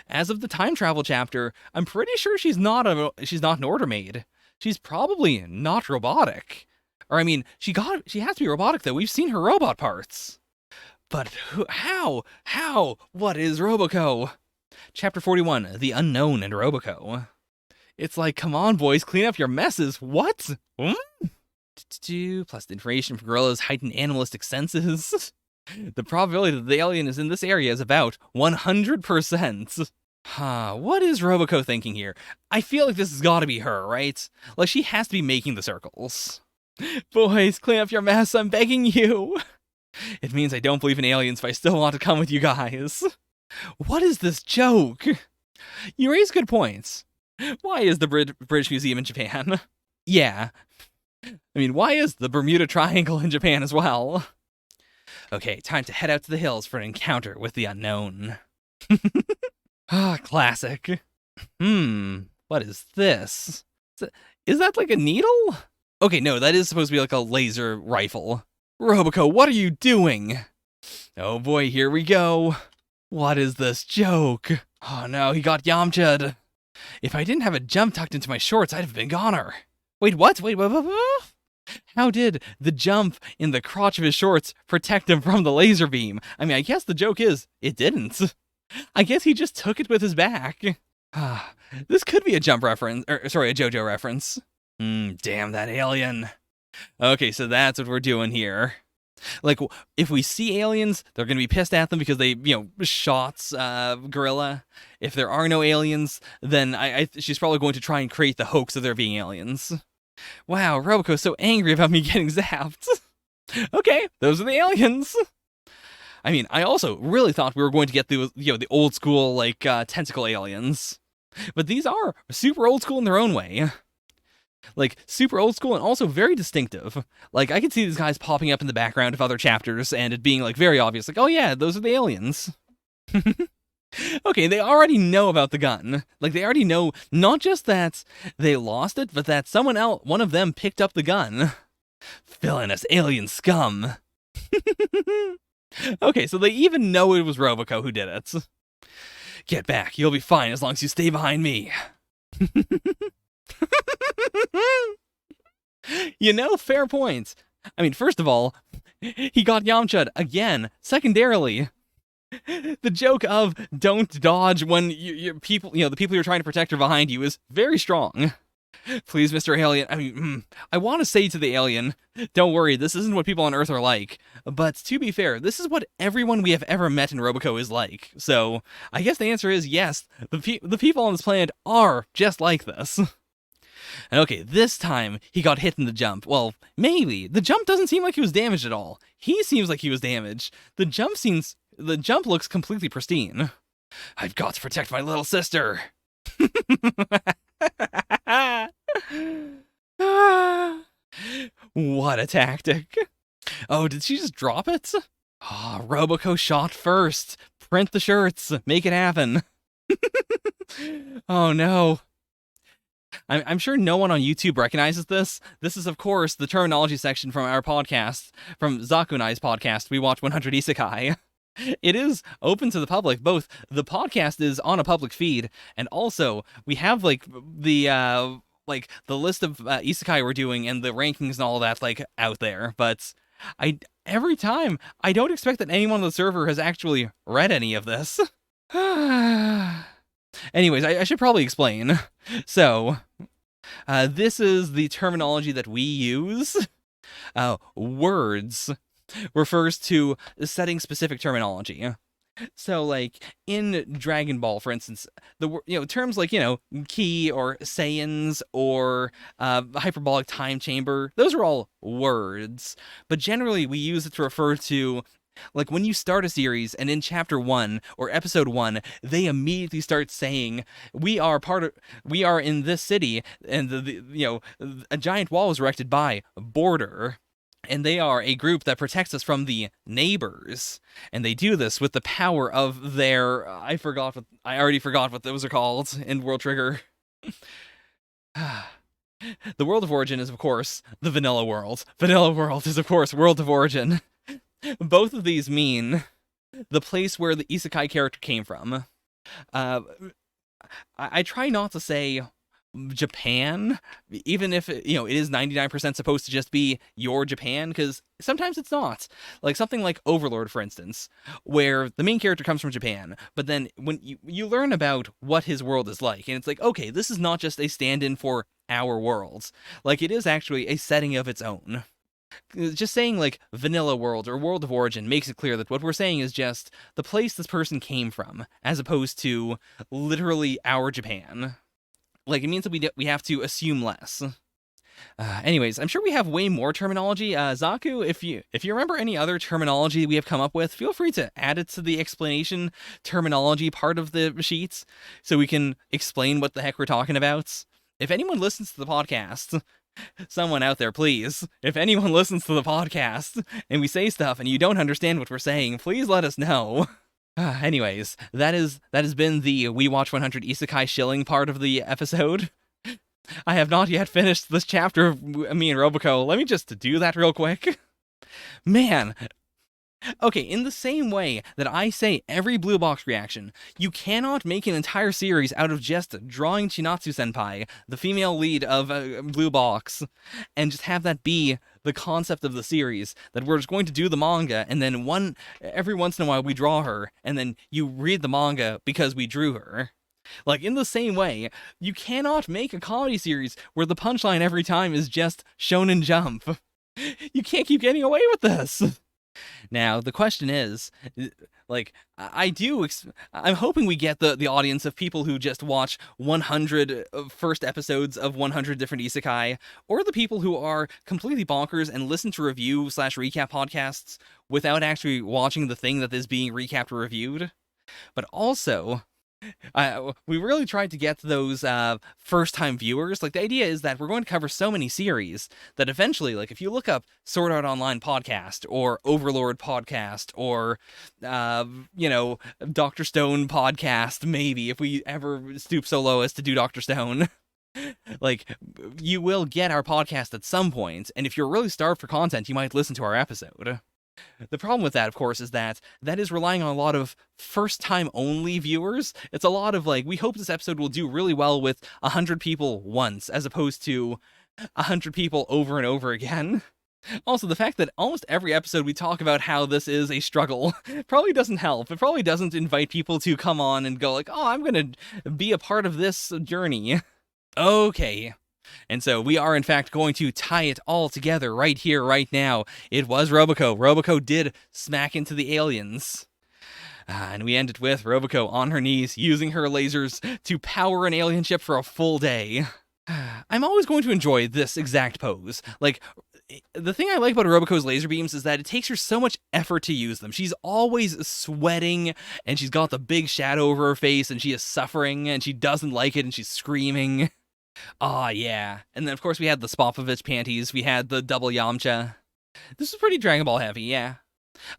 As of the time travel chapter, I'm pretty sure she's not an order maid. She's probably not robotic. Or I mean, she has to be robotic though. We've seen her robot parts. But how? What is Roboco? Chapter 41, The Unknown and Roboco. It's like, come on, boys, clean up your messes. What? Plus the information from Gorilla's heightened animalistic senses. The probability that the alien is in this area is about 100%. What is Roboco thinking here? I feel like this has got to be her, right? Like, she has to be making the circles. Boys, clean up your mess, I'm begging you. It means I don't believe in aliens, but I still want to come with you guys. What is this joke? You raise good points. Why is the British Museum in Japan? Yeah. I mean, why is the Bermuda Triangle in Japan as well? Okay, time to head out to the hills for an encounter with the unknown. Classic. What is this? Is that like a needle? Okay, no, that is supposed to be like a laser rifle. Roboco, what are you doing? Oh boy, here we go. What is this joke? Oh no, he got Yamcha'd. If I didn't have a jump tucked into my shorts, I'd have been goner. Wait, what? Wait, what? How did the jump in the crotch of his shorts protect him from the laser beam? I mean, I guess the joke is, it didn't. I guess he just took it with his back. This could be a jump reference, a JoJo reference. Damn that alien. Okay, so that's what we're doing here. Like, if we see aliens, they're going to be pissed at them because they, shot Gorilla. If there are no aliens, then she's probably going to try and create the hoax of there being aliens. Wow, Roboco's so angry about me getting zapped. Okay, those are the aliens. I mean, I also really thought we were going to get the old school, tentacle aliens. But these are super old school in their own way. Like, super old school and also very distinctive. Like, I could see these guys popping up in the background of other chapters and it being, very obvious. Like, oh yeah, those are the aliens. Okay, they already know about the gun. Like, they already know not just that they lost it, but that one of them picked up the gun. Villainous alien scum. Okay, so they even know it was Roboco who did it. Get back, you'll be fine as long as you stay behind me. Fair point. I mean, first of all, he got Yamcha'd again. Secondarily, the joke of don't dodge when the people you're trying to protect are behind you is very strong. Please, Mr. Alien, I mean, I want to say to the alien, don't worry, this isn't what people on Earth are like. But to be fair, this is what everyone we have ever met in Roboco is like. So, I guess the answer is yes, the people on this planet are just like this. And okay, this time he got hit in the jump. Well, maybe. The jump doesn't seem like he was damaged at all. He seems like he was damaged. The jump looks completely pristine. I've got to protect my little sister. What a tactic. Oh, did she just drop it? Roboco shot first. Print the shirts. Make it happen. Oh no. I'm sure no one on YouTube recognizes this. This is, of course, the terminology section from our podcast, from Zaku and I's podcast, We Watch 100 Isekai. It is open to the public. Both the podcast is on a public feed, and also we have the list of isekai we're doing and the rankings and all that out there. But every time I don't expect that anyone on the server has actually read any of this. Anyways, I should probably explain. So, this is the terminology that we use. Words refers to setting specific terminology. So, in Dragon Ball, for instance, terms like, ki or Saiyans or hyperbolic time chamber, those are all words. But generally, we use it to refer to, when you start a series and in chapter 1 or episode 1, they immediately start saying, we are in this city, and a giant wall was erected by Border. And they are a group that protects us from the neighbors. And they do this with the power of their... I already forgot what those are called in World Trigger. The world of origin is, of course, the vanilla world. Vanilla world is, of course, world of origin. Both of these mean the place where the isekai character came from. I try not to say Japan, even if it is 99% supposed to just be your Japan, because sometimes it's not. Like something like Overlord, for instance, where the main character comes from Japan, but then when you learn about what his world is like, and it's like, okay, this is not just a stand-in for our worlds. Like, it is actually a setting of its own. Just saying, like, vanilla world or world of origin makes it clear that what we're saying is just the place this person came from, as opposed to literally our Japan. Like, it means that we have to assume less. Anyways, I'm sure we have way more terminology. Zaku, if you remember any other terminology we have come up with, feel free to add it to the explanation terminology part of the sheets so we can explain what the heck we're talking about. If anyone listens to the podcast, someone out there, please, if anyone listens to the podcast and we say stuff and you don't understand what we're saying, please let us know. Anyways, that has been the We Watch 100 Isekai shilling part of the episode. I have not yet finished this chapter of me and Roboco. Let me just do that real quick. Man. Okay, in the same way that I say every blue box reaction, you cannot make an entire series out of just drawing Chinatsu-senpai, the female lead of Blue Box, and just have that be the concept of the series, that we're just going to do the manga, and then every once in a while we draw her, and then you read the manga because we drew her. Like, in the same way, you cannot make a comedy series where the punchline every time is just Shonen Jump. You can't keep getting away with this. Now, the question is, like, I'm hoping we get the audience of people who just watch 100 first episodes of 100 different isekai, or the people who are completely bonkers and listen to review/recap podcasts without actually watching the thing that is being recapped or reviewed. But also, we really tried to get those first-time viewers. Like, the idea is that we're going to cover so many series that eventually, like, if you look up Sword Art Online podcast, or Overlord podcast, or, Dr. Stone podcast, maybe, if we ever stoop so low as to do Dr. Stone, like, you will get our podcast at some point, and if you're really starved for content, you might listen to our episode. The problem with that, of course, is that is relying on a lot of first-time only viewers. It's a lot of, like, we hope this episode will do really well with 100 people once, as opposed to 100 people over and over again. Also, the fact that almost every episode we talk about how this is a struggle probably doesn't help. It probably doesn't invite people to come on and go like, oh, I'm gonna be a part of this journey. Okay. And so we are, in fact, going to tie it all together right here, right now. It was Roboco. Roboco did smack into the aliens. And we ended with Roboco on her knees, using her lasers to power an alien ship for a full day. I'm always going to enjoy this exact pose. Like, the thing I like about Roboco's laser beams is that it takes her so much effort to use them. She's always sweating, and she's got the big shadow over her face, and she is suffering, and she doesn't like it, and she's screaming. Ah, yeah. And then, of course, we had the Spopovich panties. We had the double Yamcha. This is pretty Dragon Ball heavy, yeah.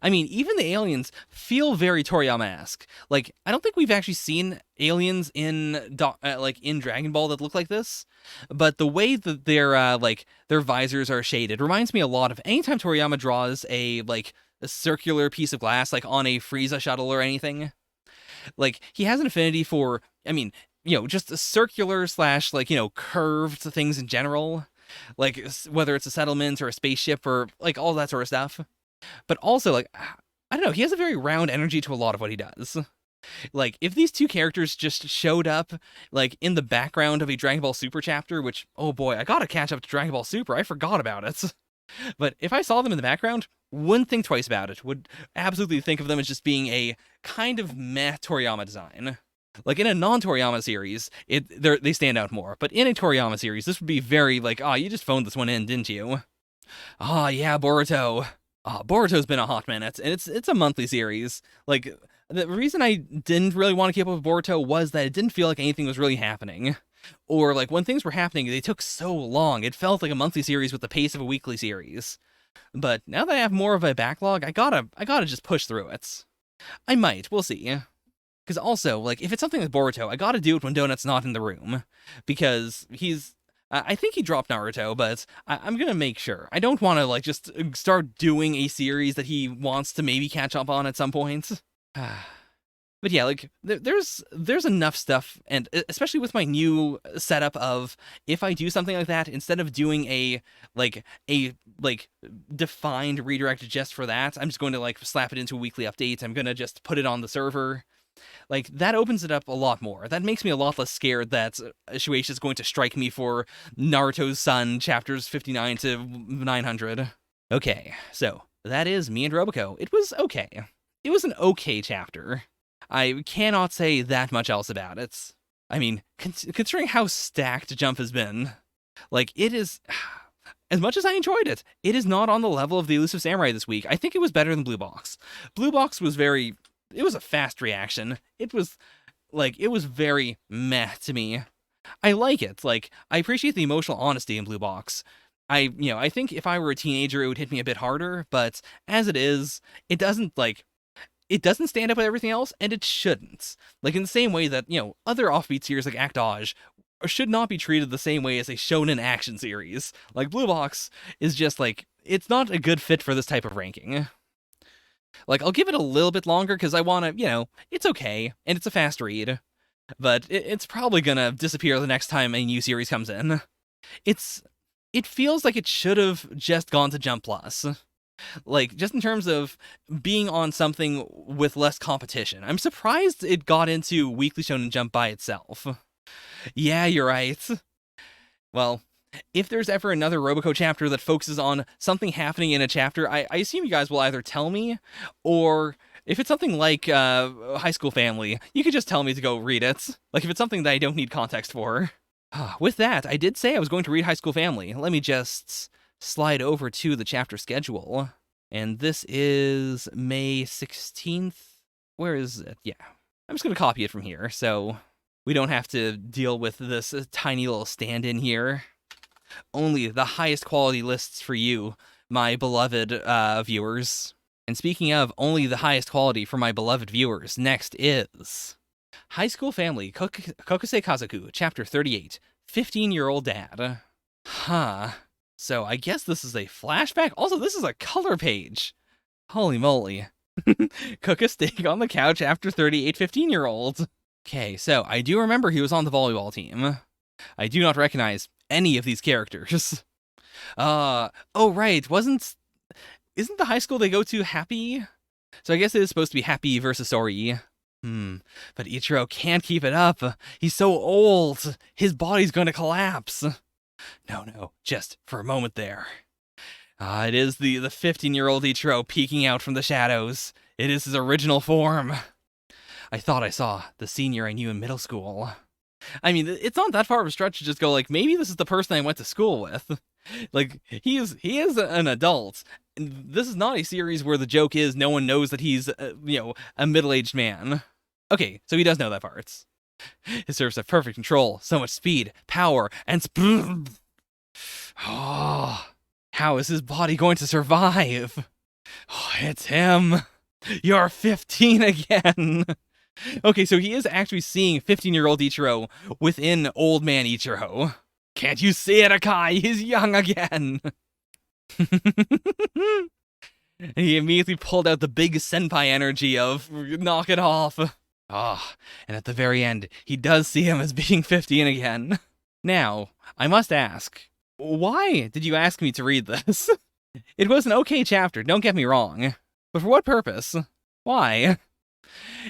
I mean, even the aliens feel very Toriyama-esque. Like, I don't think we've actually seen aliens in Dragon Ball that look like this. But the way that their visors are shaded reminds me a lot of anytime Toriyama draws a circular piece of glass, like on a Frieza shuttle or anything. Like, he has an affinity for, I mean, just a circular / curved things in general. Like, whether it's a settlement or a spaceship or, like, all that sort of stuff. But also, like, I don't know, he has a very round energy to a lot of what he does. Like, if these two characters just showed up, like, in the background of a Dragon Ball Super chapter, which, oh boy, I gotta catch up to Dragon Ball Super, I forgot about it. But if I saw them in the background, wouldn't think twice about it. Would absolutely think of them as just being a kind of meh Toriyama design. Like, in a non-Toriyama series, they stand out more. But in a Toriyama series, this would be very, like, you just phoned this one in, didn't you? Yeah, Boruto. Boruto's been a hot minute, and it's a monthly series. Like, the reason I didn't really want to keep up with Boruto was that it didn't feel like anything was really happening. Or, like, when things were happening, they took so long. It felt like a monthly series with the pace of a weekly series. But now that I have more of a backlog, I gotta just push through it. I might, we'll see. Because also, like, if it's something like Boruto, I gotta do it when Donut's not in the room. Because I think he dropped Naruto, but I'm gonna make sure. I don't want to, like, just start doing a series that he wants to maybe catch up on at some point. But yeah, like there's enough stuff, and especially with my new setup of, if I do something like that, instead of doing a like defined redirect just for that, I'm just going to like slap it into a weekly update. I'm gonna just put it on the server. Like, that opens it up a lot more. That makes me a lot less scared that Shueisha is going to strike me for Naruto's Son chapters 59 to 900. Okay, so that is me and Roboco. It was okay. It was an okay chapter. I cannot say that much else about it. I mean, considering how stacked Jump has been, like, it is... As much as I enjoyed it, it is not on the level of the Elusive Samurai this week. I think it was better than Blue Box. Blue Box was very... It was a fast reaction. It was very meh to me. I like it. Like, I appreciate the emotional honesty in Blue Box. I think if I were a teenager, it would hit me a bit harder, but as it is, it doesn't stand up with everything else, and it shouldn't. Like, in the same way that, other offbeat series like Act Dodge should not be treated the same way as a shonen action series. Like, Blue Box is just, like, it's not a good fit for this type of ranking. Like, I'll give it a little bit longer because I want to, it's okay, and it's a fast read, but it's probably gonna disappear the next time a new series comes in. It feels like it should have just gone to Jump Plus. Like, just in terms of being on something with less competition. I'm surprised it got into Weekly Shonen Jump by itself. Yeah, you're right. Well, if there's ever another Roboco chapter that focuses on something happening in a chapter, I assume you guys will either tell me, or if it's something like High School Family, you could just tell me to go read it. Like, if it's something that I don't need context for. With that, I did say I was going to read High School Family. Let me just slide over to the chapter schedule. And this is May 16th. Where is it? Yeah. I'm just going to copy it from here, so we don't have to deal with this tiny little stand-in here. Only the highest quality lists for you, my beloved viewers. And speaking of only the highest quality for my beloved viewers, next is High School Family, Kokosei Kazoku, Chapter 38, 15-Year-Old Dad. Huh. So I guess this is a flashback? Also, this is a color page. Holy moly. Cook a steak on the couch after 38 15-year-olds. Okay, so I do remember he was on the volleyball team. I do not recognize any of these characters. Oh right, isn't the high school they go to Happy? So I guess it is supposed to be Happy versus Ori. But Ichiro can't keep it up. He's so old. His body's gonna collapse. No, just for a moment there. It is the 15-year-old Ichiro peeking out from the shadows. It is his original form. I thought I saw the senior I knew in middle school. I mean, it's not that far of a stretch to just go, like, maybe this is the person I went to school with. Like, he is an adult. This is not a series where the joke is no one knows that he's, a middle-aged man. Okay, so he does know that part. His serves have perfect control, so much speed, power, and Oh, how is his body going to survive? Oh, it's him. You're 15 again. Okay, so he is actually seeing 15-year-old Ichiro within old man Ichiro. Can't you see it, Akai? He's young again. He immediately pulled out the big senpai energy of knock it off. And at the very end, he does see him as being 15 again. Now, I must ask, why did you ask me to read this? It was an okay chapter, don't get me wrong. But for what purpose? Why?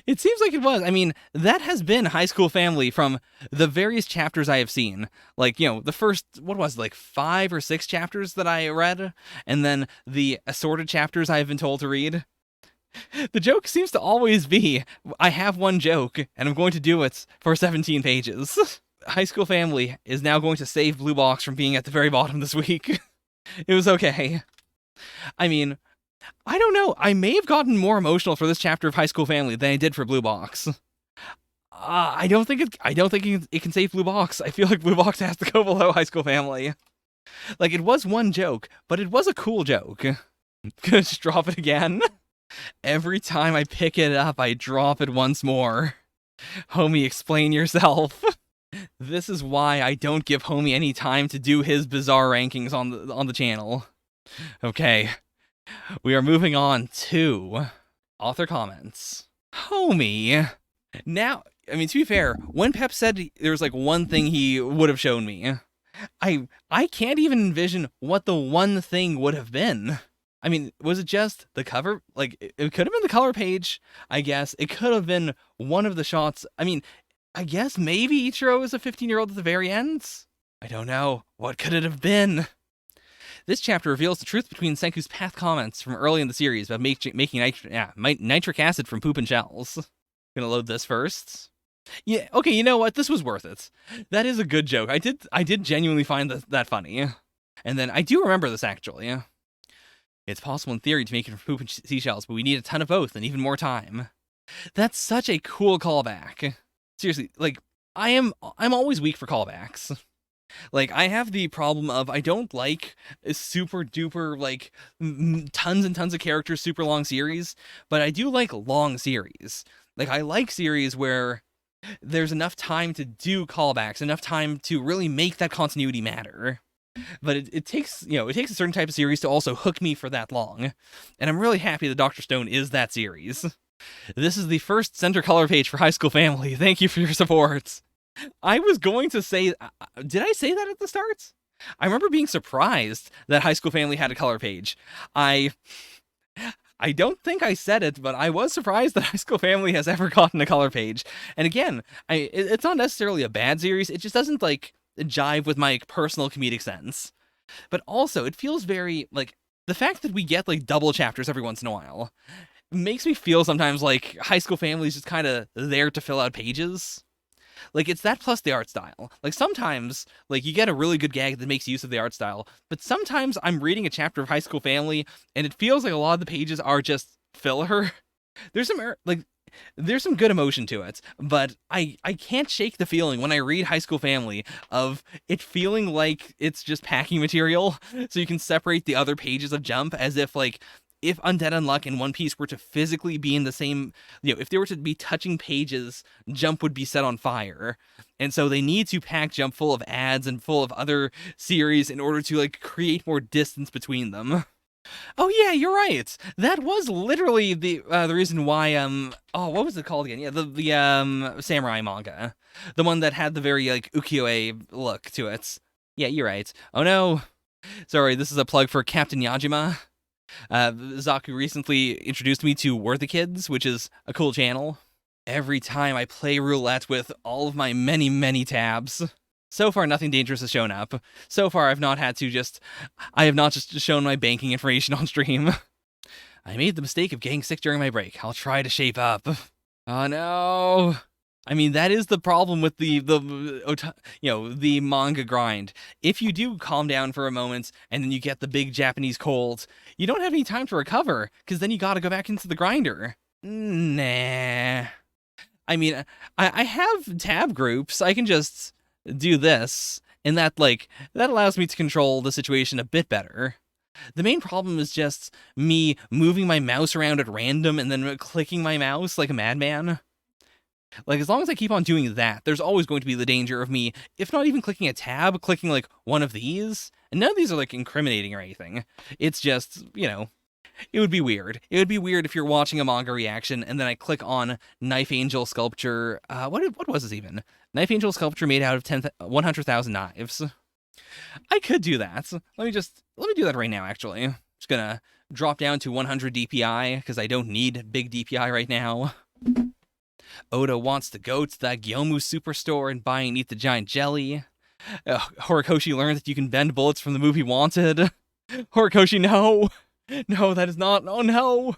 It seems like it was. I mean, that has been High School Family from the various chapters I have seen. Like, the first, 5 or 6 chapters that I read, and then the assorted chapters I have been told to read. The joke seems to always be, I have one joke, and I'm going to do it for 17 pages. High School Family is now going to save Blue Box from being at the very bottom this week. It was okay. I mean, I don't know. I may have gotten more emotional for this chapter of High School Family than I did for Blue Box. I don't think it can save Blue Box. I feel like Blue Box has to go below High School Family. Like, it was one joke, but it was a cool joke. Gonna just drop it again. Every time I pick it up, I drop it once more. Homie, explain yourself. This is why I don't give Homie any time to do his bizarre rankings on the channel. Okay. We are moving on to author comments. Homie. Now, I mean, to be fair, when Pep said there was like one thing he would have shown me, I can't even envision what the one thing would have been. I mean, was it just the cover? Like, it could have been the color page, I guess. It could have been one of the shots. I mean, I guess maybe Ichiro is a 15-year-old at the very end? I don't know. What could it have been? This chapter reveals the truth between Senku's past comments from early in the series about making nitric acid from poop and shells. Gonna load this first. Yeah, okay, you know what? This was worth it. That is a good joke. I did genuinely find that funny. And then I do remember this actually. It's possible in theory to make it from poop and seashells, but we need a ton of both and even more time. That's such a cool callback. Seriously, like I'm always weak for callbacks. Like, I have the problem of I don't like super duper, like, tons and tons of characters, super long series, but I do like long series. Like, I like series where there's enough time to do callbacks, enough time to really make that continuity matter. But it takes, it takes a certain type of series to also hook me for that long. And I'm really happy that Dr. Stone is that series. This is the first center color page for High School Family. Thank you for your support. I was going to say, did I say that at the start? I remember being surprised that High School Family had a color page. I don't think I said it, but I was surprised that High School Family has ever gotten a color page. And again, it's not necessarily a bad series. It just doesn't, like, jive with my personal comedic sense. But also, it feels very, like, the fact that we get, like, double chapters every once in a while makes me feel sometimes like High School Family is just kind of there to fill out pages. Like, it's that plus the art style. Like, sometimes, like, you get a really good gag that makes use of the art style, but sometimes I'm reading a chapter of High School Family, and it feels like a lot of the pages are just filler. There's some good emotion to it, but I can't shake the feeling when I read High School Family of it feeling like it's just packing material, so you can separate the other pages of Jump, as if, like, if Undead Unluck and One Piece were to physically be in the same, if they were to be touching pages, Jump would be set on fire. And so they need to pack Jump full of ads and full of other series in order to, like, create more distance between them. Oh yeah, you're right. That was literally the reason why what was it called again? Yeah, the samurai manga, the one that had the very, like, ukiyo-e look to it. Yeah, you're right. Oh no, sorry. This is a plug for Captain Yajima. Zaku recently introduced me to Worthy Kids, which is a cool channel. Every time I play roulette with all of my many tabs. So far, nothing dangerous has shown up. So far, I have not just shown my banking information on stream. I made the mistake of getting sick during my break. I'll try to shape up. Oh no. I mean, that is the problem with the manga grind. If you do calm down for a moment and then you get the big Japanese cold, you don't have any time to recover, because then you gotta go back into the grinder. Nah. I mean, I have tab groups. I can just do this, and that allows me to control the situation a bit better. The main problem is just me moving my mouse around at random and then clicking my mouse like a madman. Like, as long as I keep on doing that, there's always going to be the danger of me, if not even clicking a tab, clicking, like, one of these. And none of these are, like, incriminating or anything. It's just, it would be weird. It would be weird if you're watching a manga reaction and then I click on Knife Angel Sculpture. What was this even? Knife Angel Sculpture made out of 100,000 knives. I could do that. Let me do that right now, actually. Just gonna drop down to 100 DPI, because I don't need big DPI right now. Oda wants to go to that Gyomu superstore and buy and eat the giant jelly. Horikoshi learned that you can bend bullets from the movie Wanted. Horikoshi, no! No, that is not. Oh no!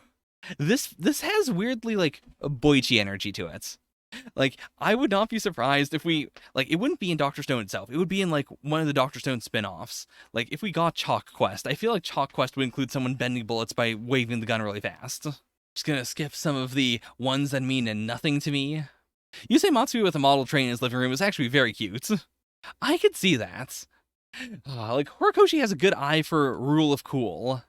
This has weirdly, like, a Boichi energy to it. Like, I would not be surprised if we, like, it wouldn't be in Dr. Stone itself. It would be in, like, one of the Dr. Stone spin-offs. Like, if we got Chalk Quest, I feel like Chalk Quest would include someone bending bullets by waving the gun really fast. Just gonna skip some of the ones that mean nothing to me. Yusei Matsui with a model train in his living room is actually very cute. I could see that. Like, Horikoshi has a good eye for rule of cool.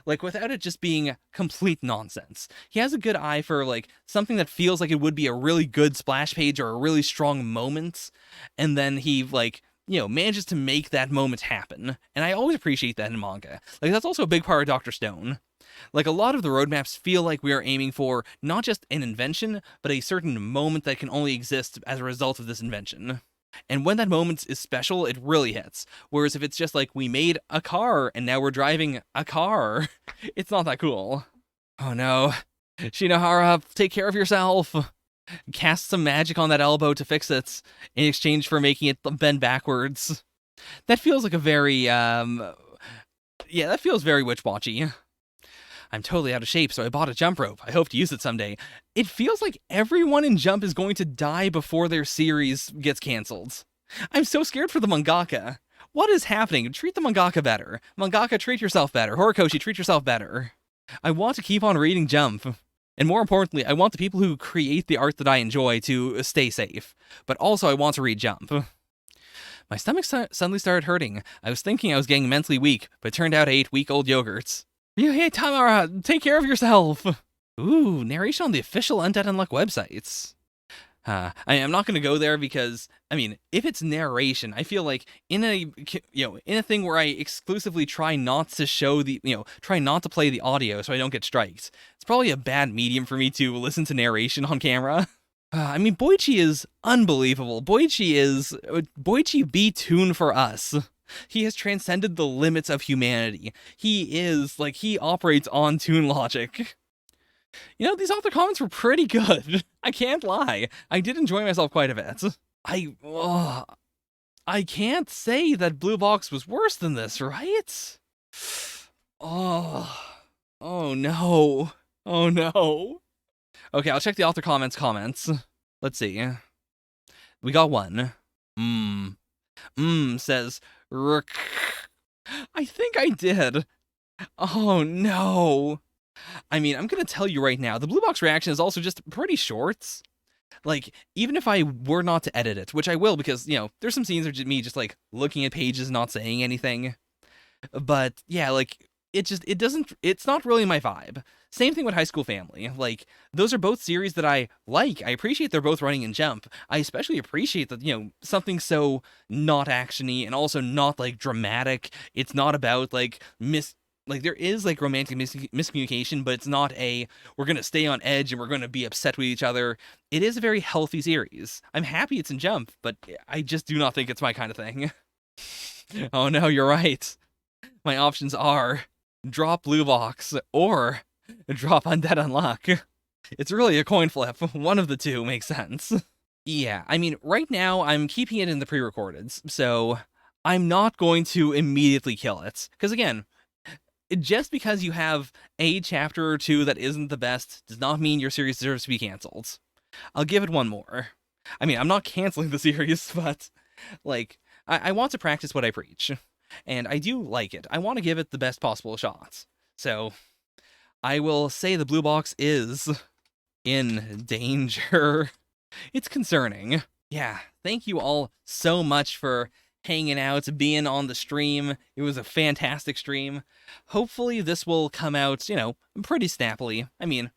Like, without it just being complete nonsense. He has a good eye for, like, something that feels like it would be a really good splash page or a really strong moment, and then he, like, manages to make that moment happen. And I always appreciate that in manga. Like, that's also a big part of Dr. Stone. Like, a lot of the roadmaps feel like we are aiming for not just an invention, but a certain moment that can only exist as a result of this invention. And when that moment is special, it really hits. Whereas if it's just like, we made a car and now we're driving a car, it's not that cool. Oh no. Shinohara, take care of yourself. Cast some magic on that elbow to fix it in exchange for making it bend backwards. That feels like a very, yeah, that feels very witch-watchy. I'm totally out of shape, so I bought a jump rope. I hope to use it someday. It feels like everyone in Jump is going to die before their series gets cancelled. I'm so scared for the mangaka. What is happening? Treat the mangaka better. Mangaka, treat yourself better. Horikoshi, treat yourself better. I want to keep on reading Jump. And more importantly, I want the people who create the art that I enjoy to stay safe. But also, I want to read Jump. My stomach suddenly started hurting. I was thinking I was getting mentally weak, but it turned out I ate week-old yogurts. Hey, Tamara, take care of yourself. Ooh, narration on the official Undead Unluck websites. I'm not going to go there because, I mean, if it's narration, I feel like in a thing where I exclusively try not to show try not to play the audio so I don't get striked, it's probably a bad medium for me to listen to narration on camera. I mean, Boichi is unbelievable. Boichi B-tune for us. He has transcended the limits of humanity. He operates on tune logic. These author comments were pretty good. I can't lie. I did enjoy myself quite a bit. I can't say that Blue Box was worse than this, right? Oh no. Oh no. Okay, I'll check the author comments. Let's see. We got one. Says, I think I did. Oh no. I mean, I'm gonna tell you right now, the Blue Box reaction is also just pretty short. Like, even if I were not to edit it, which I will because, there's some scenes of me just, like, looking at pages, not saying anything. But, yeah, like, it's not really my vibe. Same thing with High School Family. Like, those are both series that I like. I appreciate they're both running in Jump. I especially appreciate that, something so not actiony and also not, like, dramatic. It's not about, like, there is, like, romantic miscommunication, but it's not we're gonna stay on edge and we're gonna be upset with each other. It is a very healthy series. I'm happy it's in Jump, but I just do not think it's my kind of thing. Oh no, you're right. My options are drop Blue Box or drop Undead Unluck. It's really a coin flip. One of the two makes sense. Yeah, I mean, right now I'm keeping it in the pre-recordeds, so I'm not going to immediately kill it. Because again, just because you have a chapter or two that isn't the best does not mean your series deserves to be canceled. I'll give it one more. I mean, I'm not canceling the series, but, like, I want to practice what I preach. And I do like it. I want to give it the best possible shot. So, I will say the Blue Box is in danger. It's concerning. Yeah, thank you all so much for hanging out, being on the stream. It was a fantastic stream. Hopefully this will come out, pretty snappily. I mean,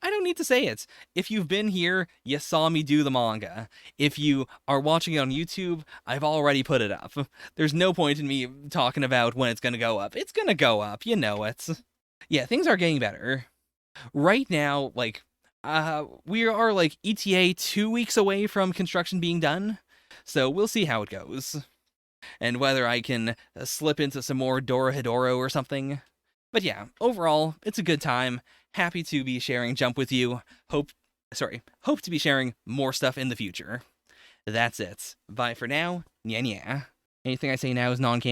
I don't need to say it. If you've been here, you saw me do the manga. If you are watching it on YouTube, I've already put it up. There's no point in me talking about when it's gonna go up. It's gonna go up, you know it. Yeah, things are getting better. Right now, like, we are, like, ETA 2 weeks away from construction being done, so we'll see how it goes. And whether I can slip into some more Dorohedoro or something. But yeah, overall, it's a good time. Happy to be sharing Jump with you. Hope to be sharing more stuff in the future. That's it. Bye for now. Nya nya. Anything I say now is non-canon.